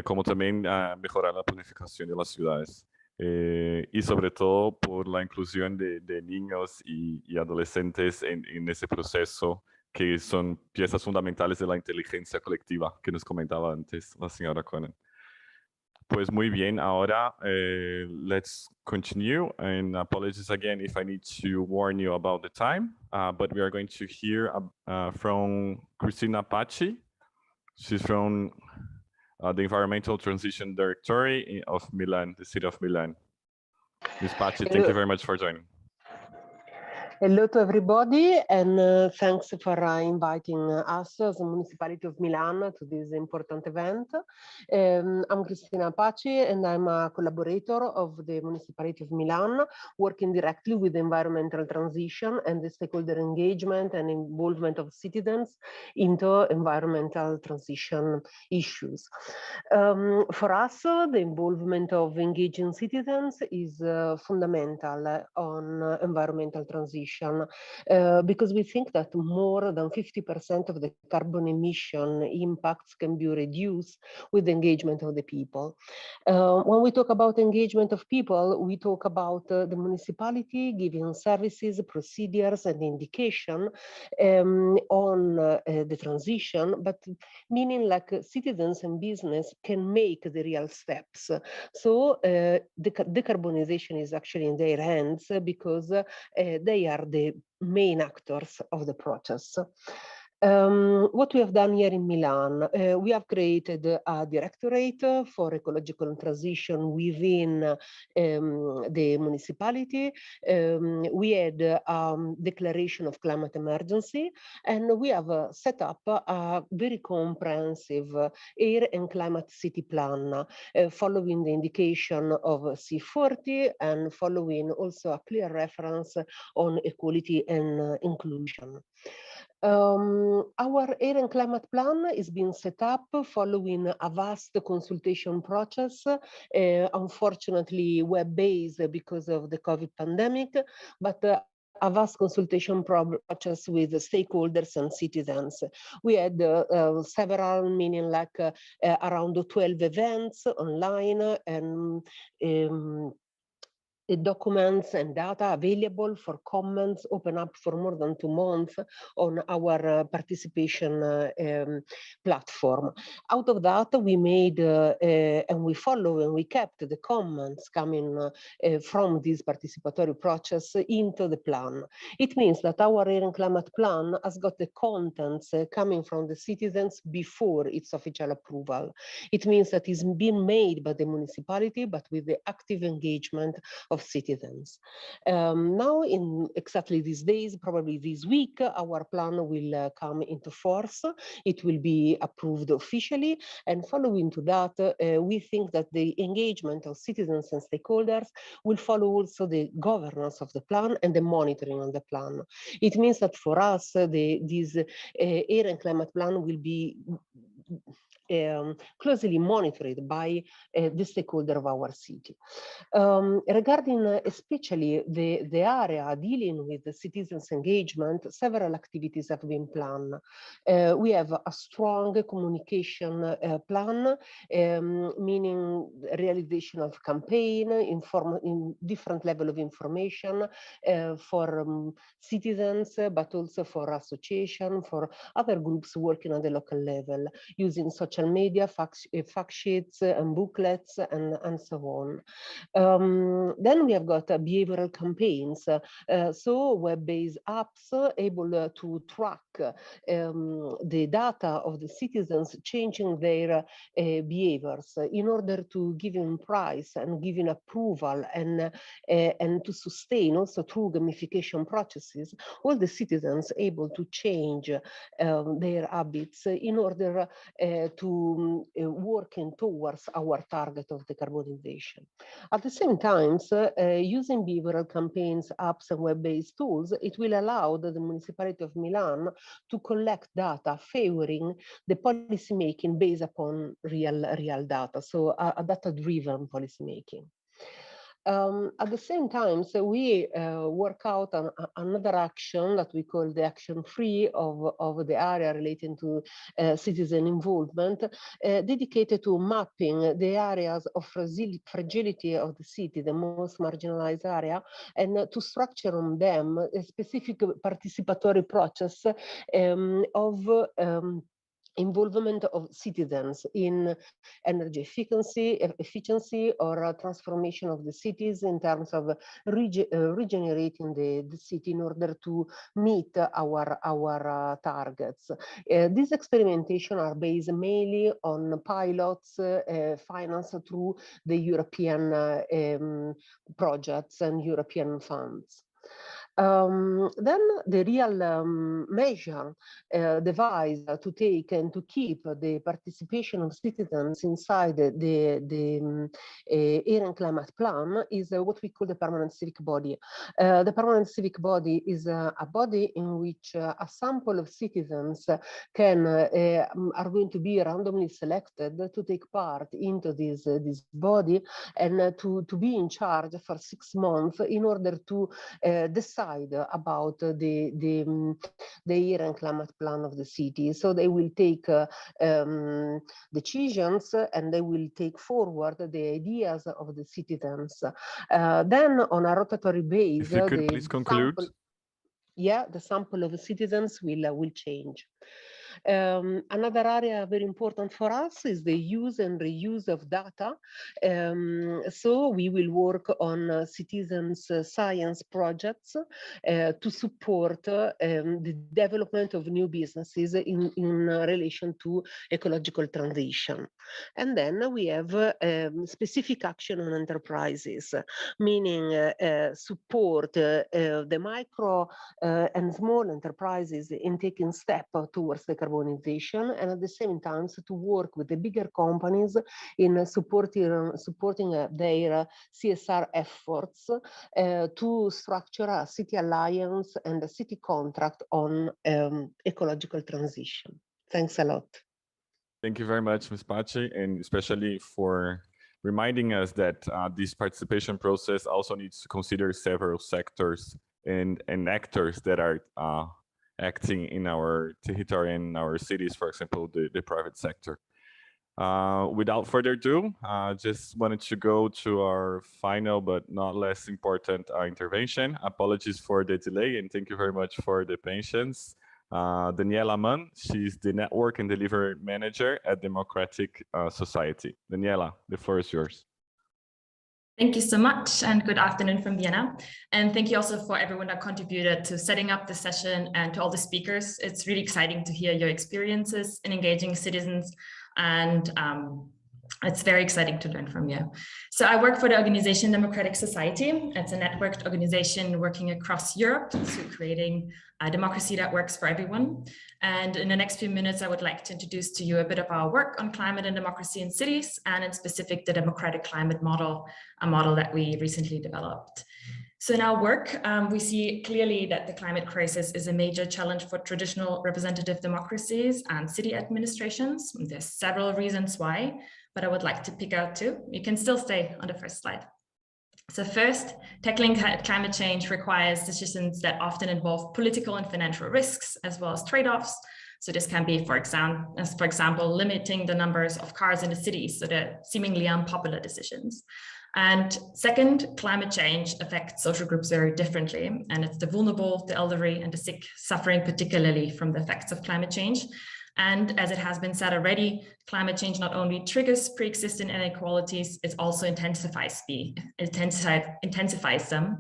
como también mejorar la planificación de las ciudades. Y sobre todo por la inclusión de niños y adolescentes en ese proceso, que son piezas fundamentales de la inteligencia colectiva que nos comentaba antes la señora Conan. Pues muy bien, ahora let's continue, and apologies again if I need to warn you about the time, but we are going to hear from Cristina Paci. She's from the Environmental Transition Directorate of Milan, the city of Milan. Ms. Paci, thank you very much for joining. Hello to everybody, and thanks for inviting us as the Municipality of Milan to this important event. I'm Cristina Paci, and I'm a collaborator of the Municipality of Milan, working directly with environmental transition and the stakeholder engagement and involvement of citizens into environmental transition issues. For us, the involvement of engaging citizens is fundamental on environmental transition. Because we think that more than 50% of the carbon emission impacts can be reduced with the engagement of the people. When we talk about engagement of people, we talk about the municipality giving services, procedures, and indication on the transition, but meaning like citizens and business can make the real steps. So the decarbonization is actually in their hands because they are the main actors of the process. What we have done here in Milan, we have created a directorate for ecological transition within the municipality. We had a declaration of climate emergency, and we have set up a very comprehensive air and climate city plan, following the indication of C40 and following also a clear reference on equality and inclusion. Our air and climate plan is being set up following a vast consultation process, unfortunately web-based because of the COVID pandemic, but a vast consultation process with stakeholders and citizens. We had several, meaning like around 12 events online, and the documents and data available for comments open up for more than 2 months on our participation platform. Out of that, we made and we follow and we kept the comments coming from this participatory process into the plan. It means that our air and climate plan has got the contents coming from the citizens before its official approval. It means that it's been made by the municipality, but with the active engagement of citizens. Now, in exactly these days, probably this week, our plan will come into force. It will be approved officially, and following to that, we think that the engagement of citizens and stakeholders will follow also the governance of the plan and the monitoring on the plan. It means that for us, this air and climate plan will be closely monitored by the stakeholder of our city. Regarding especially the area dealing with the citizens' engagement, several activities have been planned. We have a strong communication plan, meaning realization of campaign, in different level of information for citizens, but also for association, for other groups working at the local level, using social media, fact sheets and booklets and so on. Then we have got behavioral campaigns, so web-based apps able to track the data of the citizens changing their behaviors in order to give them price and giving approval and to sustain also through gamification processes all the citizens able to change their habits in order to working towards our target of decarbonization. At the same time, using behavioral campaigns, apps and web-based tools, it will allow the municipality of Milan to collect data favoring the policy making based upon real data, so a data-driven policy making. At the same time, so we work out on another action that we call the action 3 of the area relating to citizen involvement, dedicated to mapping the areas of fragility of the city, the most marginalized area, and to structure on them a specific participatory process of involvement of citizens in energy efficiency or transformation of the cities in terms of regenerating the city in order to meet our targets. These experimentations are based mainly on pilots financed through the European projects and European funds. Then the real measure device to take and to keep the participation of citizens inside the air and climate plan is what we call the permanent civic body. The permanent civic body is a body in which a sample of citizens are going to be randomly selected to take part into this body and to be in charge for 6 months in order to decide about the air and climate plan of the city. So they will take decisions and they will take forward the ideas of the citizens. Then on a rotatory base, if you could please conclude. The sample of the citizens will change. Another area very important for us is the use and reuse of data. So we will work on citizens science projects to support the development of new businesses in relation to ecological transition. And then we have specific action on enterprises, meaning support the micro and small enterprises in taking steps towards decarbonization, and at the same time to work with the bigger companies in supporting their CSR efforts to structure a city alliance and a city contract on ecological transition. Thanks a lot. Thank you very much, Ms. Paci, and especially for reminding us that this participation process also needs to consider several sectors and actors that are acting in our territory and our cities, for example, the private sector. Without further ado, just wanted to go to our final but not less important intervention. Apologies for the delay and thank you very much for the patience. Daniela Mann, she's the Network and Delivery Manager at Democratic Society. Daniela, the floor is yours. Thank you so much and good afternoon from Vienna. And thank you also for everyone that contributed to setting up the session and to all the speakers. It's really exciting to hear your experiences in engaging citizens, and it's very exciting to learn from you. So I work for the organization Democratic Society. It's a networked organization working across Europe to creating a democracy that works for everyone. And in the next few minutes, I would like to introduce to you a bit of our work on climate and democracy in cities, and in specific, the democratic climate model, a model that we recently developed. So in our work, we see clearly that the climate crisis is a major challenge for traditional representative democracies and city administrations. There's several reasons why, but I would like to pick out two. You can still stay on the first slide. So first, tackling climate change requires decisions that often involve political and financial risks, as well as trade-offs. So this can be, for example, limiting the numbers of cars in the cities, so they're seemingly unpopular decisions. And second, climate change affects social groups very differently, and it's the vulnerable, the elderly, and the sick suffering particularly from the effects of climate change. And as it has been said already, climate change not only triggers pre-existing inequalities, it also intensifies them.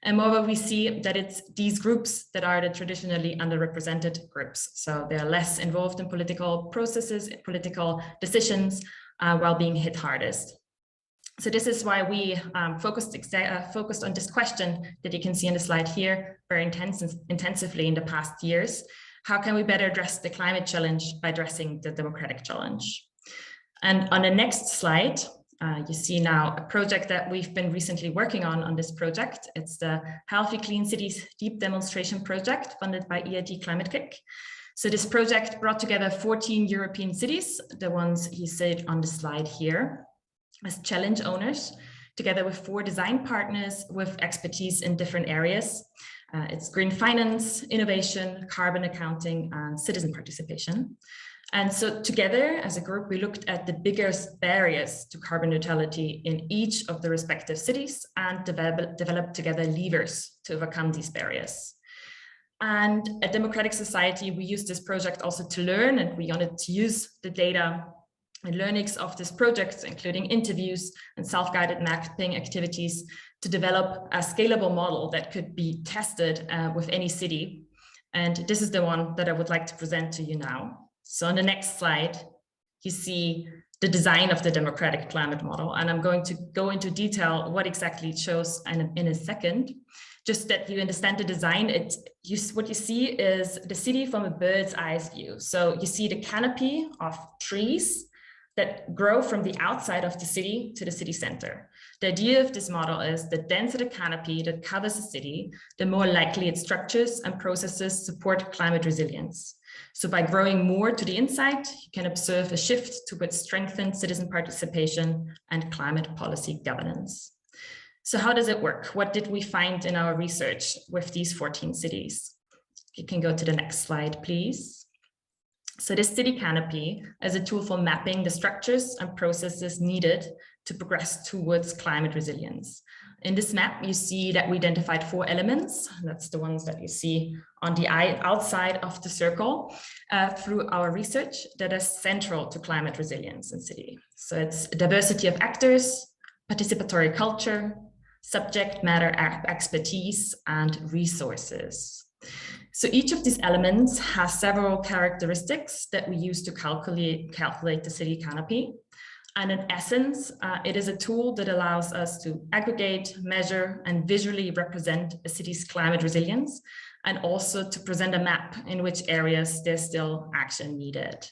And moreover, we see that it's these groups that are the traditionally underrepresented groups. So they're less involved in political processes, political decisions, while being hit hardest. So this is why we focused on this question that you can see on the slide here very intensively in the past years. How can we better address the climate challenge by addressing the democratic challenge? And on the next slide, you see now a project that we've been recently working on this project. It's the Healthy Clean Cities Deep Demonstration Project funded by EIT Climate Kick. So this project brought together 14 European cities, the ones you see on the slide here, as challenge owners, together with 4 design partners with expertise in different areas. It's green finance, innovation, carbon accounting, and citizen participation. And so together as a group, we looked at the biggest barriers to carbon neutrality in each of the respective cities and developed together levers to overcome these barriers. And at Democratic Society, we used this project also to learn, and we wanted to use the data and learnings of this project, including interviews and self-guided mapping activities, to develop a scalable model that could be tested with any city. And this is the one that I would like to present to you now. So on the next slide, you see the design of the democratic climate model. And I'm going to go into detail what exactly it shows in a second. Just that you understand the design, what you see is the city from a bird's eye view. So you see the canopy of trees that grow from the outside of the city to the city center. The idea of this model is the denser the canopy that covers the city, the more likely its structures and processes support climate resilience. So by growing more to the inside, you can observe a shift towards strengthened citizen participation and climate policy governance. So how does it work? What did we find in our research with these 14 cities? You can go to the next slide, please. So this city canopy is a tool for mapping the structures and processes needed to progress towards climate resilience. In this map, you see that we identified 4 elements. That's the ones that you see on the outside of the circle through our research that is central to climate resilience in city. So it's diversity of actors, participatory culture, subject matter expertise, and resources. So each of these elements has several characteristics that we use to calculate the city canopy. And in essence, it is a tool that allows us to aggregate, measure, and visually represent a city's climate resilience, and also to present a map in which areas there's still action needed.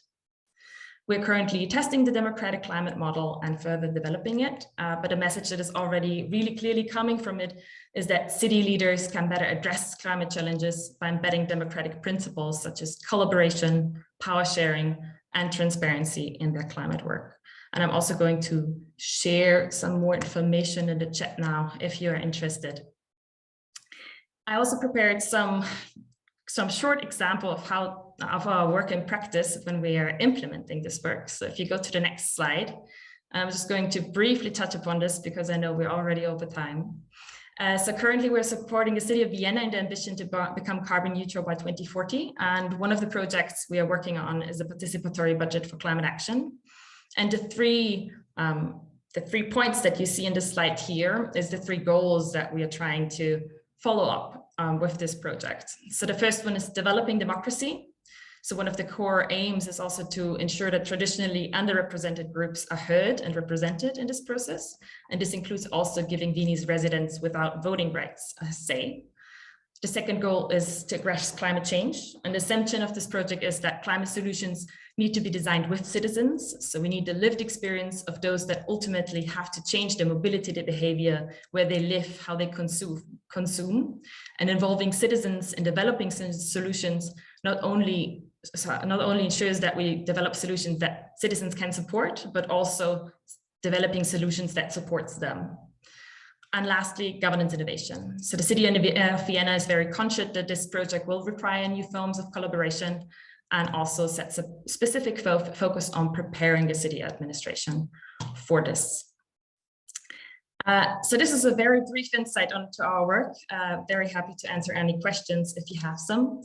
We're currently testing the democratic climate model and further developing it, but a message that is already really clearly coming from it is that city leaders can better address climate challenges by embedding democratic principles such as collaboration, power sharing, and transparency in their climate work. And I'm also going to share some more information in the chat now if you're interested. I also prepared some short example of our work in practice when we are implementing this work. So if you go to the next slide, I'm just going to briefly touch upon this because I know we're already over time. So currently we're supporting the city of Vienna in the ambition to become carbon neutral by 2040. And one of the projects we are working on is a participatory budget for climate action. And the three points that you see in this slide here is the 3 goals that we are trying to follow up with this project. So the first one is developing democracy. So one of the core aims is also to ensure that traditionally underrepresented groups are heard and represented in this process. And this includes also giving Viennese residents without voting rights a say. The second goal is to address climate change. And the assumption of this project is that climate solutions need to be designed with citizens. So we need the lived experience of those that ultimately have to change their mobility, their behavior, where they live, how they consume. And involving citizens in developing solutions not only ensures that we develop solutions that citizens can support, but also developing solutions that supports them. And lastly, governance innovation. So the city of Vienna is very conscious that this project will require new forms of collaboration, and also sets a specific focus on preparing the city administration for this. So this is a very brief insight onto our work. Very happy to answer any questions if you have some.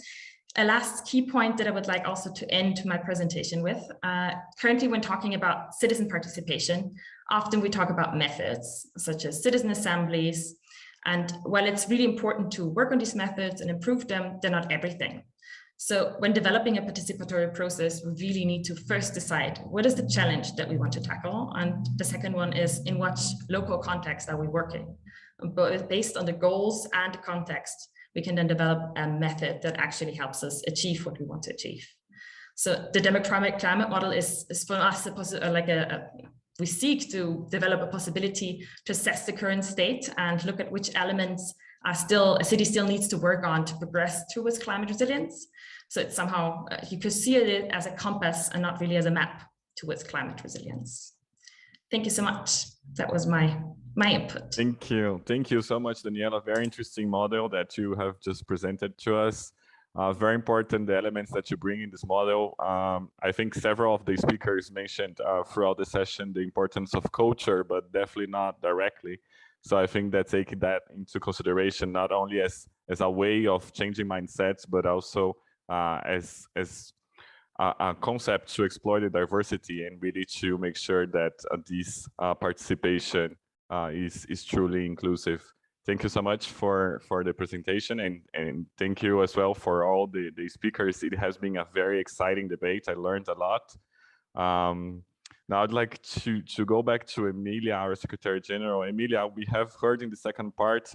A last key point that I would like also to end my presentation with. Currently, when talking about citizen participation, often we talk about methods such as citizen assemblies. And while it's really important to work on these methods and improve them, they're not everything. So when developing a participatory process, we really need to first decide what is the challenge that we want to tackle. And the second one is in what local context are we working? But based on the goals and the context, we can then develop a method that actually helps us achieve what we want to achieve. So the democratic climate model is for us we seek to develop a possibility to assess the current state and look at which elements a city still needs to work on to progress towards climate resilience. So it's somehow, you could see it as a compass and not really as a map towards climate resilience. Thank you so much. That was my input. Thank you. Thank you so much, Daniela. Very interesting model that you have just presented to us. Very important, the elements that you bring in this model. I think several of the speakers mentioned throughout the session the importance of culture, but definitely not directly. So I think that taking that into consideration, not only as a way of changing mindsets, but also as a concept to explore the diversity and really to make sure that this participation is truly inclusive. Thank you so much for the presentation, and thank you as well for all the speakers. It has been a very exciting debate. I learned a lot. Now I'd like to go back to Emilia, our Secretary General. Emilia, we have heard in the second part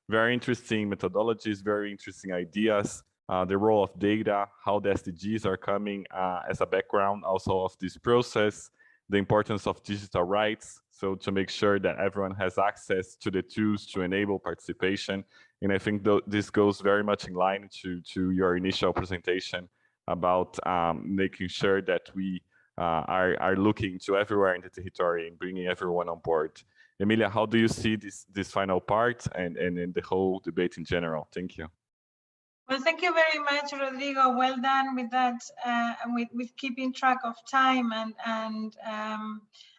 very interesting methodologies, very interesting ideas, the role of data, how the SDGs are coming as a background also of this process, the importance of digital rights, so to make sure that everyone has access to the tools to enable participation. And I think this goes very much in line to your initial presentation about making sure that we are looking to everywhere in the territory and bringing everyone on board. Emilia, how do you see this final part and the whole debate in general? Thank you. Well, thank you very much, Rodrigo. Well done with that, with keeping track of time and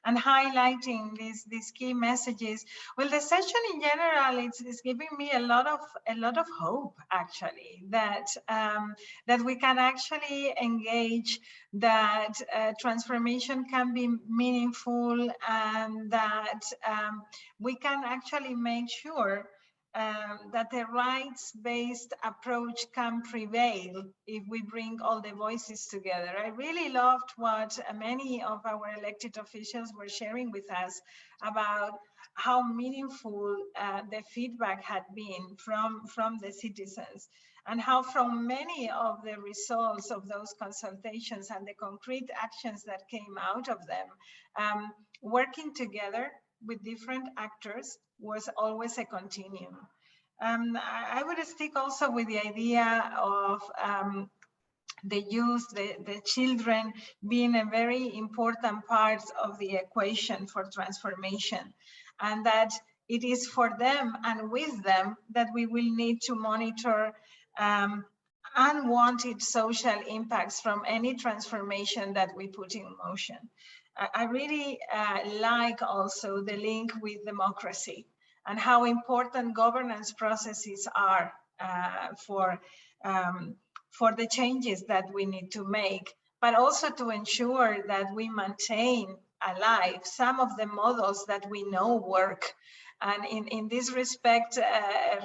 highlighting these key messages. Well, the session in general is giving me a lot of hope, actually, that we can actually engage, that transformation can be meaningful, and that we can actually make sure that the rights-based approach can prevail if we bring all the voices together. I really loved what many of our elected officials were sharing with us about how meaningful the feedback had been from the citizens, and how from many of the results of those consultations and the concrete actions that came out of them, working together with different actors was always a continuum. I would stick also with the idea of the youth, the children being a very important part of the equation for transformation, and that it is for them and with them that we will need to monitor unwanted social impacts from any transformation that we put in motion. I really like also the link with democracy and how important governance processes are for the changes that we need to make, but also to ensure that we maintain alive some of the models that we know work. And in this respect,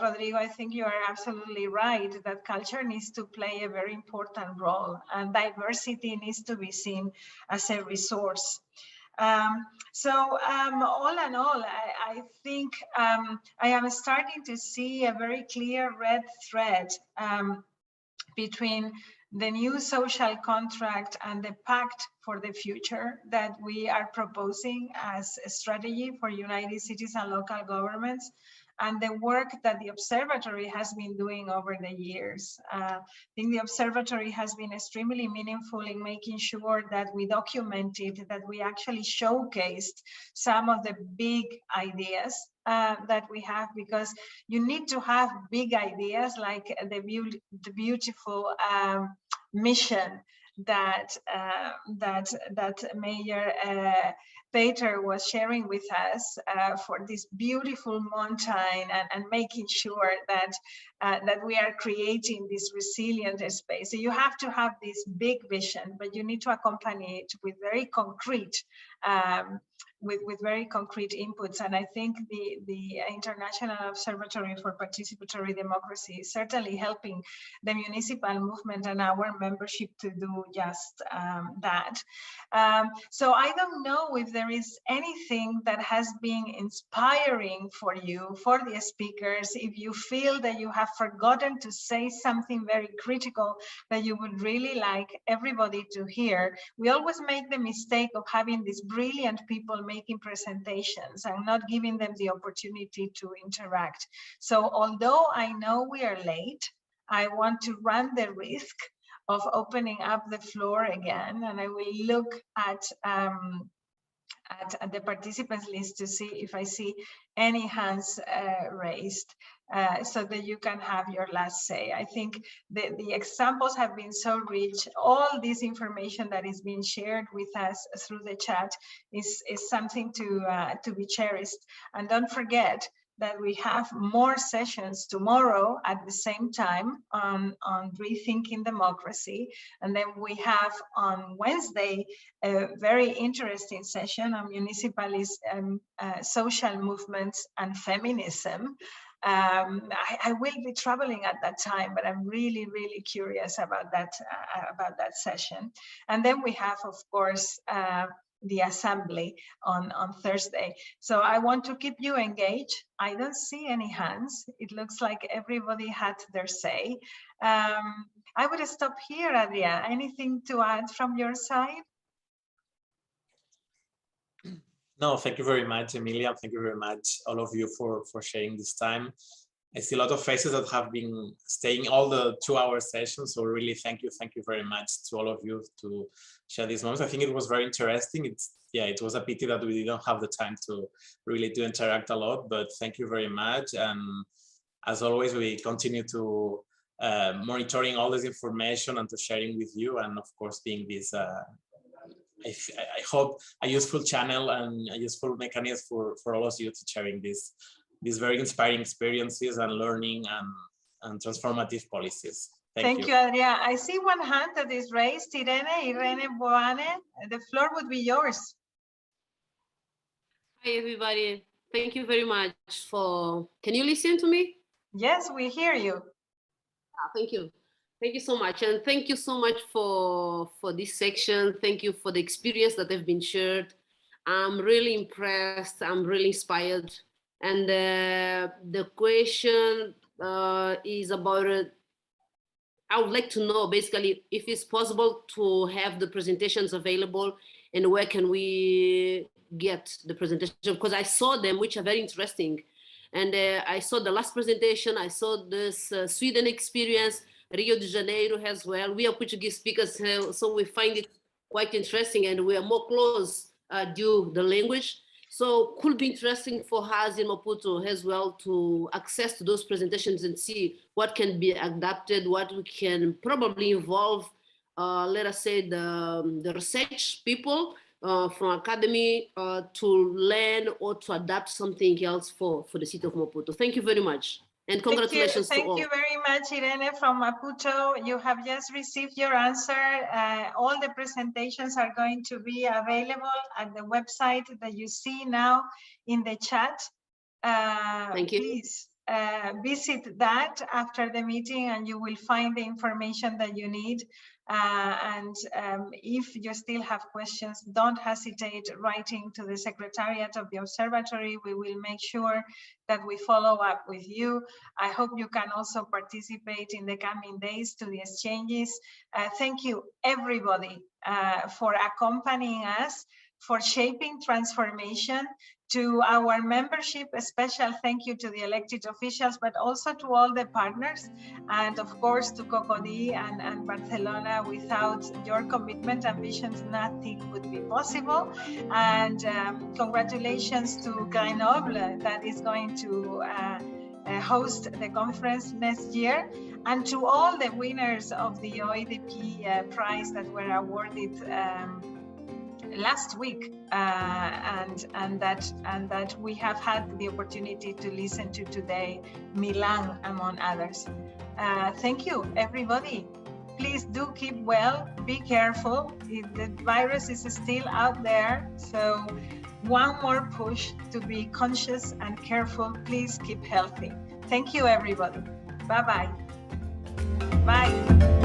Rodrigo, I think you are absolutely right that culture needs to play a very important role, and diversity needs to be seen as a resource. So all in all, I think I am starting to see a very clear red thread between the new social contract and the pact for the future that we are proposing as a strategy for United Cities and local governments, and the work that the observatory has been doing over the years. I think the observatory has been extremely meaningful in making sure that we documented, that we actually showcased some of the big ideas that we have, because you need to have big ideas like the beautiful mission that Mayor Peter was sharing with us for this beautiful mountain, and making sure that that we are creating this resilient space. So you have to have this big vision, but you need to accompany it with very concrete with very concrete inputs. And I think the International Observatory for Participatory Democracy is certainly helping the municipal movement and our membership to do just that. So I don't know if there is anything that has been inspiring for you, for the speakers, if you feel that you have forgotten to say something very critical that you would really like everybody to hear. We always make the mistake of having these brilliant people making presentations and not giving them the opportunity to interact. So although I know we are late, I want to run the risk of opening up the floor again, and I will look at the participants list to see if I see any hands raised, so that you can have your last say. I think the examples have been so rich. All this information that is being shared with us through the chat is something to be cherished. And don't forget that we have more sessions tomorrow at the same time on rethinking democracy. And then we have on Wednesday a very interesting session on municipalism, social movements and feminism. I will be traveling at that time, but I'm really, really curious about that session. And then we have, of course, the assembly on Thursday. So I want to keep you engaged. I don't see any hands. It looks like everybody had their say. I would stop here, Adria. Anything to add from your side? No, thank you very much, Emilia. Thank you very much, all of you, for sharing this time. I see a lot of faces that have been staying all the 2-hour sessions. So really, thank you very much to all of you to share these moments. I think it was very interesting. It was a pity that we didn't have the time to really interact a lot, but thank you very much. And as always, we continue to monitoring all this information and to sharing with you, and of course being this I hope a useful channel and a useful mechanism for all of you to sharing these very inspiring experiences and learning and transformative policies. Thank you, Adria. I see one hand that is raised. Irene Boane, the floor would be yours. Hi, everybody. Thank you very much for, can you listen to me? Yes, we hear you. Thank you. Thank you so much. And thank you so much for this section. Thank you for the experience that have been shared. I'm really impressed. I'm really inspired. And the question is about, I would like to know basically if it's possible to have the presentations available and where can we get the presentation, because I saw them, which are very interesting. And I saw the last presentation, I saw this Sweden experience, Rio de Janeiro as well. We are Portuguese speakers, so we find it quite interesting, and we are more close due to the language. So could be interesting for us in Maputo as well to access to those presentations and see what can be adapted, what we can probably involve, let us say, the research people from academy to learn or to adapt something else for the city of Maputo. Thank you very much. And congratulations to all. Thank you very much, Irene from Maputo. You have just received your answer. All the presentations are going to be available at the website that you see now in the chat. Thank you. Please visit that after the meeting and you will find the information that you need. If you still have questions, don't hesitate writing to the Secretariat of the Observatory. We will make sure that we follow up with you. I hope you can also participate in the coming days to the exchanges. Thank you, everybody, for accompanying us, for shaping transformation. To our membership, a special thank you to the elected officials, but also to all the partners, and of course to Cocody and Barcelona. Without your commitment and visions, nothing would be possible. And congratulations to Grenoble that is going to host the conference next year, and to all the winners of the OEDP prize that were awarded last week, and that we have had the opportunity to listen to today, Milan among others. Thank you, everybody. Please do keep well, be careful. The virus is still out there, so one more push to be conscious and careful. Please keep healthy. Thank you, everybody. Bye-bye. Bye.